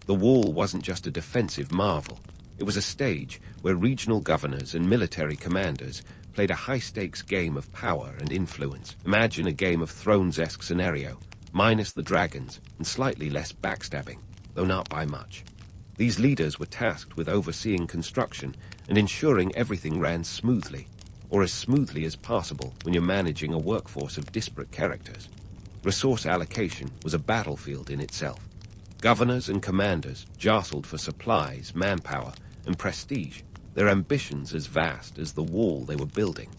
The wall wasn't just a defensive marvel. It was a stage where regional governors and military commanders played a high-stakes game of power and influence. Imagine a Game of Thrones-esque scenario, minus the dragons and slightly less backstabbing, though not by much. These leaders were tasked with overseeing construction and ensuring everything ran smoothly, or as smoothly as possible when you're managing a workforce of disparate characters. Resource allocation was a battlefield in itself. Governors and commanders jostled for supplies, manpower, and prestige, their ambitions as vast as the wall they were building.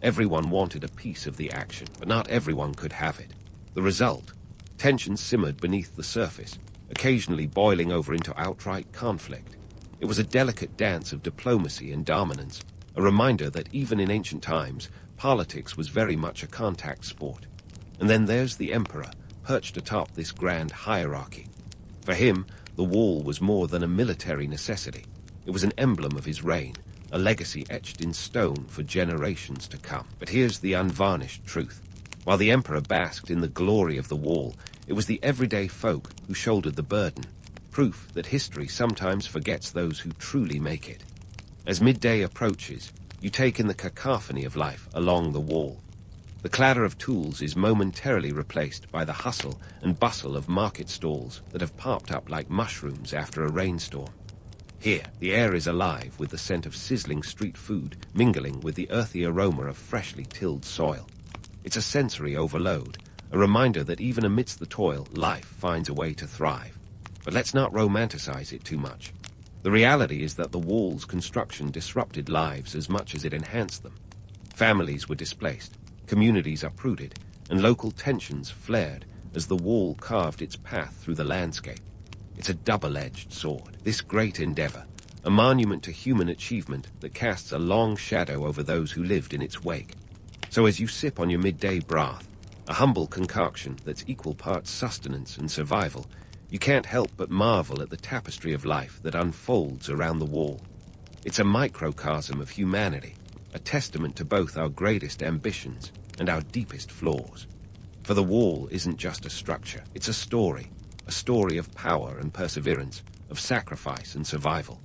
Everyone wanted a piece of the action, but not everyone could have it. The result? Tensions simmered beneath the surface, occasionally boiling over into outright conflict. It was a delicate dance of diplomacy and dominance, a reminder that even in ancient times, politics was very much a contact sport. And then there's the emperor, perched atop this grand hierarchy. For him, the wall was more than a military necessity. It was an emblem of his reign, a legacy etched in stone for generations to come. But here's the unvarnished truth. While the emperor basked in the glory of the wall, it was the everyday folk who shouldered the burden, proof that history sometimes forgets those who truly make it. As midday approaches, you take in the cacophony of life along the wall. The clatter of tools is momentarily replaced by the hustle and bustle of market stalls that have popped up like mushrooms after a rainstorm. Here, the air is alive with the scent of sizzling street food mingling with the earthy aroma of freshly tilled soil. It's a sensory overload, a reminder that even amidst the toil, life finds a way to thrive. But let's not romanticize it too much. The reality is that the wall's construction disrupted lives as much as it enhanced them. Families were displaced, communities uprooted, and local tensions flared as the wall carved its path through the landscape. It's a double-edged sword. This great endeavor, a monument to human achievement that casts a long shadow over those who lived in its wake. So as you sip on your midday broth, a humble concoction that's equal parts sustenance and survival, you can't help but marvel at the tapestry of life that unfolds around the wall. It's a microcosm of humanity, a testament to both our greatest ambitions and our deepest flaws. For the wall isn't just a structure, it's a story of power and perseverance, of sacrifice and survival.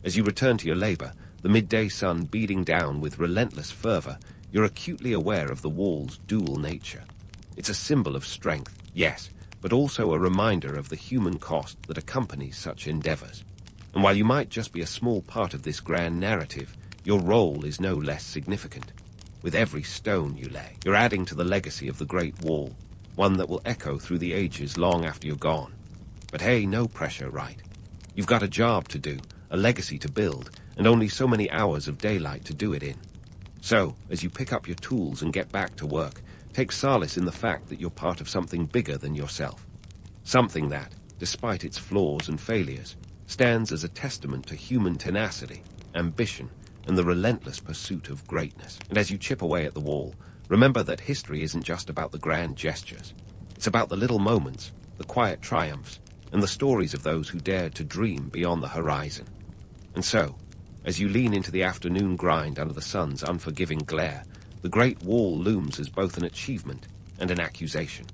As you return to your labor, the midday sun beating down with relentless fervor, you're acutely aware of the wall's dual nature. It's a symbol of strength, yes, but also a reminder of the human cost that accompanies such endeavors. And while you might just be a small part of this grand narrative, your role is no less significant. With every stone you lay, you're adding to the legacy of the Great Wall, one that will echo through the ages long after you're gone. But hey, no pressure, right? You've got a job to do, a legacy to build, and only so many hours of daylight to do it in. So, as you pick up your tools and get back to work, take solace in the fact that you're part of something bigger than yourself. Something that, despite its flaws and failures, stands as a testament to human tenacity, ambition, and the relentless pursuit of greatness. And as you chip away at the wall, remember that history isn't just about the grand gestures. It's about the little moments, the quiet triumphs, and the stories of those who dared to dream beyond the horizon. And so, as you lean into the afternoon grind under the sun's unforgiving glare, the Great Wall looms as both an achievement and an accusation.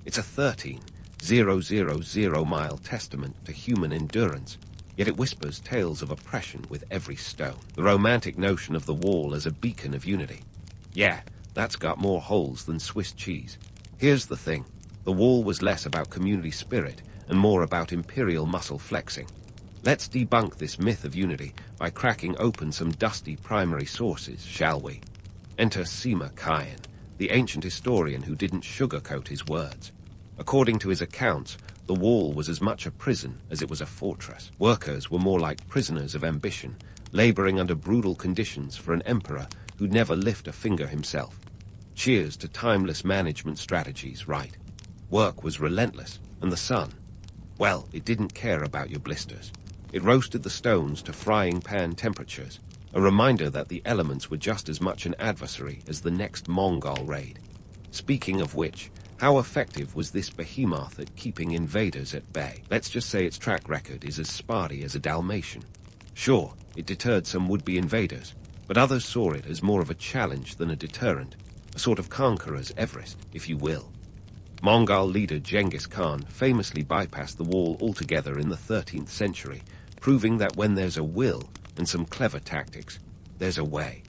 It's a 13,000-mile testament to human endurance, yet it whispers tales of oppression with every stone. The romantic notion of the wall as a beacon of unity. Yeah, that's got more holes than Swiss cheese. Here's the thing. The wall was less about community spirit and more about imperial muscle flexing. Let's debunk this myth of unity by cracking open some dusty primary sources, shall we? Enter Sima Qian, the ancient historian who didn't sugarcoat his words. According to his accounts, the wall was as much a prison as it was a fortress. Workers were more like prisoners of ambition, laboring under brutal conditions for an emperor who'd never lift a finger himself. Cheers to timeless management strategies, right? Work was relentless, and the sun, well, it didn't care about your blisters. It roasted the stones to frying pan temperatures, a reminder that the elements were just as much an adversary as the next Mongol raid. Speaking of which, how effective was this behemoth at keeping invaders at bay? Let's just say its track record is as sparty as a Dalmatian. Sure, it deterred some would-be invaders, but others saw it as more of a challenge than a deterrent, a sort of conqueror's Everest, if you will. Mongol leader Genghis Khan famously bypassed the wall altogether in the 13th century, proving that when there's a will and some clever tactics, there's a way.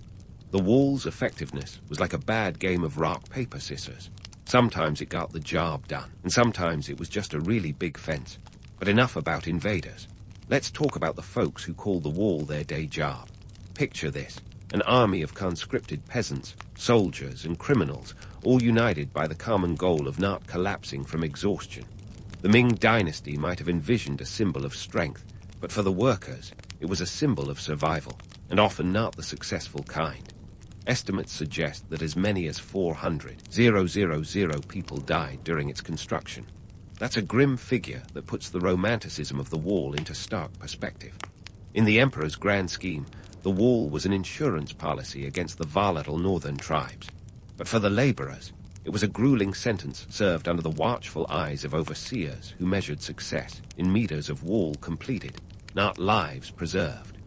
The wall's effectiveness was like a bad game of rock, paper, scissors. Sometimes it got the job done, and sometimes it was just a really big fence. But enough about invaders. Let's talk about the folks who called the wall their day job. Picture this. An army of conscripted peasants, soldiers, and criminals, all united by the common goal of not collapsing from exhaustion. The Ming dynasty might have envisioned a symbol of strength, but for the workers, it was a symbol of survival, and often not the successful kind. Estimates suggest that as many as 400,000 people died during its construction. That's a grim figure that puts the romanticism of the wall into stark perspective. In the emperor's grand scheme, the wall was an insurance policy against the volatile northern tribes. But for the laborers, it was a grueling sentence served under the watchful eyes of overseers who measured success in meters of wall completed, not lives preserved.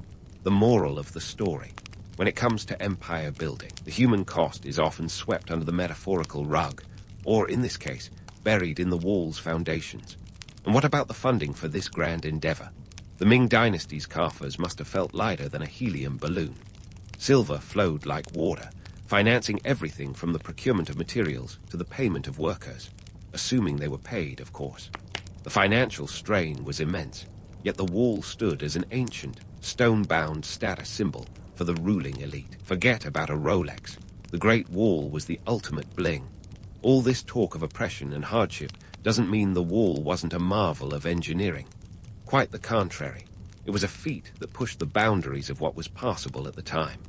The moral of the story. When it comes to empire building, the human cost is often swept under the metaphorical rug, or in this case, buried in the wall's foundations. And what about the funding for this grand endeavor? The Ming dynasty's coffers must have felt lighter than a helium balloon. Silver flowed like water, financing everything from the procurement of materials to the payment of workers, assuming they were paid, of course. The financial strain was immense, yet the wall stood as an ancient, stone-bound status symbol for the ruling elite. Forget about a Rolex. The Great Wall was the ultimate bling. All this talk of oppression and hardship doesn't mean the wall wasn't a marvel of engineering. Quite the contrary. It was a feat that pushed the boundaries of what was possible at the time.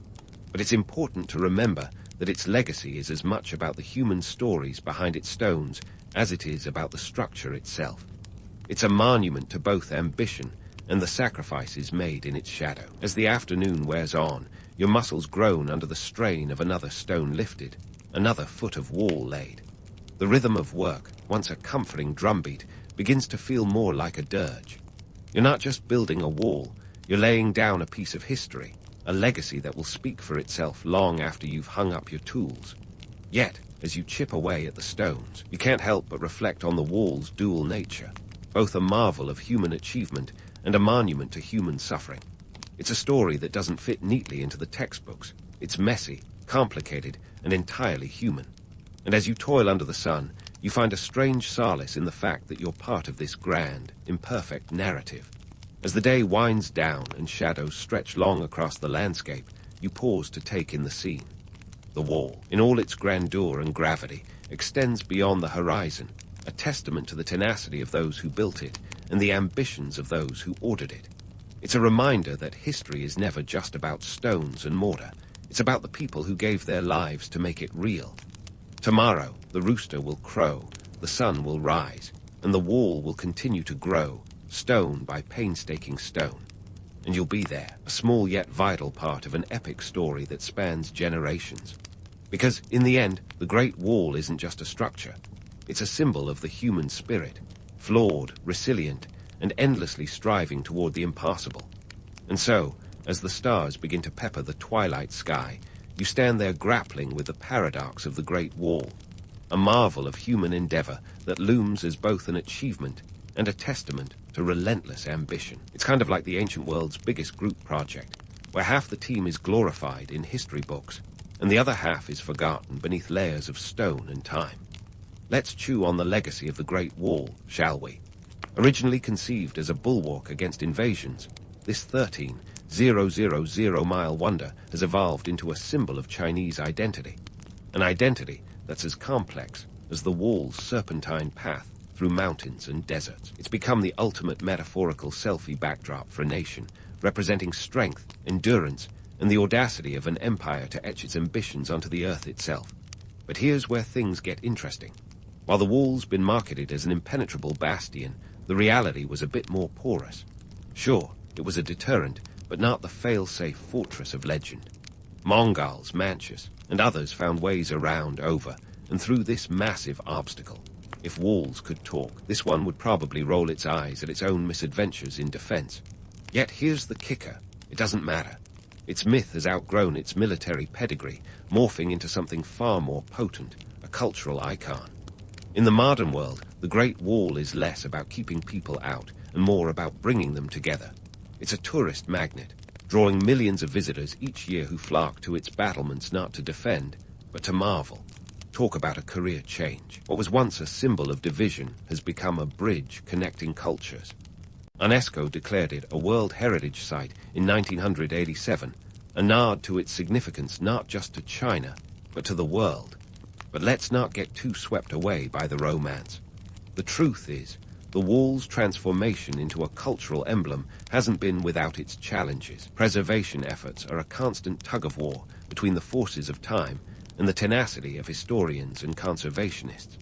But it's important to remember that its legacy is as much about the human stories behind its stones as it is about the structure itself. It's a monument to both ambition and the sacrifices made in its shadow. As the afternoon wears on, your muscles groan under the strain of another stone lifted, another foot of wall laid. The rhythm of work, once a comforting drumbeat, begins to feel more like a dirge. You're not just building a wall, you're laying down a piece of history, a legacy that will speak for itself long after you've hung up your tools. Yet, as you chip away at the stones, you can't help but reflect on the wall's dual nature, both a marvel of human achievement and a monument to human suffering. It's a story that doesn't fit neatly into the textbooks. It's messy, complicated, and entirely human. And as you toil under the sun, you find a strange solace in the fact that you're part of this grand, imperfect narrative. As the day winds down and shadows stretch long across the landscape, you pause to take in the scene. The wall, in all its grandeur and gravity, extends beyond the horizon, a testament to the tenacity of those who built it and the ambitions of those who ordered it. It's a reminder that history is never just about stones and mortar. It's about the people who gave their lives to make it real. Tomorrow, the rooster will crow, the sun will rise, and the wall will continue to grow, stone by painstaking stone. And you'll be there, a small yet vital part of an epic story that spans generations. Because, in the end, the Great Wall isn't just a structure. It's a symbol of the human spirit, flawed, resilient, and endlessly striving toward the impossible. And so, as the stars begin to pepper the twilight sky, you stand there grappling with the paradox of the Great Wall, a marvel of human endeavor that looms as both an achievement and a testament to relentless ambition. It's kind of like the ancient world's biggest group project, where half the team is glorified in history books, and the other half is forgotten beneath layers of stone and time. Let's chew on the legacy of the Great Wall, shall we? Originally conceived as a bulwark against invasions, this 13,000-mile wonder has evolved into a symbol of Chinese identity, an identity that's as complex as the wall's serpentine path through mountains and deserts. It's become the ultimate metaphorical selfie backdrop for a nation, representing strength, endurance, and the audacity of an empire to etch its ambitions onto the earth itself. But here's where things get interesting. While the wall's been marketed as an impenetrable bastion, the reality was a bit more porous. Sure, it was a deterrent, but not the fail-safe fortress of legend. Mongols, Manchus, and others found ways around, over, and through this massive obstacle. If walls could talk, this one would probably roll its eyes at its own misadventures in defense. Yet here's the kicker. It doesn't matter. Its myth has outgrown its military pedigree, morphing into something far more potent, a cultural icon. In the modern world, the Great Wall is less about keeping people out and more about bringing them together. It's a tourist magnet, drawing millions of visitors each year who flock to its battlements not to defend, but to marvel. Talk about a career change. What was once a symbol of division has become a bridge connecting cultures. UNESCO declared it a World Heritage Site in 1987, a nod to its significance not just to China, but to the world. But let's not get too swept away by the romance. The truth is, the wall's transformation into a cultural emblem hasn't been without its challenges. Preservation efforts are a constant tug-of-war between the forces of time and the tenacity of historians and conservationists.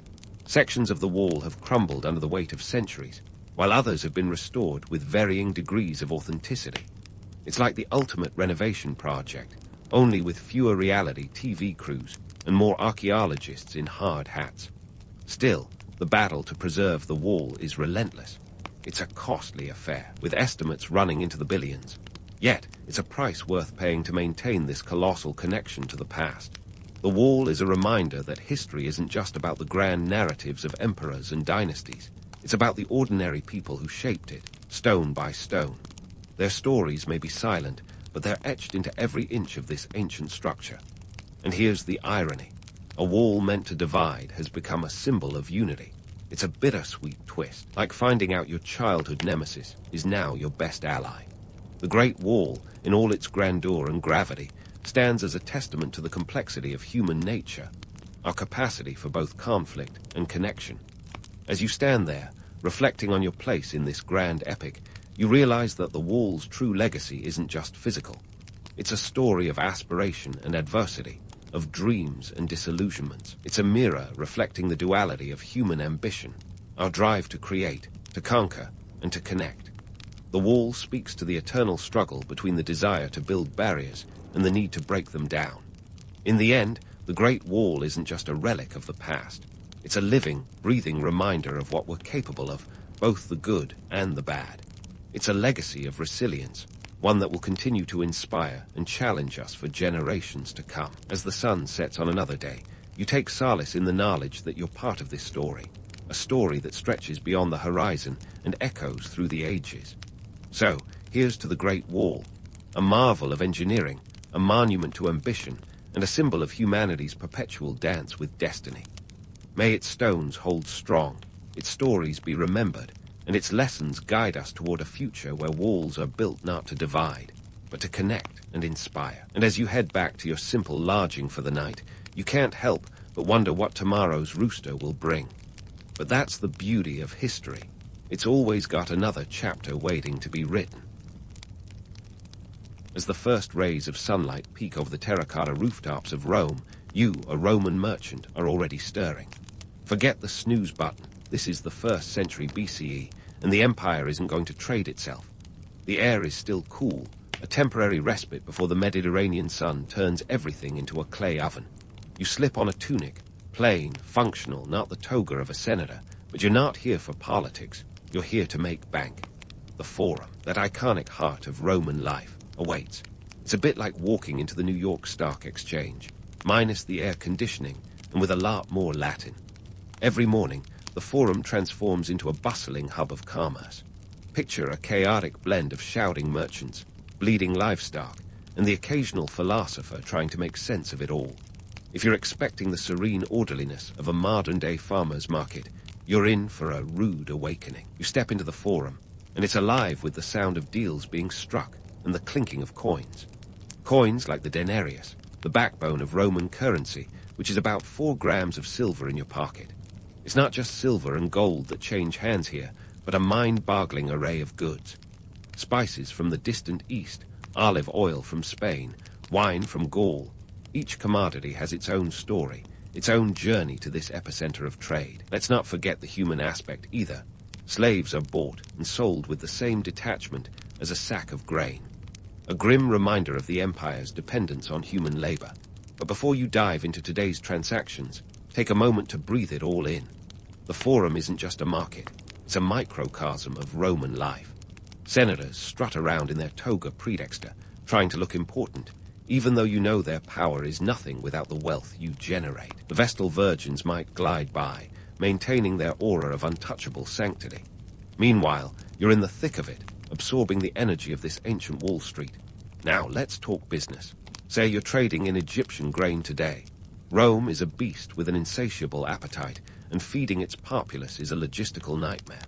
Sections of the wall have crumbled under the weight of centuries, while others have been restored with varying degrees of authenticity. It's like the ultimate renovation project, only with fewer reality TV crews and more archaeologists in hard hats. Still, the battle to preserve the wall is relentless. It's a costly affair, with estimates running into the billions. Yet, it's a price worth paying to maintain this colossal connection to the past. The wall is a reminder that history isn't just about the grand narratives of emperors and dynasties. It's about the ordinary people who shaped it, stone by stone. Their stories may be silent, but they're etched into every inch of this ancient structure. And here's the irony. A wall meant to divide has become a symbol of unity. It's a bittersweet twist, like finding out your childhood nemesis is now your best ally. The Great Wall, in all its grandeur and gravity, stands as a testament to the complexity of human nature. our capacity for both conflict and connection. As you stand there, reflecting on your place in this grand epic, you realize that the wall's true legacy isn't just physical. It's a story of aspiration and adversity, of dreams and disillusionments. It's a mirror reflecting the duality of human ambition, our drive to create, to conquer, and to connect. The wall speaks to the eternal struggle between the desire to build barriers and the need to break them down. In the end, the Great Wall isn't just a relic of the past. It's a living, breathing reminder of what we're capable of, both the good and the bad. It's a legacy of resilience, one that will continue to inspire and challenge us for generations to come. As the sun sets on another day, you take solace in the knowledge that you're part of this story, a story that stretches beyond the horizon and echoes through the ages. So, here's to the Great Wall, a marvel of engineering, a monument to ambition, and a symbol of humanity's perpetual dance with destiny. May its stones hold strong, its stories be remembered, and its lessons guide us toward a future where walls are built not to divide, but to connect and inspire. And as you head back to your simple lodging for the night, you can't help but wonder what tomorrow's rooster will bring. But that's the beauty of history. It's always got another chapter waiting to be written. As the first rays of sunlight peek over the terracotta rooftops of Rome, you, a Roman merchant, are already stirring. Forget the snooze button. This is the 1st century BCE, and the empire isn't going to trade itself. The air is still cool, a temporary respite before the Mediterranean sun turns everything into a clay oven. You slip on a tunic, plain, functional, not the toga of a senator, but you're not here for politics. You're here to make bank. The Forum, that iconic heart of Roman life, awaits. It's a bit like walking into the New York Stock Exchange, minus the air conditioning and with a lot more Latin. Every morning, the Forum transforms into a bustling hub of commerce. Picture a chaotic blend of shouting merchants, bleeding livestock, and the occasional philosopher trying to make sense of it all. If you're expecting the serene orderliness of a modern-day farmer's market, you're in for a rude awakening. You step into the Forum, and it's alive with the sound of deals being struck and the clinking of coins. Coins like the denarius, the backbone of Roman currency, which is about 4 grams of silver in your pocket. It's not just silver and gold that change hands here, but a mind-boggling array of goods. Spices from the distant east, olive oil from Spain, wine from Gaul. Each commodity has its own story, its own journey to this epicenter of trade. Let's not forget the human aspect either. Slaves are bought and sold with the same detachment as a sack of grain. A grim reminder of the empire's dependence on human labor. But before you dive into today's transactions, take a moment to breathe it all in. The Forum isn't just a market, it's a microcosm of Roman life. Senators strut around in their toga praedexta, trying to look important, even though you know their power is nothing without the wealth you generate. The Vestal virgins might glide by, maintaining their aura of untouchable sanctity. Meanwhile, you're in the thick of it, absorbing the energy of this ancient Wall Street. Now, let's talk business. Say you're trading in Egyptian grain today. Rome is a beast with an insatiable appetite, and feeding its populace is a logistical nightmare.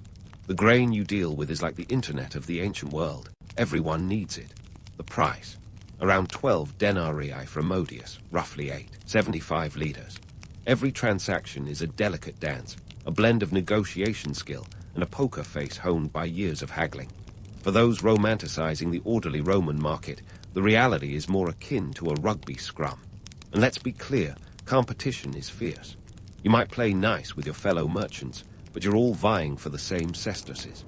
The grain you deal with is like the internet of the ancient world. Everyone needs it. The price? Around 12 denarii for Modius, roughly 75 liters. Every transaction is a delicate dance, a blend of negotiation skill and a poker face honed by years of haggling. For those romanticizing the orderly Roman market, the reality is more akin to a rugby scrum. And let's be clear, competition is fierce. You might play nice with your fellow merchants, but you're all vying for the same sesterces.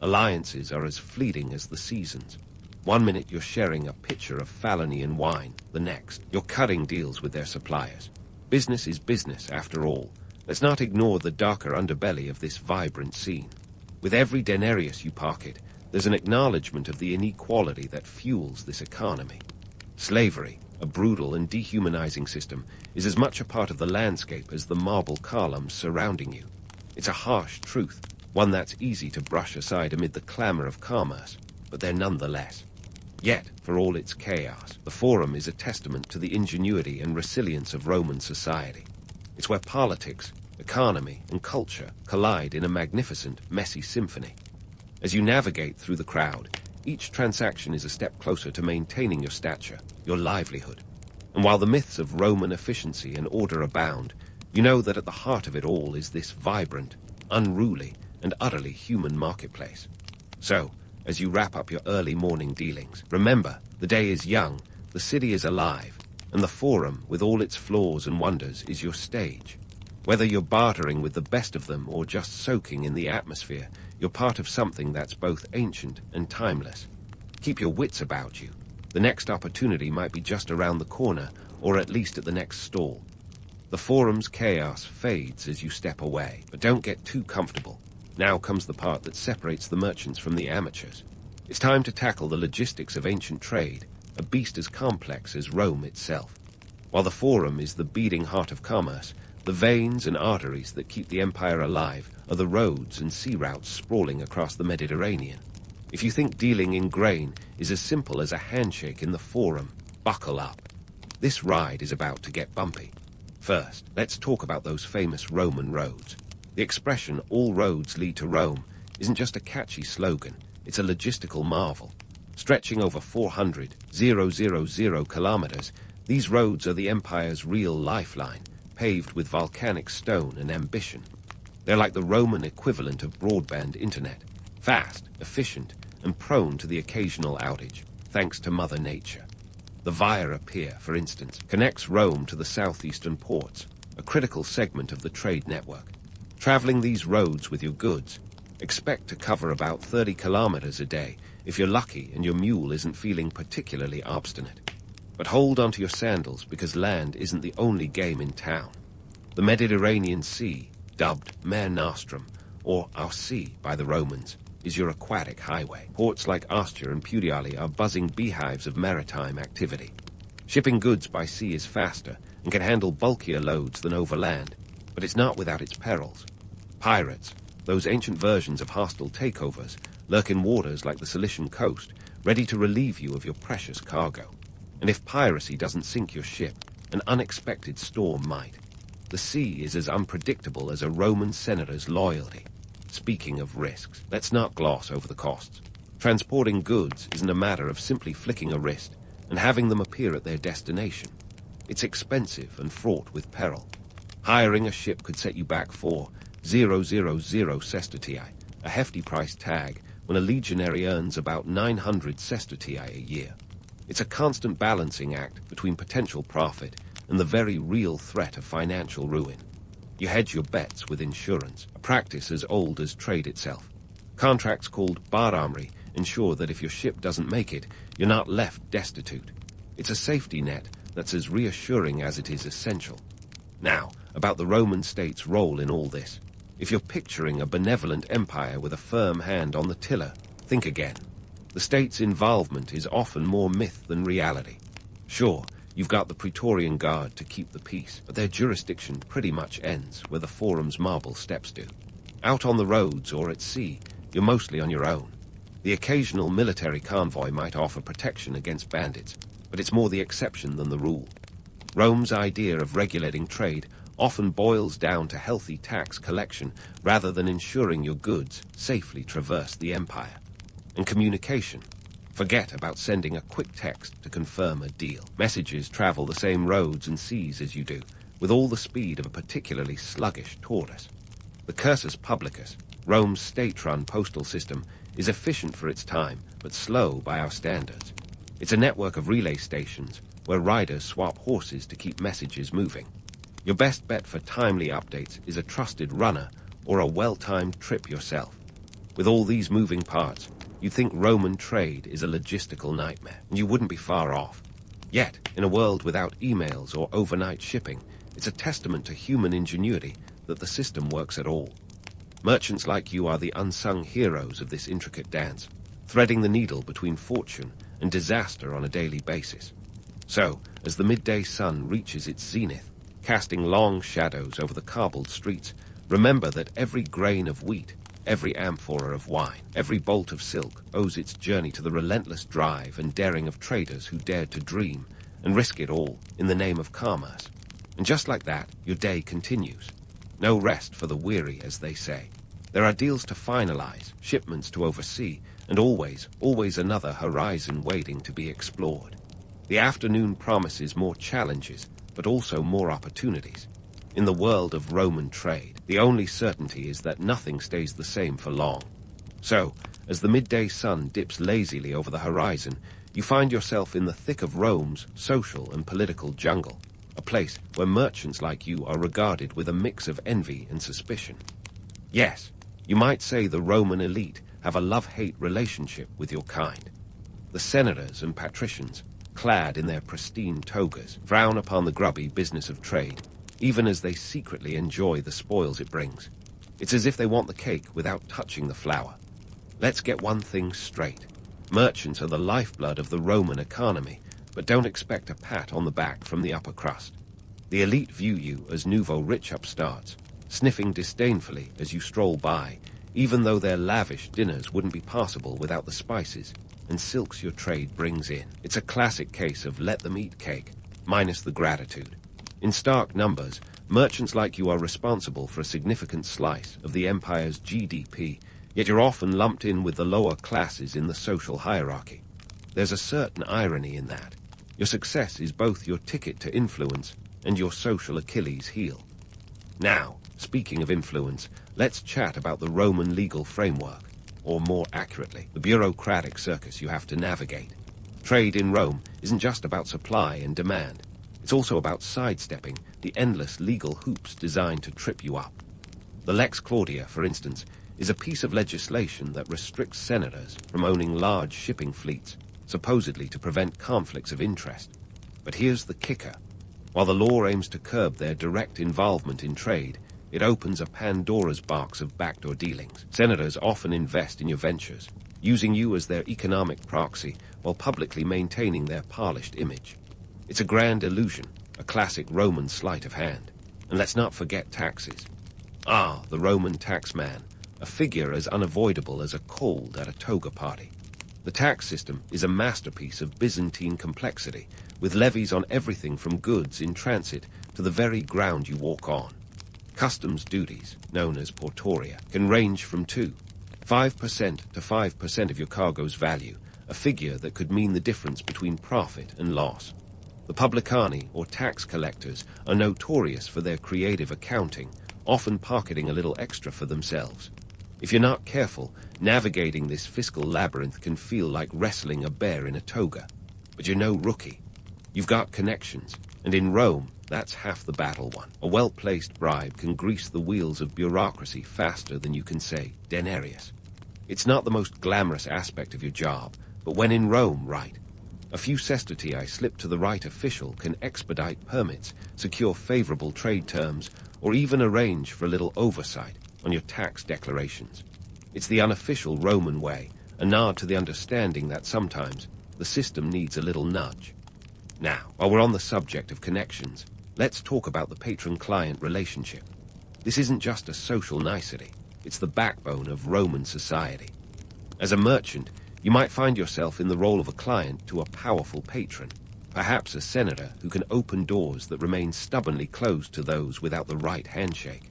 Alliances are as fleeting as the seasons. One minute you're sharing a pitcher of Falanian wine, the next you're cutting deals with their suppliers. Business is business, after all. Let's not ignore the darker underbelly of this vibrant scene. With every denarius you pocket, there's an acknowledgement of the inequality that fuels this economy. Slavery, a brutal and dehumanizing system, is as much a part of the landscape as the marble columns surrounding you. It's a harsh truth, one that's easy to brush aside amid the clamor of commerce, but they're nonetheless. Yet, for all its chaos, the Forum is a testament to the ingenuity and resilience of Roman society. It's where politics, economy, and culture collide in a magnificent, messy symphony. As you navigate through the crowd, each transaction is a step closer to maintaining your stature, your livelihood. And while the myths of Roman efficiency and order abound, You know that at the heart of it all is this vibrant, unruly, and utterly human marketplace. So, as you wrap up your early morning dealings, remember, the day is young, the city is alive, and the Forum, with all its flaws and wonders, is your stage. Whether you're bartering with the best of them or just soaking in the atmosphere, you're part of something that's both ancient and timeless. Keep your wits about you. The next opportunity might be just around the corner, or at least at the next stall. The Forum's chaos fades as you step away, but don't get too comfortable. Now comes the part that separates the merchants from the amateurs. It's time to tackle the logistics of ancient trade, a beast as complex as Rome itself. While the Forum is the beating heart of commerce, the veins and arteries that keep the empire alive are the roads and sea routes sprawling across the Mediterranean. If you think dealing in grain is as simple as a handshake in the Forum, buckle up. This ride is about to get bumpy. First, let's talk about those famous Roman roads. The expression, "all roads lead to Rome," isn't just a catchy slogan, it's a logistical marvel. Stretching over 400,000 kilometers, these roads are the empire's real lifeline, paved with volcanic stone and ambition. They're like the Roman equivalent of broadband internet, fast, efficient, and prone to the occasional outage, thanks to Mother Nature. The Via Pier, for instance, connects Rome to the southeastern ports, a critical segment of the trade network. Traveling these roads with your goods, expect to cover about 30 kilometers a day if you're lucky and your mule isn't feeling particularly obstinate. But hold on to your sandals, because land isn't the only game in town. The Mediterranean Sea, dubbed Mare Nostrum, or Our Sea by the Romans, is your aquatic highway. Ports like Ostia and Puteoli are buzzing beehives of maritime activity. Shipping goods by sea is faster and can handle bulkier loads than overland, but it's not without its perils. Pirates, those ancient versions of hostile takeovers, lurk in waters like the Cilician coast, ready to relieve you of your precious cargo. And if piracy doesn't sink your ship, an unexpected storm might. The sea is as unpredictable as a Roman senator's loyalty. Speaking of risks, let's not gloss over the costs. Transporting goods isn't a matter of simply flicking a wrist and having them appear at their destination. It's expensive and fraught with peril. Hiring a ship could set you back 4,000 sestertii, a hefty price tag when a legionary earns about 900 sestertii a year. It's a constant balancing act between potential profit and the very real threat of financial ruin. You hedge your bets with insurance, a practice as old as trade itself. Contracts called bararmri ensure that if your ship doesn't make it, you're not left destitute. It's a safety net that's as reassuring as it is essential. Now, about the Roman state's role in all this. If you're picturing a benevolent empire with a firm hand on the tiller, think again. The state's involvement is often more myth than reality. Sure, you've got the Praetorian Guard to keep the peace, but their jurisdiction pretty much ends where the Forum's marble steps do. Out on the roads or at sea, you're mostly on your own. The occasional military convoy might offer protection against bandits, but it's more the exception than the rule. Rome's idea of regulating trade often boils down to healthy tax collection rather than ensuring your goods safely traverse the empire. And communication. Forget about sending a quick text to confirm a deal. Messages travel the same roads and seas as you do, with all the speed of a particularly sluggish tortoise. The Cursus Publicus, Rome's state-run postal system, is efficient for its time, but slow by our standards. It's a network of relay stations where riders swap horses to keep messages moving. Your best bet for timely updates is a trusted runner or a well-timed trip yourself. With all these moving parts, you'd think Roman trade is a logistical nightmare, and you wouldn't be far off. Yet, in a world without emails or overnight shipping, it's a testament to human ingenuity that the system works at all. Merchants like you are the unsung heroes of this intricate dance, threading the needle between fortune and disaster on a daily basis. So, as the midday sun reaches its zenith, casting long shadows over the cobbled streets, remember that every grain of wheat, every amphora of wine, every bolt of silk owes its journey to the relentless drive and daring of traders who dared to dream and risk it all in the name of commerce. And just like that, your day continues. No rest for the weary, as they say. There are deals to finalize, shipments to oversee, and always another horizon waiting to be explored. The afternoon promises more challenges, but also more opportunities. In the world of Roman trade, the only certainty is that nothing stays the same for long. So, as the midday sun dips lazily over the horizon, you find yourself in the thick of Rome's social and political jungle, a place where merchants like you are regarded with a mix of envy and suspicion. Yes, you might say the Roman elite have a love-hate relationship with your kind. The senators and patricians, clad in their pristine togas, frown upon the grubby business of trade, even as they secretly enjoy the spoils it brings. It's as if they want the cake without touching the flour. Let's get one thing straight. Merchants are the lifeblood of the Roman economy, but don't expect a pat on the back from the upper crust. The elite view you as nouveau rich upstarts, sniffing disdainfully as you stroll by, even though their lavish dinners wouldn't be possible without the spices and silks your trade brings in. It's a classic case of let them eat cake, minus the gratitude. In stark numbers, merchants like you are responsible for a significant slice of the empire's GDP, yet you're often lumped in with the lower classes in the social hierarchy. There's a certain irony in that. Your success is both your ticket to influence and your social Achilles heel. Now, speaking of influence, let's chat about the Roman legal framework, or more accurately, the bureaucratic circus you have to navigate. Trade in Rome isn't just about supply and demand. It's also about sidestepping the endless legal hoops designed to trip you up. The Lex Claudia, for instance, is a piece of legislation that restricts senators from owning large shipping fleets, supposedly to prevent conflicts of interest. But here's the kicker. While the law aims to curb their direct involvement in trade, it opens a Pandora's box of backdoor dealings. Senators often invest in your ventures, using you as their economic proxy while publicly maintaining their polished image. It's a grand illusion, a classic Roman sleight of hand. And let's not forget taxes. Ah, the Roman taxman, a figure as unavoidable as a cold at a toga party. The tax system is a masterpiece of Byzantine complexity, with levies on everything from goods in transit to the very ground you walk on. Customs duties, known as portoria, can range from 5% to 5% of your cargo's value, a figure that could mean the difference between profit and loss. The publicani, or tax collectors, are notorious for their creative accounting, often pocketing a little extra for themselves. If you're not careful, navigating this fiscal labyrinth can feel like wrestling a bear in a toga. But you're no rookie. You've got connections, and in Rome, that's half the battle won. A well-placed bribe can grease the wheels of bureaucracy faster than you can say denarius. It's not the most glamorous aspect of your job, but when in Rome, right? A few sestertii slipped to the right official can expedite permits, secure favorable trade terms, or even arrange for a little oversight on your tax declarations. It's the unofficial Roman way, a nod to the understanding that sometimes the system needs a little nudge. Now, while we're on the subject of connections, let's talk about the patron-client relationship. This isn't just a social nicety, it's the backbone of Roman society. As a merchant, you might find yourself in the role of a client to a powerful patron, perhaps a senator who can open doors that remain stubbornly closed to those without the right handshake.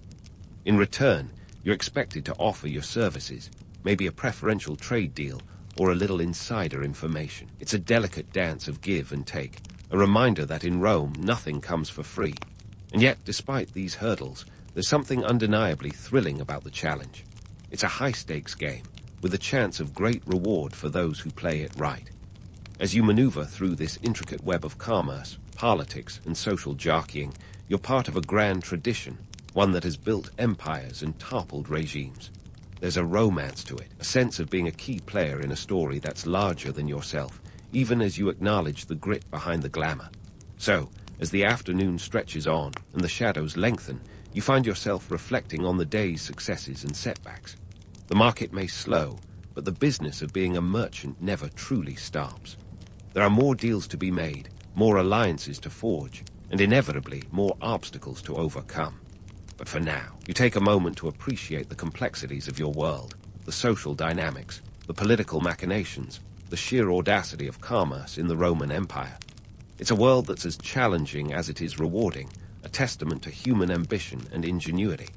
In return, you're expected to offer your services, maybe a preferential trade deal or a little insider information. It's a delicate dance of give and take, a reminder that in Rome nothing comes for free. And yet, despite these hurdles, there's something undeniably thrilling about the challenge. It's a high-stakes game, with a chance of great reward for those who play it right. As you maneuver through this intricate web of commerce, politics, and social jockeying, you're part of a grand tradition, one that has built empires and toppled regimes. There's a romance to it, a sense of being a key player in a story that's larger than yourself, even as you acknowledge the grit behind the glamour. So, as the afternoon stretches on and the shadows lengthen, you find yourself reflecting on the day's successes and setbacks. The market may slow, but the business of being a merchant never truly stops. There are more deals to be made, more alliances to forge, and inevitably more obstacles to overcome. But for now, you take a moment to appreciate the complexities of your world, the social dynamics, the political machinations, the sheer audacity of commerce in the Roman Empire. It's a world that's as challenging as it is rewarding, a testament to human ambition and ingenuity.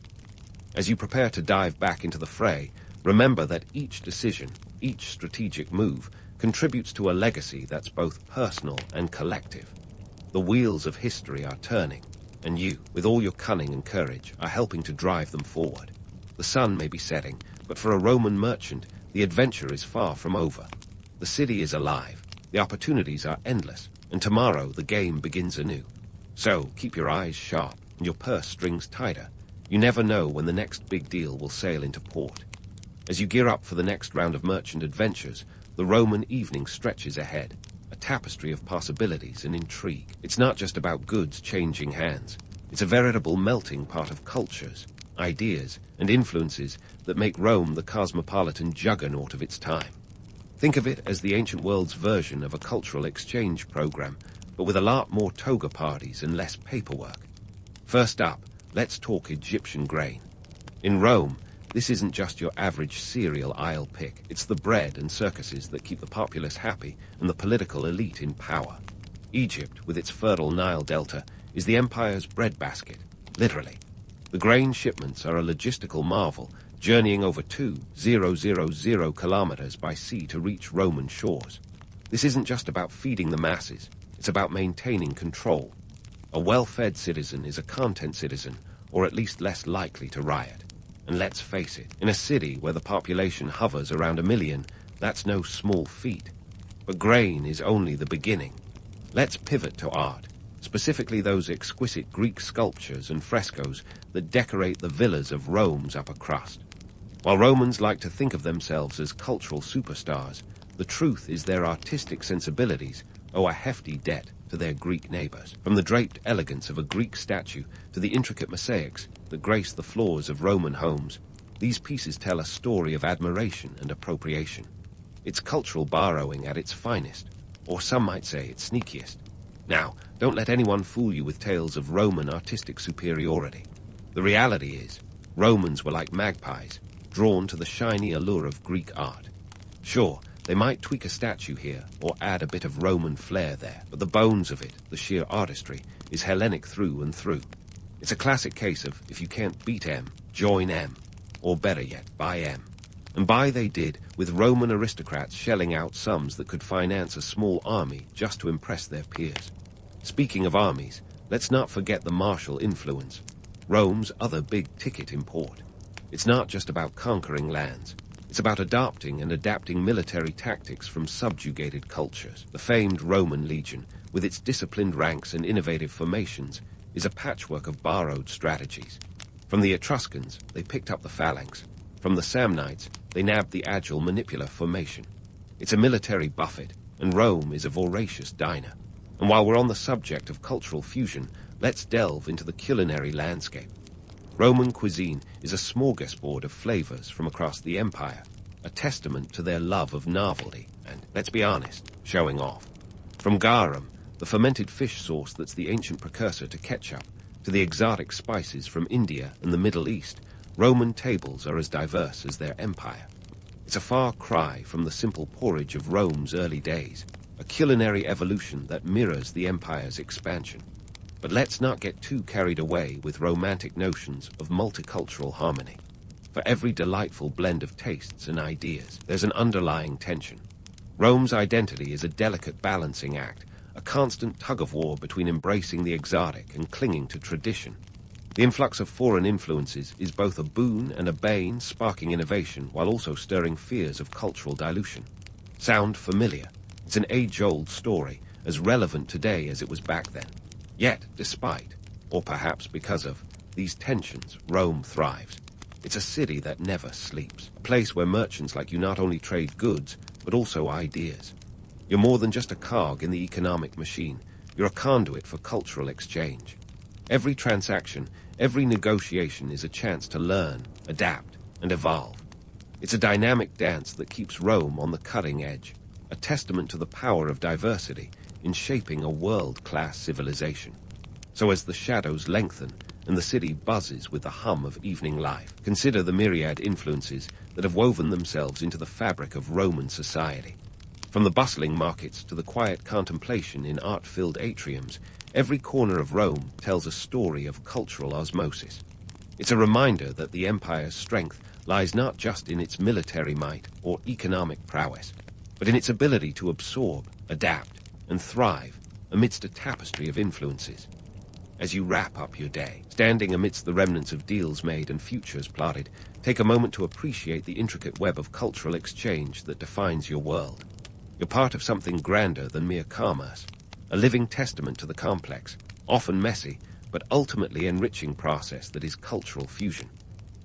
As you prepare to dive back into the fray, remember that each decision, each strategic move, contributes to a legacy that's both personal and collective. The wheels of history are turning, And you, with all your cunning and courage, are helping to drive them forward. The sun may be setting, but for a Roman merchant, the adventure is far from over. The city is alive, the opportunities are endless, and tomorrow the game begins anew. So keep your eyes sharp and your purse strings tighter. You never know when the next big deal will sail into port. As you gear up for the next round of merchant adventures, the Roman evening stretches ahead, a tapestry of possibilities and intrigue. It's not just about goods changing hands. It's a veritable melting pot of cultures, ideas, and influences that make Rome the cosmopolitan juggernaut of its time. Think of it as the ancient world's version of a cultural exchange program, but with a lot more toga parties and less paperwork. First up, let's talk Egyptian grain. In Rome, this isn't just your average cereal aisle pick. It's the bread and circuses that keep the populace happy and the political elite in power. Egypt, with its fertile Nile delta, is the empire's breadbasket, literally. The grain shipments are a logistical marvel, journeying over 2,000 kilometers by sea to reach Roman shores. This isn't just about feeding the masses, it's about maintaining control. A well-fed citizen is a content citizen, or at least less likely to riot. And let's face it, in a city where the population hovers around 1 million, that's no small feat. But grain is only the beginning. Let's pivot to art, specifically those exquisite Greek sculptures and frescoes that decorate the villas of Rome's upper crust. While Romans like to think of themselves as cultural superstars, the truth is their artistic sensibilities owe a hefty debt to their Greek neighbors. From the draped elegance of a Greek statue to the intricate mosaics that grace the floors of Roman homes, these pieces tell a story of admiration and appropriation. It's cultural borrowing at its finest, or some might say its sneakiest. Now, don't let anyone fool you with tales of Roman artistic superiority. The reality is, Romans were like magpies, drawn to the shiny allure of Greek art. Sure, they might tweak a statue here or add a bit of Roman flair there, but the bones of it, the sheer artistry, is Hellenic through and through. It's a classic case of, if you can't beat M, join M, or better yet, buy M. And buy they did, with Roman aristocrats shelling out sums that could finance a small army just to impress their peers. Speaking of armies, let's not forget the martial influence, Rome's other big-ticket import. It's not just about conquering lands. It's about adopting and adapting military tactics from subjugated cultures. The famed Roman legion, with its disciplined ranks and innovative formations, is a patchwork of borrowed strategies. From the Etruscans, they picked up the phalanx. From the Samnites, they nabbed the agile manipular formation. It's a military buffet, and Rome is a voracious diner. And while we're on the subject of cultural fusion, let's delve into the culinary landscape. Roman cuisine is a smorgasbord of flavors from across the empire, a testament to their love of novelty and, let's be honest, showing off. From garum, the fermented fish sauce that's the ancient precursor to ketchup, to the exotic spices from India and the Middle East, Roman tables are as diverse as their empire. It's a far cry from the simple porridge of Rome's early days, a culinary evolution that mirrors the empire's expansion. But let's not get too carried away with romantic notions of multicultural harmony. For every delightful blend of tastes and ideas, there's an underlying tension. Rome's identity is a delicate balancing act, a constant tug-of-war between embracing the exotic and clinging to tradition. The influx of foreign influences is both a boon and a bane, sparking innovation while also stirring fears of cultural dilution. Sound familiar? It's an age-old story, as relevant today as it was back then. Yet, despite, or perhaps because of, these tensions, Rome thrives. It's a city that never sleeps, a place where merchants like you not only trade goods, but also ideas. You're more than just a cog in the economic machine. You're a conduit for cultural exchange. Every transaction, every negotiation is a chance to learn, adapt, and evolve. It's a dynamic dance that keeps Rome on the cutting edge, a testament to the power of diversity in shaping a world-class civilization. So as the shadows lengthen and the city buzzes with the hum of evening life, consider the myriad influences that have woven themselves into the fabric of Roman society. From the bustling markets to the quiet contemplation in art-filled atriums, every corner of Rome tells a story of cultural osmosis. It's a reminder that the empire's strength lies not just in its military might or economic prowess, but in its ability to absorb, adapt, and thrive amidst a tapestry of influences. As you wrap up your day, standing amidst the remnants of deals made and futures plotted, take a moment to appreciate the intricate web of cultural exchange that defines your world. You're part of something grander than mere commerce, a living testament to the complex, often messy, but ultimately enriching process that is cultural fusion.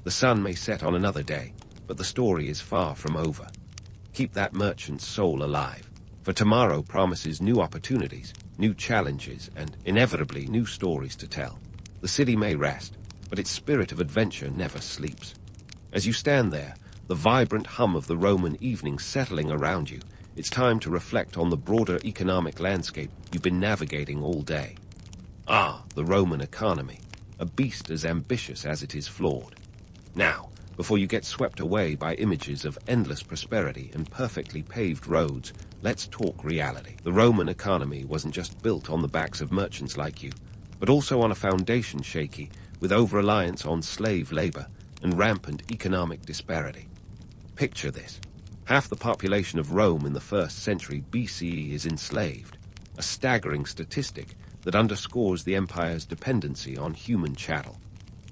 The sun may set on another day, but the story is far from over. Keep that merchant's soul alive, for tomorrow promises new opportunities, new challenges, and inevitably new stories to tell. The city may rest, but its spirit of adventure never sleeps. As you stand there, the vibrant hum of the Roman evening settling around you, it's time to reflect on the broader economic landscape you've been navigating all day. Ah, the Roman economy, a beast as ambitious as it is flawed. Now, before you get swept away by images of endless prosperity and perfectly paved roads, let's talk reality. The Roman economy wasn't just built on the backs of merchants like you, but also on a foundation shaky with over-reliance on slave labor and rampant economic disparity. Picture this. Half the population of Rome in the 1st century BCE is enslaved, a staggering statistic that underscores the empire's dependency on human chattel.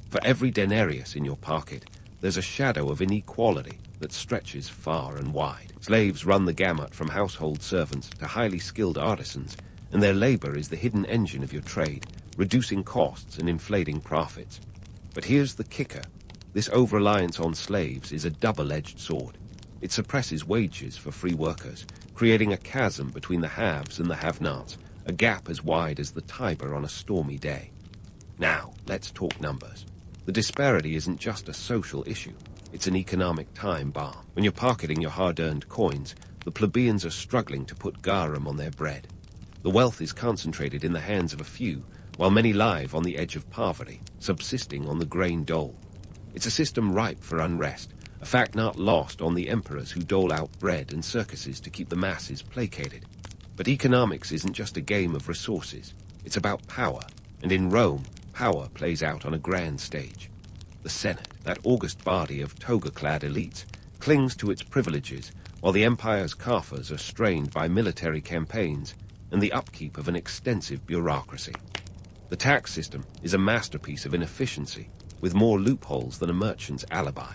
For every denarius in your pocket, there's a shadow of inequality that stretches far and wide. Slaves run the gamut from household servants to highly skilled artisans, and their labor is the hidden engine of your trade, reducing costs and inflating profits. But here's the kicker. This over-reliance on slaves is a double-edged sword. It suppresses wages for free workers, creating a chasm between the haves and the have-nots, a gap as wide as the Tiber on a stormy day. Now, let's talk numbers. The disparity isn't just a social issue, it's an economic time bomb. When you're pocketing your hard-earned coins, the plebeians are struggling to put garum on their bread. The wealth is concentrated in the hands of a few, while many live on the edge of poverty, subsisting on the grain dole. It's a system ripe for unrest, a fact not lost on the emperors who dole out bread and circuses to keep the masses placated. But economics isn't just a game of resources, it's about power, and in Rome, power plays out on a grand stage. The Senate, that august body of toga-clad elites, clings to its privileges, while the empire's coffers are strained by military campaigns and the upkeep of an extensive bureaucracy. The tax system is a masterpiece of inefficiency, with more loopholes than a merchant's alibi.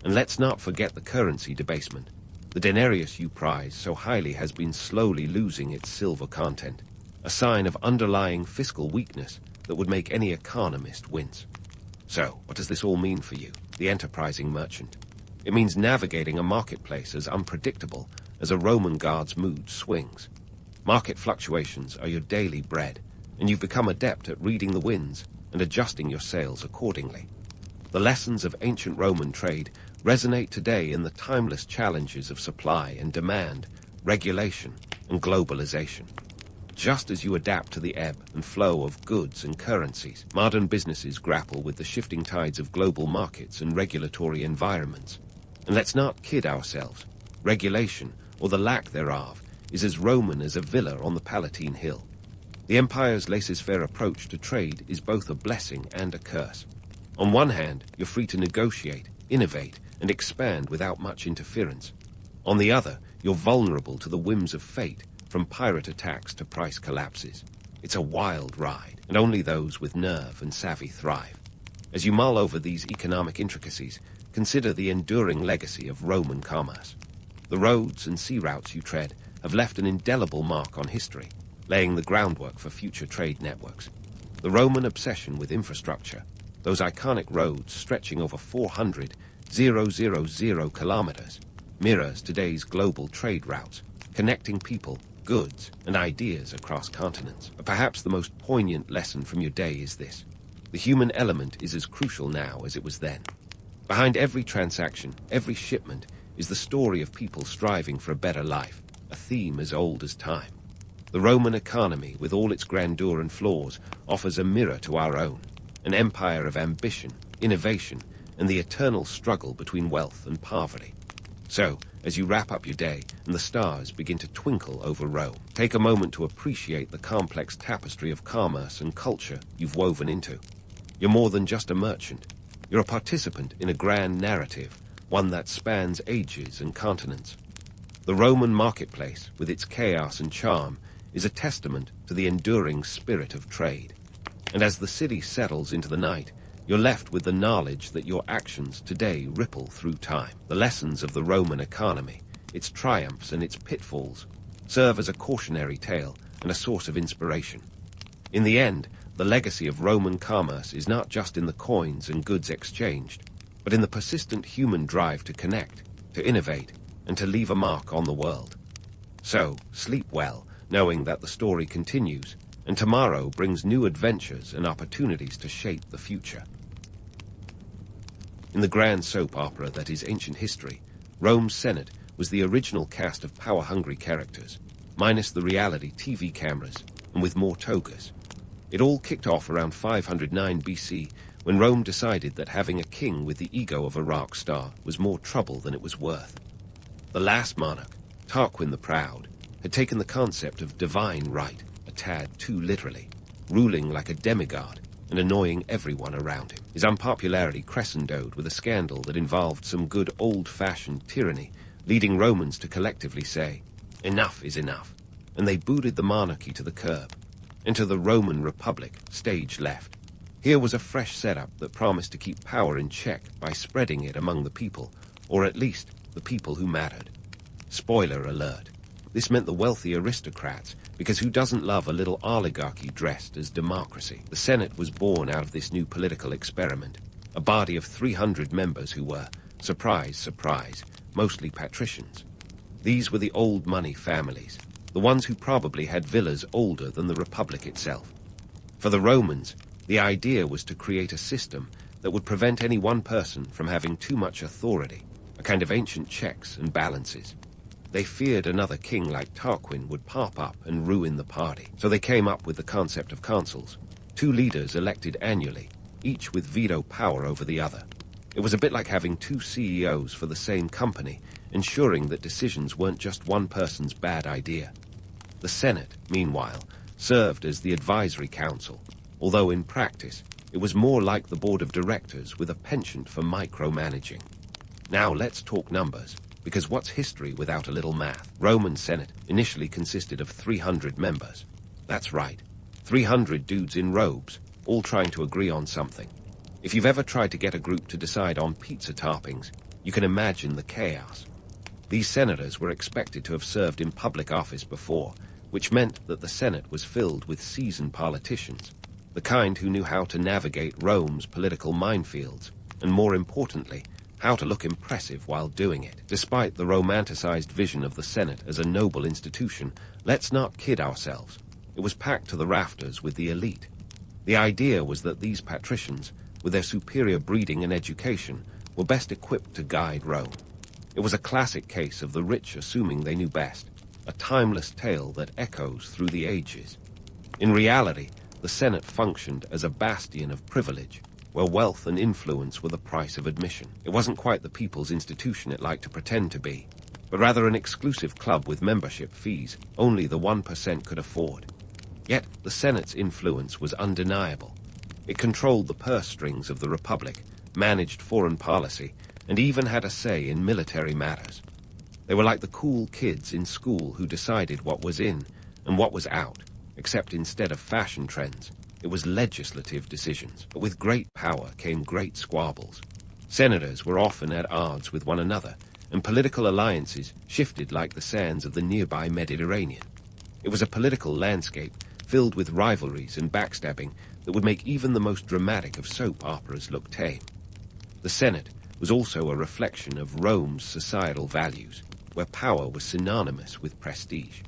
And let's not forget the currency debasement. The denarius you prize so highly has been slowly losing its silver content, a sign of underlying fiscal weakness that would make any economist wince. So, what does this all mean for you, the enterprising merchant? It means navigating a marketplace as unpredictable as a Roman guard's mood swings. Market fluctuations are your daily bread, and you've become adept at reading the winds and adjusting your sails accordingly. The lessons of ancient Roman trade resonate today in the timeless challenges of supply and demand, regulation, and globalization. Just as you adapt to the ebb and flow of goods and currencies, modern businesses grapple with the shifting tides of global markets and regulatory environments. And let's not kid ourselves. Regulation, or the lack thereof, is as Roman as a villa on the Palatine Hill. The empire's laissez-faire approach to trade is both a blessing and a curse. On one hand, you're free to negotiate, innovate, and expand without much interference. On the other, you're vulnerable to the whims of fate, from pirate attacks to price collapses. It's a wild ride, and only those with nerve and savvy thrive. As you mull over these economic intricacies, consider the enduring legacy of Roman commerce. The roads and sea routes you tread have left an indelible mark on history, laying the groundwork for future trade networks. The Roman obsession with infrastructure, those iconic roads stretching over 400,000 kilometers, mirrors today's global trade routes, connecting people, goods, and ideas across continents. But perhaps the most poignant lesson from your day is this. The human element is as crucial now as it was then. Behind every transaction, every shipment, is the story of people striving for a better life, a theme as old as time. The Roman economy, with all its grandeur and flaws, offers a mirror to our own, an empire of ambition, innovation, and the eternal struggle between wealth and poverty. So, as you wrap up your day and the stars begin to twinkle over Rome, take a moment to appreciate the complex tapestry of commerce and culture you've woven into. You're more than just a merchant. You're a participant in a grand narrative, one that spans ages and continents. The Roman marketplace, with its chaos and charm, is a testament to the enduring spirit of trade. And as the city settles into the night, you're left with the knowledge that your actions today ripple through time. The lessons of the Roman economy, its triumphs and its pitfalls, serve as a cautionary tale and a source of inspiration. In the end, the legacy of Roman commerce is not just in the coins and goods exchanged, but in the persistent human drive to connect, to innovate, and to leave a mark on the world. So, sleep well, knowing that the story continues, and tomorrow brings new adventures and opportunities to shape the future. In the grand soap opera that is ancient history, Rome's Senate was the original cast of power-hungry characters, minus the reality TV cameras, and with more togas. It all kicked off around 509 BC, when Rome decided that having a king with the ego of a rock star was more trouble than it was worth. The last monarch, Tarquin the Proud, had taken the concept of divine right a tad too literally, ruling like a demigod and annoying everyone around him. His unpopularity crescendoed with a scandal that involved some good old-fashioned tyranny, leading Romans to collectively say, "Enough is enough," and they booted the monarchy to the curb. Enter the Roman Republic, stage left. Here was a fresh setup that promised to keep power in check by spreading it among the people, or at least the people who mattered. Spoiler alert. This meant the wealthy aristocrats, because who doesn't love a little oligarchy dressed as democracy? The Senate was born out of this new political experiment, a body of 300 members who were, surprise, surprise, mostly patricians. These were the old money families, the ones who probably had villas older than the Republic itself. For the Romans, the idea was to create a system that would prevent any one person from having too much authority, a kind of ancient checks and balances. They feared another king like Tarquin would pop up and ruin the party, so they came up with the concept of consuls, 2 leaders elected annually, each with veto power over the other. It was a bit like having 2 CEOs for the same company, ensuring that decisions weren't just one person's bad idea. The Senate, meanwhile, served as the advisory council, although in practice, it was more like the board of directors with a penchant for micromanaging. Now let's talk numbers, because what's history without a little math? Roman Senate initially consisted of 300 members. That's right, 300 dudes in robes, all trying to agree on something. If you've ever tried to get a group to decide on pizza toppings, you can imagine the chaos. These senators were expected to have served in public office before, which meant that the Senate was filled with seasoned politicians, the kind who knew how to navigate Rome's political minefields, and more importantly, how to look impressive while doing it. Despite the romanticized vision of the Senate as a noble institution, let's not kid ourselves. It was packed to the rafters with the elite. The idea was that these patricians, with their superior breeding and education, were best equipped to guide Rome. It was a classic case of the rich assuming they knew best, a timeless tale that echoes through the ages. In reality, the Senate functioned as a bastion of privilege, where wealth and influence were the price of admission. It wasn't quite the people's institution it liked to pretend to be, but rather an exclusive club with membership fees only the 1% could afford. Yet the Senate's influence was undeniable. It controlled the purse strings of the Republic, managed foreign policy, and even had a say in military matters. They were like the cool kids in school who decided what was in and what was out, except instead of fashion trends, it was legislative decisions. But with great power came great squabbles. Senators were often at odds with one another, and political alliances shifted like the sands of the nearby Mediterranean. It was a political landscape filled with rivalries and backstabbing that would make even the most dramatic of soap operas look tame. The Senate was also a reflection of Rome's societal values, where power was synonymous with prestige.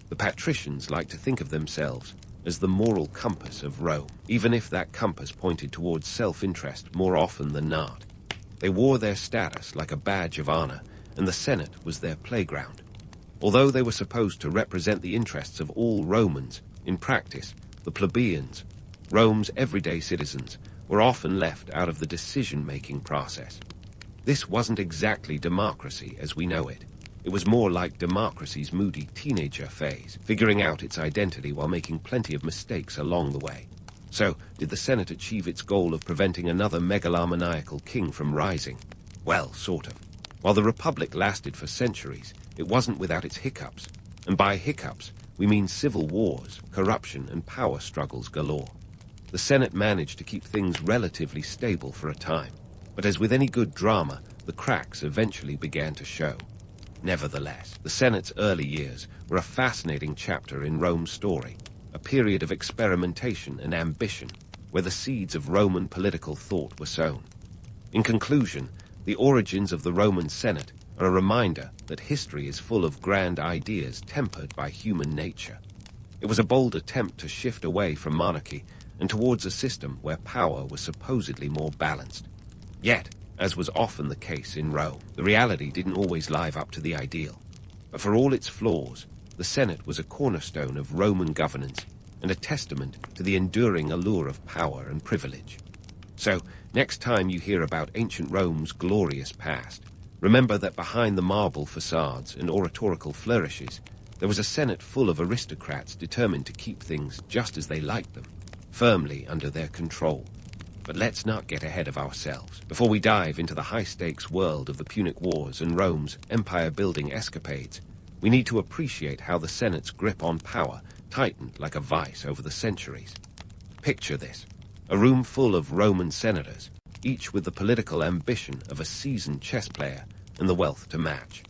The patricians liked to think of themselves as the moral compass of Rome, even if that compass pointed towards self-interest more often than not. They wore their status like a badge of honor, and the Senate was their playground. Although they were supposed to represent the interests of all Romans, in practice, the plebeians, Rome's everyday citizens, were often left out of the decision-making process. This wasn't exactly democracy as we know it. It was more like democracy's moody teenager phase, figuring out its identity while making plenty of mistakes along the way. So, did the Senate achieve its goal of preventing another megalomaniacal king from rising? Well, sort of. While the Republic lasted for centuries, it wasn't without its hiccups. And by hiccups, we mean civil wars, corruption, and power struggles galore. The Senate managed to keep things relatively stable for a time, but as with any good drama, the cracks eventually began to show. Nevertheless, the Senate's early years were a fascinating chapter in Rome's story, a period of experimentation and ambition where the seeds of Roman political thought were sown. In conclusion, the origins of the Roman Senate are a reminder that history is full of grand ideas tempered by human nature. It was a bold attempt to shift away from monarchy and towards a system where power was supposedly more balanced. Yet, as was often the case in Rome, the reality didn't always live up to the ideal. But for all its flaws, the Senate was a cornerstone of Roman governance and a testament to the enduring allure of power and privilege. So, next time you hear about ancient Rome's glorious past, remember that behind the marble facades and oratorical flourishes, there was a Senate full of aristocrats determined to keep things just as they liked them, firmly under their control. But let's not get ahead of ourselves. Before we dive into the high-stakes world of the Punic Wars and Rome's empire-building escapades, we need to appreciate how the Senate's grip on power tightened like a vice over the centuries. Picture this: a room full of Roman senators, each with the political ambition of a seasoned chess player and the wealth to match.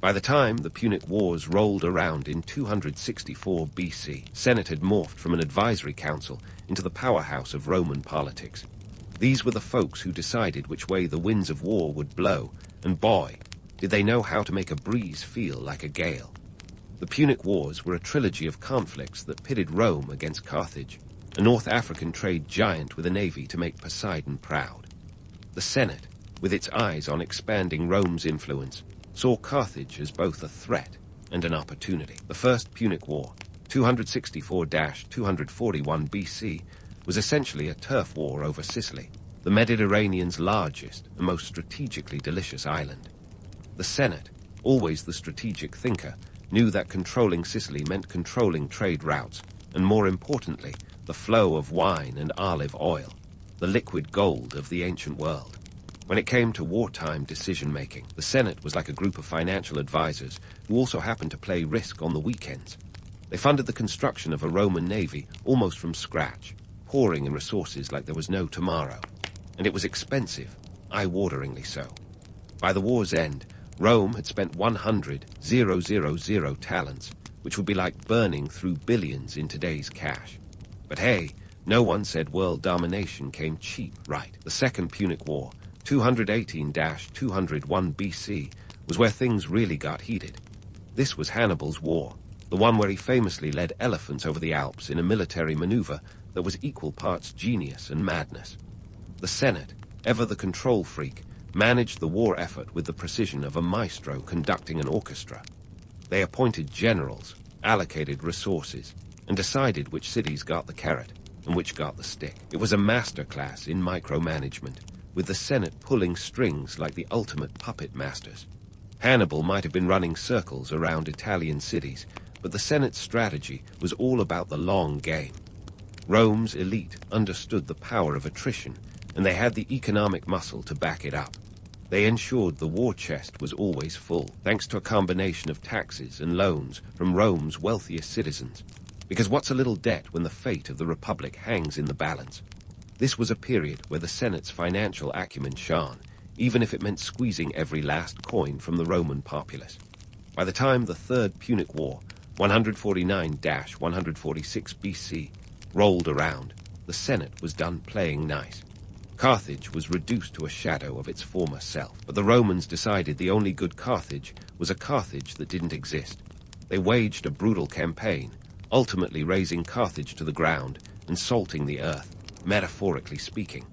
By the time the Punic Wars rolled around in 264 BC, Senate had morphed from an advisory council into the powerhouse of Roman politics. These were the folks who decided which way the winds of war would blow, and boy, did they know how to make a breeze feel like a gale. The Punic Wars were a trilogy of conflicts that pitted Rome against Carthage, a North African trade giant with a navy to make Poseidon proud. The Senate, with its eyes on expanding Rome's influence, saw Carthage as both a threat and an opportunity. The First Punic War, 264-241 BC, was essentially a turf war over Sicily, the Mediterranean's largest and most strategically delicious island. The Senate, always the strategic thinker, knew that controlling Sicily meant controlling trade routes, and more importantly, the flow of wine and olive oil, the liquid gold of the ancient world. When it came to wartime decision-making, the Senate was like a group of financial advisors who also happened to play risk on the weekends. They funded the construction of a Roman navy almost from scratch, pouring in resources like there was no tomorrow. And it was expensive, eye-wateringly so. By the war's end, Rome had spent 100,000 talents, which would be like burning through billions in today's cash. But hey, no one said world domination came cheap, right? The Second Punic War, 218-201 BC, was where things really got heated. This was Hannibal's war, the one where he famously led elephants over the Alps in a military maneuver that was equal parts genius and madness. The Senate, ever the control freak, managed the war effort with the precision of a maestro conducting an orchestra. They appointed generals, allocated resources, and decided which cities got the carrot and which got the stick. It was a masterclass in micromanagement, with the Senate pulling strings like the ultimate puppet masters. Hannibal might have been running circles around Italian cities, but the Senate's strategy was all about the long game. Rome's elite understood the power of attrition, and they had the economic muscle to back it up. They ensured the war chest was always full, thanks to a combination of taxes and loans from Rome's wealthiest citizens. Because what's a little debt when the fate of the Republic hangs in the balance? This was a period where the Senate's financial acumen shone, even if it meant squeezing every last coin from the Roman populace. By the time the Third Punic War, 149-146 BC, rolled around, the Senate was done playing nice. Carthage was reduced to a shadow of its former self, but the Romans decided the only good Carthage was a Carthage that didn't exist. They waged a brutal campaign, ultimately razing Carthage to the ground and salting the earth, metaphorically speaking.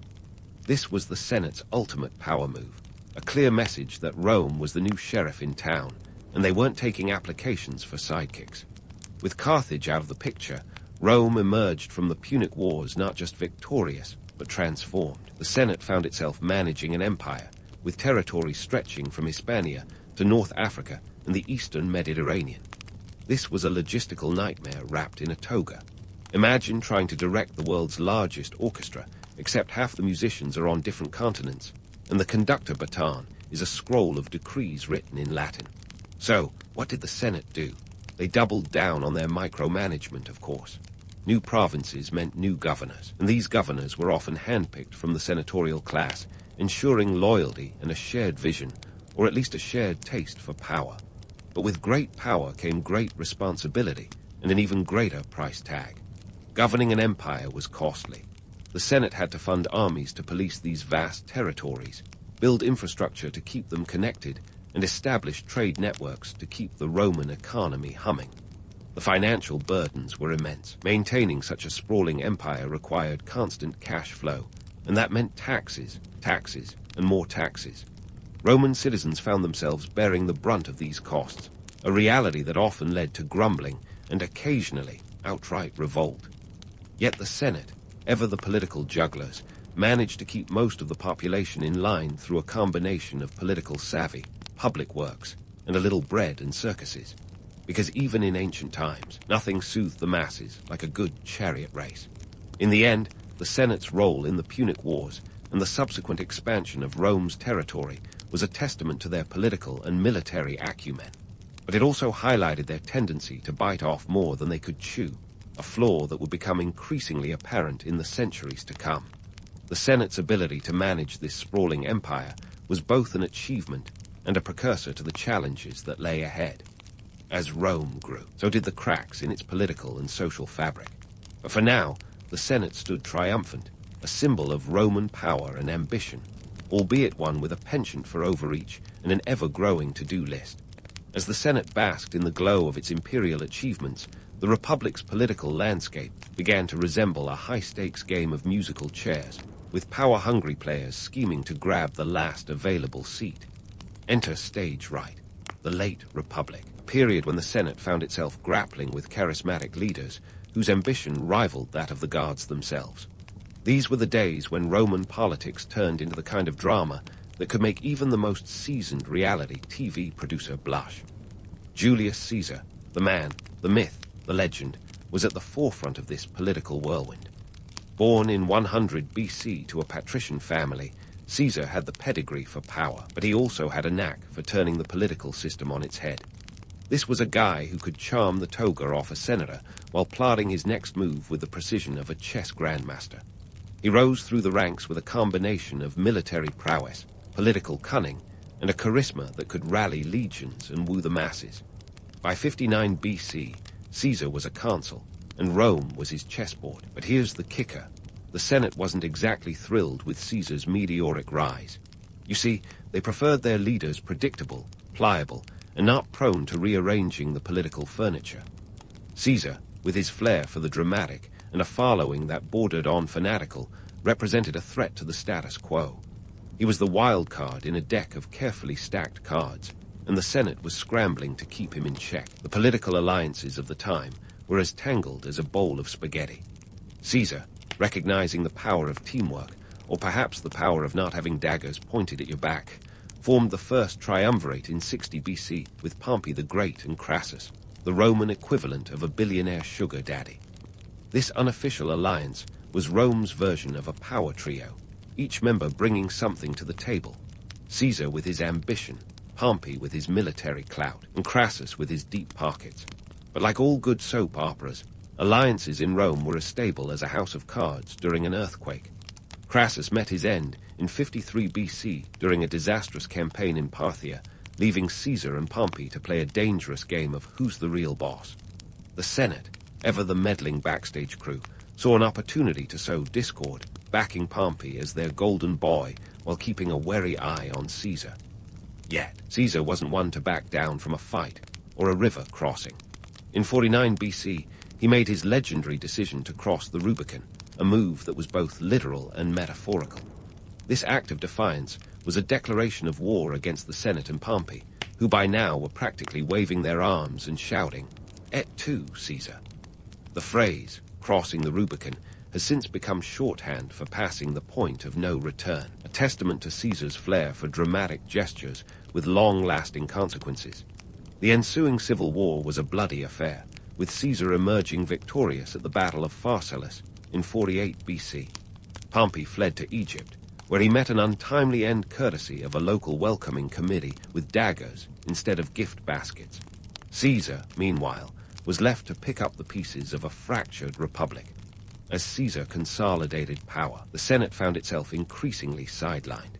This was the Senate's ultimate power move, a clear message that Rome was the new sheriff in town, and they weren't taking applications for sidekicks. With Carthage out of the picture, Rome emerged from the Punic Wars not just victorious, but transformed. The Senate found itself managing an empire, with territory stretching from Hispania to North Africa and the eastern Mediterranean. This was a logistical nightmare wrapped in a toga. Imagine trying to direct the world's largest orchestra, except half the musicians are on different continents, and the conductor baton is a scroll of decrees written in Latin. So, what did the Senate do? They doubled down on their micromanagement, of course. New provinces meant new governors, and these governors were often handpicked from the senatorial class, ensuring loyalty and a shared vision, or at least a shared taste for power. But with great power came great responsibility and an even greater price tag. Governing an empire was costly. The Senate had to fund armies to police these vast territories, build infrastructure to keep them connected, and establish trade networks to keep the Roman economy humming. The financial burdens were immense. Maintaining such a sprawling empire required constant cash flow, and that meant taxes, taxes, and more taxes. Roman citizens found themselves bearing the brunt of these costs, a reality that often led to grumbling and occasionally outright revolt. Yet the Senate, ever the political jugglers, managed to keep most of the population in line through a combination of political savvy, public works, and a little bread and circuses. Because even in ancient times, nothing soothed the masses like a good chariot race. In the end, the Senate's role in the Punic Wars and the subsequent expansion of Rome's territory was a testament to their political and military acumen. But it also highlighted their tendency to bite off more than they could chew, a flaw that would become increasingly apparent in the centuries to come. The Senate's ability to manage this sprawling empire was both an achievement and a precursor to the challenges that lay ahead. As Rome grew, so did the cracks in its political and social fabric. But for now, the Senate stood triumphant, a symbol of Roman power and ambition, albeit one with a penchant for overreach and an ever-growing to-do list. As the Senate basked in the glow of its imperial achievements, the Republic's political landscape began to resemble a high-stakes game of musical chairs, with power-hungry players scheming to grab the last available seat. Enter stage right, the late Republic, a period when the Senate found itself grappling with charismatic leaders whose ambition rivaled that of the guards themselves. These were the days when Roman politics turned into the kind of drama that could make even the most seasoned reality TV producer blush. Julius Caesar, the man, the myth, the legend, was at the forefront of this political whirlwind. Born in 100 BC to a patrician family, Caesar had the pedigree for power, but he also had a knack for turning the political system on its head. This was a guy who could charm the toga off a senator while plotting his next move with the precision of a chess grandmaster. He rose through the ranks with a combination of military prowess, political cunning, and a charisma that could rally legions and woo the masses. By 59 BC, Caesar was a consul, and Rome was his chessboard. But here's the kicker. The Senate wasn't exactly thrilled with Caesar's meteoric rise. You see, they preferred their leaders predictable, pliable, and not prone to rearranging the political furniture. Caesar, with his flair for the dramatic and a following that bordered on fanatical, represented a threat to the status quo. He was the wild card in a deck of carefully stacked cards, and the Senate was scrambling to keep him in check. The political alliances of the time were as tangled as a bowl of spaghetti. Caesar, recognizing the power of teamwork, or perhaps the power of not having daggers pointed at your back, formed the first triumvirate in 60 BC with Pompey the Great and Crassus, the Roman equivalent of a billionaire sugar daddy. This unofficial alliance was Rome's version of a power trio, each member bringing something to the table. Caesar with his ambition, Pompey with his military clout, and Crassus with his deep pockets. But like all good soap operas, alliances in Rome were as stable as a house of cards during an earthquake. Crassus met his end in 53 BC during a disastrous campaign in Parthia, leaving Caesar and Pompey to play a dangerous game of who's the real boss. The Senate, ever the meddling backstage crew, saw an opportunity to sow discord, backing Pompey as their golden boy while keeping a wary eye on Caesar. Yet, Caesar wasn't one to back down from a fight or a river crossing. In 49 BC, he made his legendary decision to cross the Rubicon, a move that was both literal and metaphorical. This act of defiance was a declaration of war against the Senate and Pompey, who by now were practically waving their arms and shouting, "Et tu, Caesar." The phrase, crossing the Rubicon, has since become shorthand for passing the point of no return, a testament to Caesar's flair for dramatic gestures with long-lasting consequences. The ensuing civil war was a bloody affair, with Caesar emerging victorious at the Battle of Pharsalus in 48 BC. Pompey fled to Egypt, where he met an untimely end courtesy of a local welcoming committee with daggers instead of gift baskets. Caesar, meanwhile, was left to pick up the pieces of a fractured republic. As Caesar consolidated power, the Senate found itself increasingly sidelined.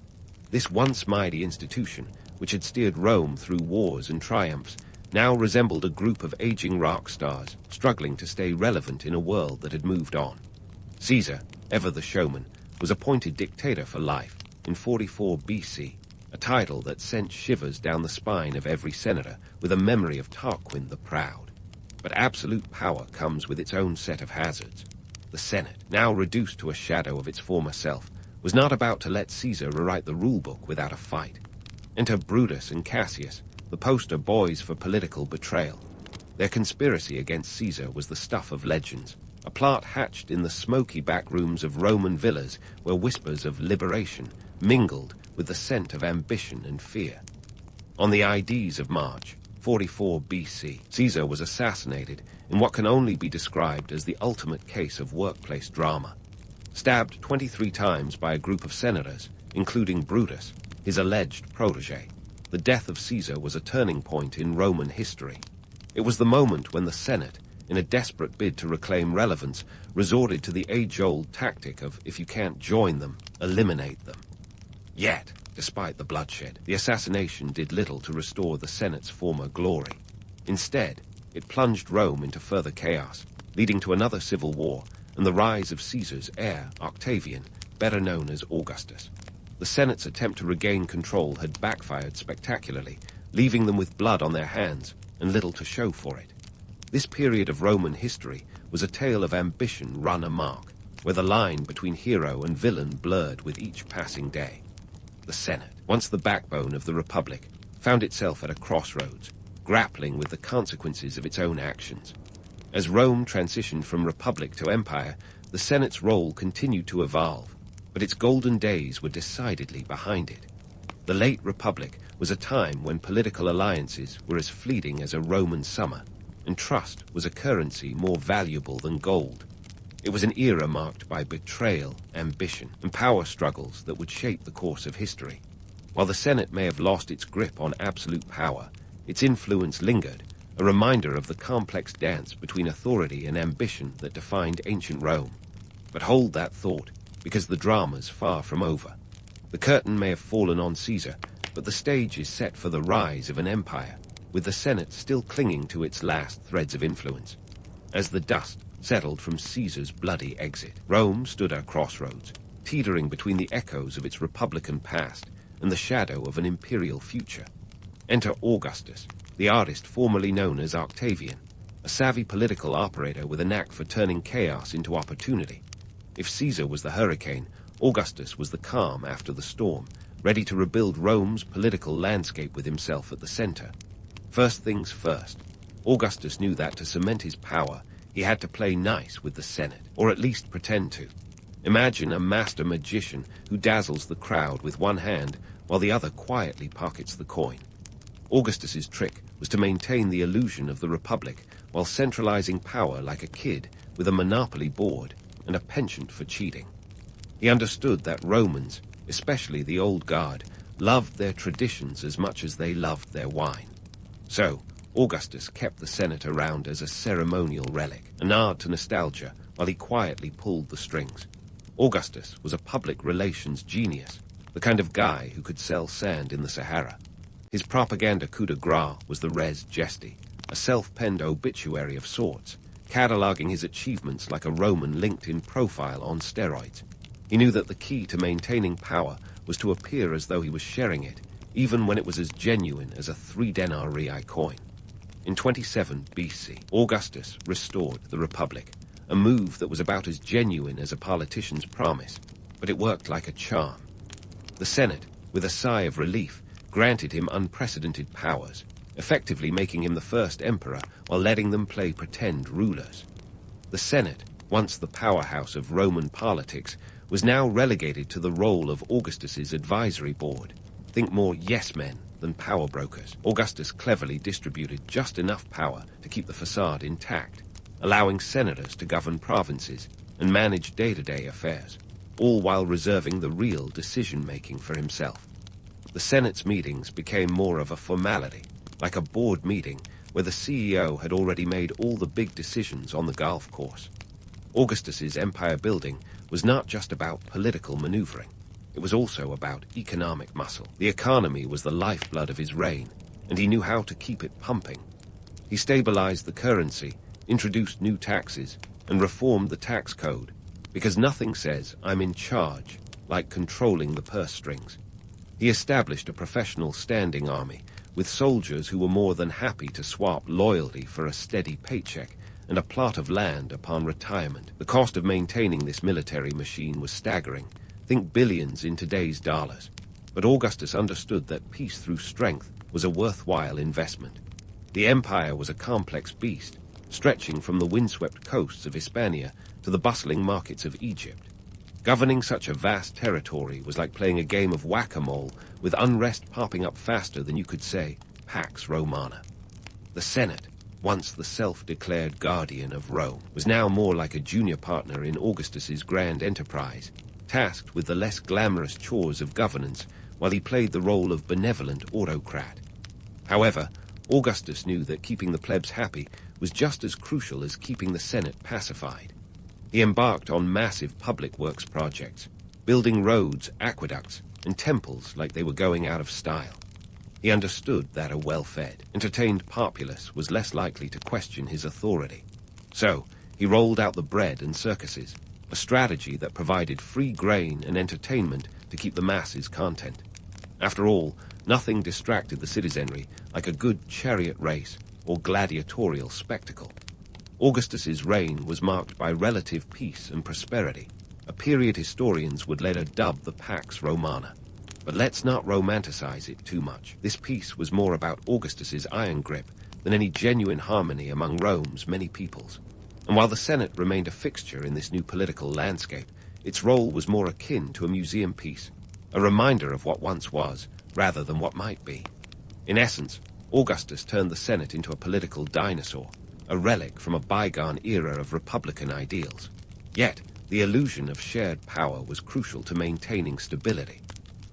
This once mighty institution, which had steered Rome through wars and triumphs, now resembled a group of aging rock stars, struggling to stay relevant in a world that had moved on. Caesar, ever the showman, was appointed dictator for life in 44 BC, a title that sent shivers down the spine of every senator with a memory of Tarquin the Proud. But absolute power comes with its own set of hazards. The Senate, now reduced to a shadow of its former self, was not about to let Caesar rewrite the rulebook without a fight. Enter Brutus and Cassius, the poster boys for political betrayal. Their conspiracy against Caesar was the stuff of legends, a plot hatched in the smoky back rooms of Roman villas where whispers of liberation mingled with the scent of ambition and fear. On the Ides of March, 44 BC, Caesar was assassinated in what can only be described as the ultimate case of workplace drama. Stabbed 23 times by a group of senators, including Brutus, his alleged protege, the death of Caesar was a turning point in Roman history. It was the moment when the Senate, in a desperate bid to reclaim relevance, resorted to the age-old tactic of, if you can't join them, eliminate them. Yet, despite the bloodshed, the assassination did little to restore the Senate's former glory. Instead, it plunged Rome into further chaos, leading to another civil war and the rise of Caesar's heir, Octavian, better known as Augustus. The Senate's attempt to regain control had backfired spectacularly, leaving them with blood on their hands and little to show for it. This period of Roman history was a tale of ambition run amok, where the line between hero and villain blurred with each passing day. The Senate, once the backbone of the Republic, found itself at a crossroads, grappling with the consequences of its own actions. As Rome transitioned from republic to empire, the Senate's role continued to evolve, but its golden days were decidedly behind it. The late Republic was a time when political alliances were as fleeting as a Roman summer, and trust was a currency more valuable than gold. It was an era marked by betrayal, ambition, and power struggles that would shape the course of history. While the Senate may have lost its grip on absolute power, its influence lingered, a reminder of the complex dance between authority and ambition that defined ancient Rome. But hold that thought, because the drama's far from over. The curtain may have fallen on Caesar, but the stage is set for the rise of an empire, with the Senate still clinging to its last threads of influence. As the dust settled from Caesar's bloody exit, Rome stood at a crossroads, teetering between the echoes of its republican past and the shadow of an imperial future. Enter Augustus, the artist formerly known as Octavian, a savvy political operator with a knack for turning chaos into opportunity. If Caesar was the hurricane, Augustus was the calm after the storm, ready to rebuild Rome's political landscape with himself at the center. First things first, Augustus knew that to cement his power, he had to play nice with the Senate, or at least pretend to. Imagine a master magician who dazzles the crowd with one hand while the other quietly pockets the coin. Augustus's trick was to maintain the illusion of the Republic while centralizing power like a kid with a monopoly board and a penchant for cheating. He understood that Romans, especially the old guard, loved their traditions as much as they loved their wine. So, Augustus kept the Senate around as a ceremonial relic, a nod to nostalgia, while he quietly pulled the strings. Augustus was a public relations genius, the kind of guy who could sell sand in the Sahara. His propaganda coup de grace was the res gesti, a self-penned obituary of sorts, cataloging his achievements like a Roman LinkedIn profile on steroids. He knew that the key to maintaining power was to appear as though he was sharing it, even when it was as genuine as a 3 denarii coin. In 27 BC, Augustus restored the Republic, a move that was about as genuine as a politician's promise, but it worked like a charm. The Senate, with a sigh of relief, granted him unprecedented powers, effectively making him the first emperor while letting them play pretend rulers. The Senate, once the powerhouse of Roman politics, was now relegated to the role of Augustus's advisory board. Think more yes-men than power brokers. Augustus cleverly distributed just enough power to keep the facade intact, allowing senators to govern provinces and manage day-to-day affairs, all while reserving the real decision-making for himself. The Senate's meetings became more of a formality, like a board meeting, where the CEO had already made all the big decisions on the golf course. Augustus's empire building was not just about political maneuvering. It was also about economic muscle. The economy was the lifeblood of his reign, and he knew how to keep it pumping. He stabilized the currency, introduced new taxes, and reformed the tax code, because nothing says "I'm in charge" like controlling the purse strings. He established a professional standing army, with soldiers who were more than happy to swap loyalty for a steady paycheck and a plot of land upon retirement. The cost of maintaining this military machine was staggering. Think billions in today's dollars. But Augustus understood that peace through strength was a worthwhile investment. The empire was a complex beast, stretching from the windswept coasts of Hispania to the bustling markets of Egypt. Governing such a vast territory was like playing a game of whack-a-mole, with unrest popping up faster than you could say Pax Romana. The Senate, once the self-declared guardian of Rome, was now more like a junior partner in Augustus's grand enterprise, tasked with the less glamorous chores of governance while he played the role of benevolent autocrat. However, Augustus knew that keeping the plebs happy was just as crucial as keeping the Senate pacified. He embarked on massive public works projects, building roads, aqueducts, and temples like they were going out of style. He understood that a well-fed, entertained populace was less likely to question his authority. So, he rolled out the bread and circuses, a strategy that provided free grain and entertainment to keep the masses content. After all, nothing distracted the citizenry like a good chariot race or gladiatorial spectacle. Augustus's reign was marked by relative peace and prosperity, a period historians would later dub the Pax Romana. But let's not romanticize it too much. This peace was more about Augustus's iron grip than any genuine harmony among Rome's many peoples. And while the Senate remained a fixture in this new political landscape, its role was more akin to a museum piece, a reminder of what once was, rather than what might be. In essence, Augustus turned the Senate into a political dinosaur, a relic from a bygone era of republican ideals. Yet, the illusion of shared power was crucial to maintaining stability.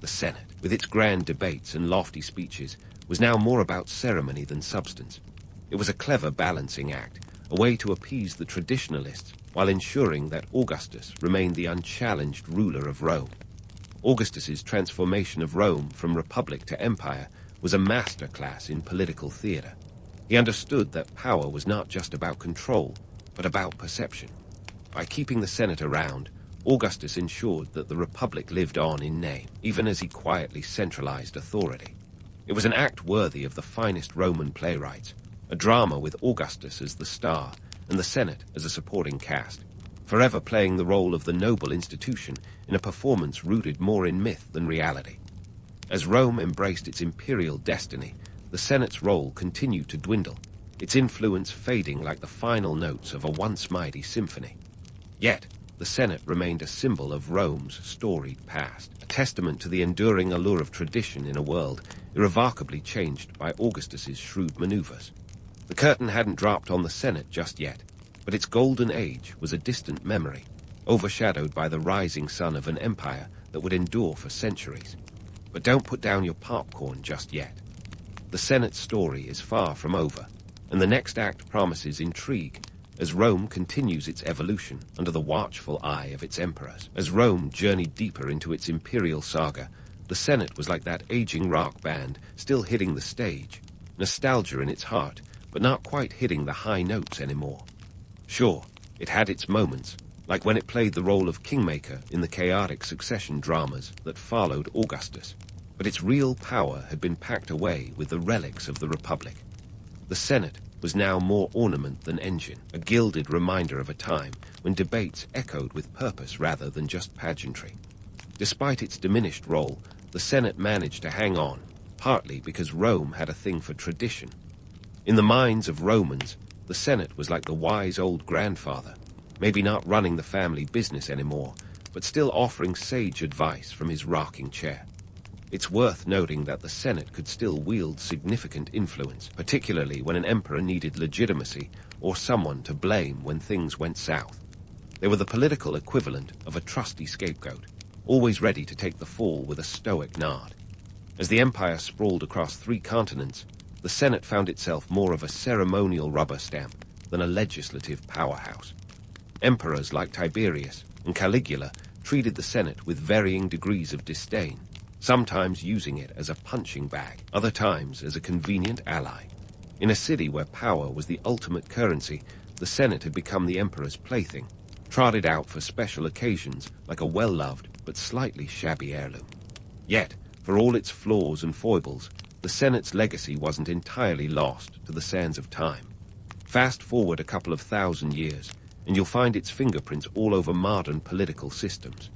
The Senate, with its grand debates and lofty speeches, was now more about ceremony than substance. It was a clever balancing act, a way to appease the traditionalists while ensuring that Augustus remained the unchallenged ruler of Rome. Augustus's transformation of Rome from republic to empire was a masterclass in political theater. He understood that power was not just about control, but about perception. By keeping the Senate around, Augustus ensured that the Republic lived on in name, even as he quietly centralized authority. It was an act worthy of the finest Roman playwrights, a drama with Augustus as the star and the Senate as a supporting cast, forever playing the role of the noble institution in a performance rooted more in myth than reality. As Rome embraced its imperial destiny, the Senate's role continued to dwindle, its influence fading like the final notes of a once mighty symphony. Yet, the Senate remained a symbol of Rome's storied past, a testament to the enduring allure of tradition in a world irrevocably changed by Augustus's shrewd maneuvers. The curtain hadn't dropped on the Senate just yet, but its golden age was a distant memory, overshadowed by the rising sun of an empire that would endure for centuries. But don't put down your popcorn just yet. The Senate's story is far from over, and the next act promises intrigue as Rome continues its evolution under the watchful eye of its emperors. As Rome journeyed deeper into its imperial saga, the Senate was like that aging rock band still hitting the stage, nostalgia in its heart, but not quite hitting the high notes anymore. Sure, it had its moments, like when it played the role of kingmaker in the chaotic succession dramas that followed Augustus, but its real power had been packed away with the relics of the Republic. The Senate was now more ornament than engine, a gilded reminder of a time when debates echoed with purpose rather than just pageantry. Despite its diminished role, the Senate managed to hang on, partly because Rome had a thing for tradition. In the minds of Romans, the Senate was like the wise old grandfather, maybe not running the family business anymore, but still offering sage advice from his rocking chair. It's worth noting that the Senate could still wield significant influence, particularly when an emperor needed legitimacy or someone to blame when things went south. They were the political equivalent of a trusty scapegoat, always ready to take the fall with a stoic nod. As the empire sprawled across 3 continents, the Senate found itself more of a ceremonial rubber stamp than a legislative powerhouse. Emperors like Tiberius and Caligula treated the Senate with varying degrees of disdain, sometimes using it as a punching bag, other times as a convenient ally. In a city where power was the ultimate currency, the Senate had become the emperor's plaything, trotted out for special occasions like a well-loved but slightly shabby heirloom. Yet, for all its flaws and foibles, the Senate's legacy wasn't entirely lost to the sands of time. Fast forward a couple of thousand years, and you'll find its fingerprints all over modern political systems.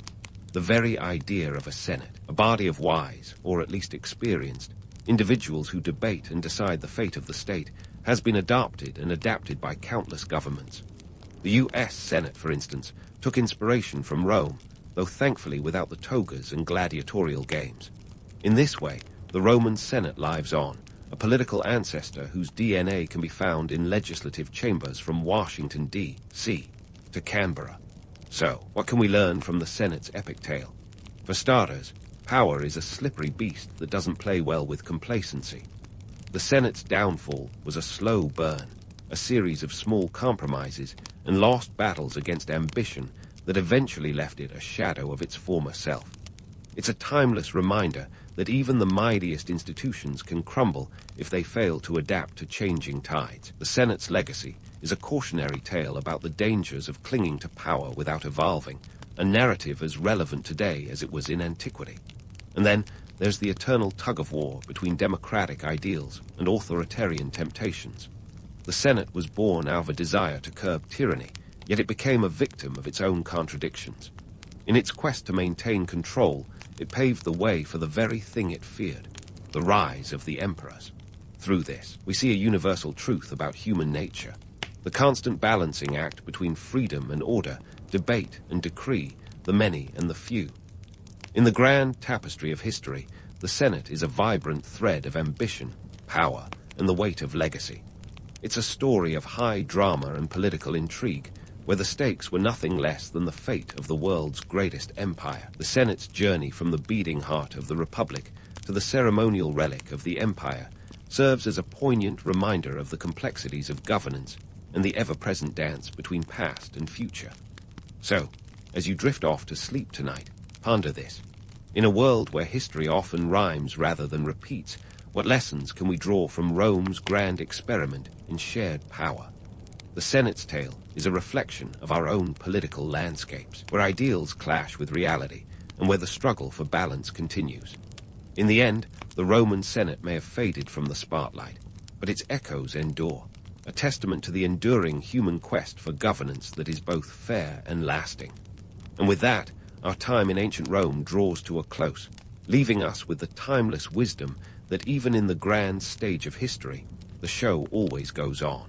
The very idea of a Senate, a body of wise, or at least experienced, individuals who debate and decide the fate of the state, has been adopted and adapted by countless governments. The U.S. Senate, for instance, took inspiration from Rome, though thankfully without the togas and gladiatorial games. In this way, the Roman Senate lives on, a political ancestor whose DNA can be found in legislative chambers from Washington, D.C. to Canberra. So, what can we learn from the Senate's epic tale? For starters, power is a slippery beast that doesn't play well with complacency. The Senate's downfall was a slow burn, a series of small compromises and lost battles against ambition that eventually left it a shadow of its former self. It's a timeless reminder that even the mightiest institutions can crumble if they fail to adapt to changing tides. The Senate's legacy is a cautionary tale about the dangers of clinging to power without evolving, a narrative as relevant today as it was in antiquity. And then there's the eternal tug-of-war between democratic ideals and authoritarian temptations. The Senate was born out of a desire to curb tyranny, yet it became a victim of its own contradictions. In its quest to maintain control, it paved the way for the very thing it feared, the rise of the emperors. Through this, we see a universal truth about human nature, the constant balancing act between freedom and order, debate and decree, the many and the few. In the grand tapestry of history, the Senate is a vibrant thread of ambition, power, and the weight of legacy. It's a story of high drama and political intrigue, where the stakes were nothing less than the fate of the world's greatest empire. The Senate's journey from the beating heart of the Republic to the ceremonial relic of the Empire serves as a poignant reminder of the complexities of governance and the ever-present dance between past and future. So, as you drift off to sleep tonight, ponder this. In a world where history often rhymes rather than repeats, what lessons can we draw from Rome's grand experiment in shared power? The Senate's tale is a reflection of our own political landscapes, where ideals clash with reality and where the struggle for balance continues. In the end, the Roman Senate may have faded from the spotlight, but its echoes endure, a testament to the enduring human quest for governance that is both fair and lasting. And with that, our time in ancient Rome draws to a close, leaving us with the timeless wisdom that even in the grand stage of history, the show always goes on.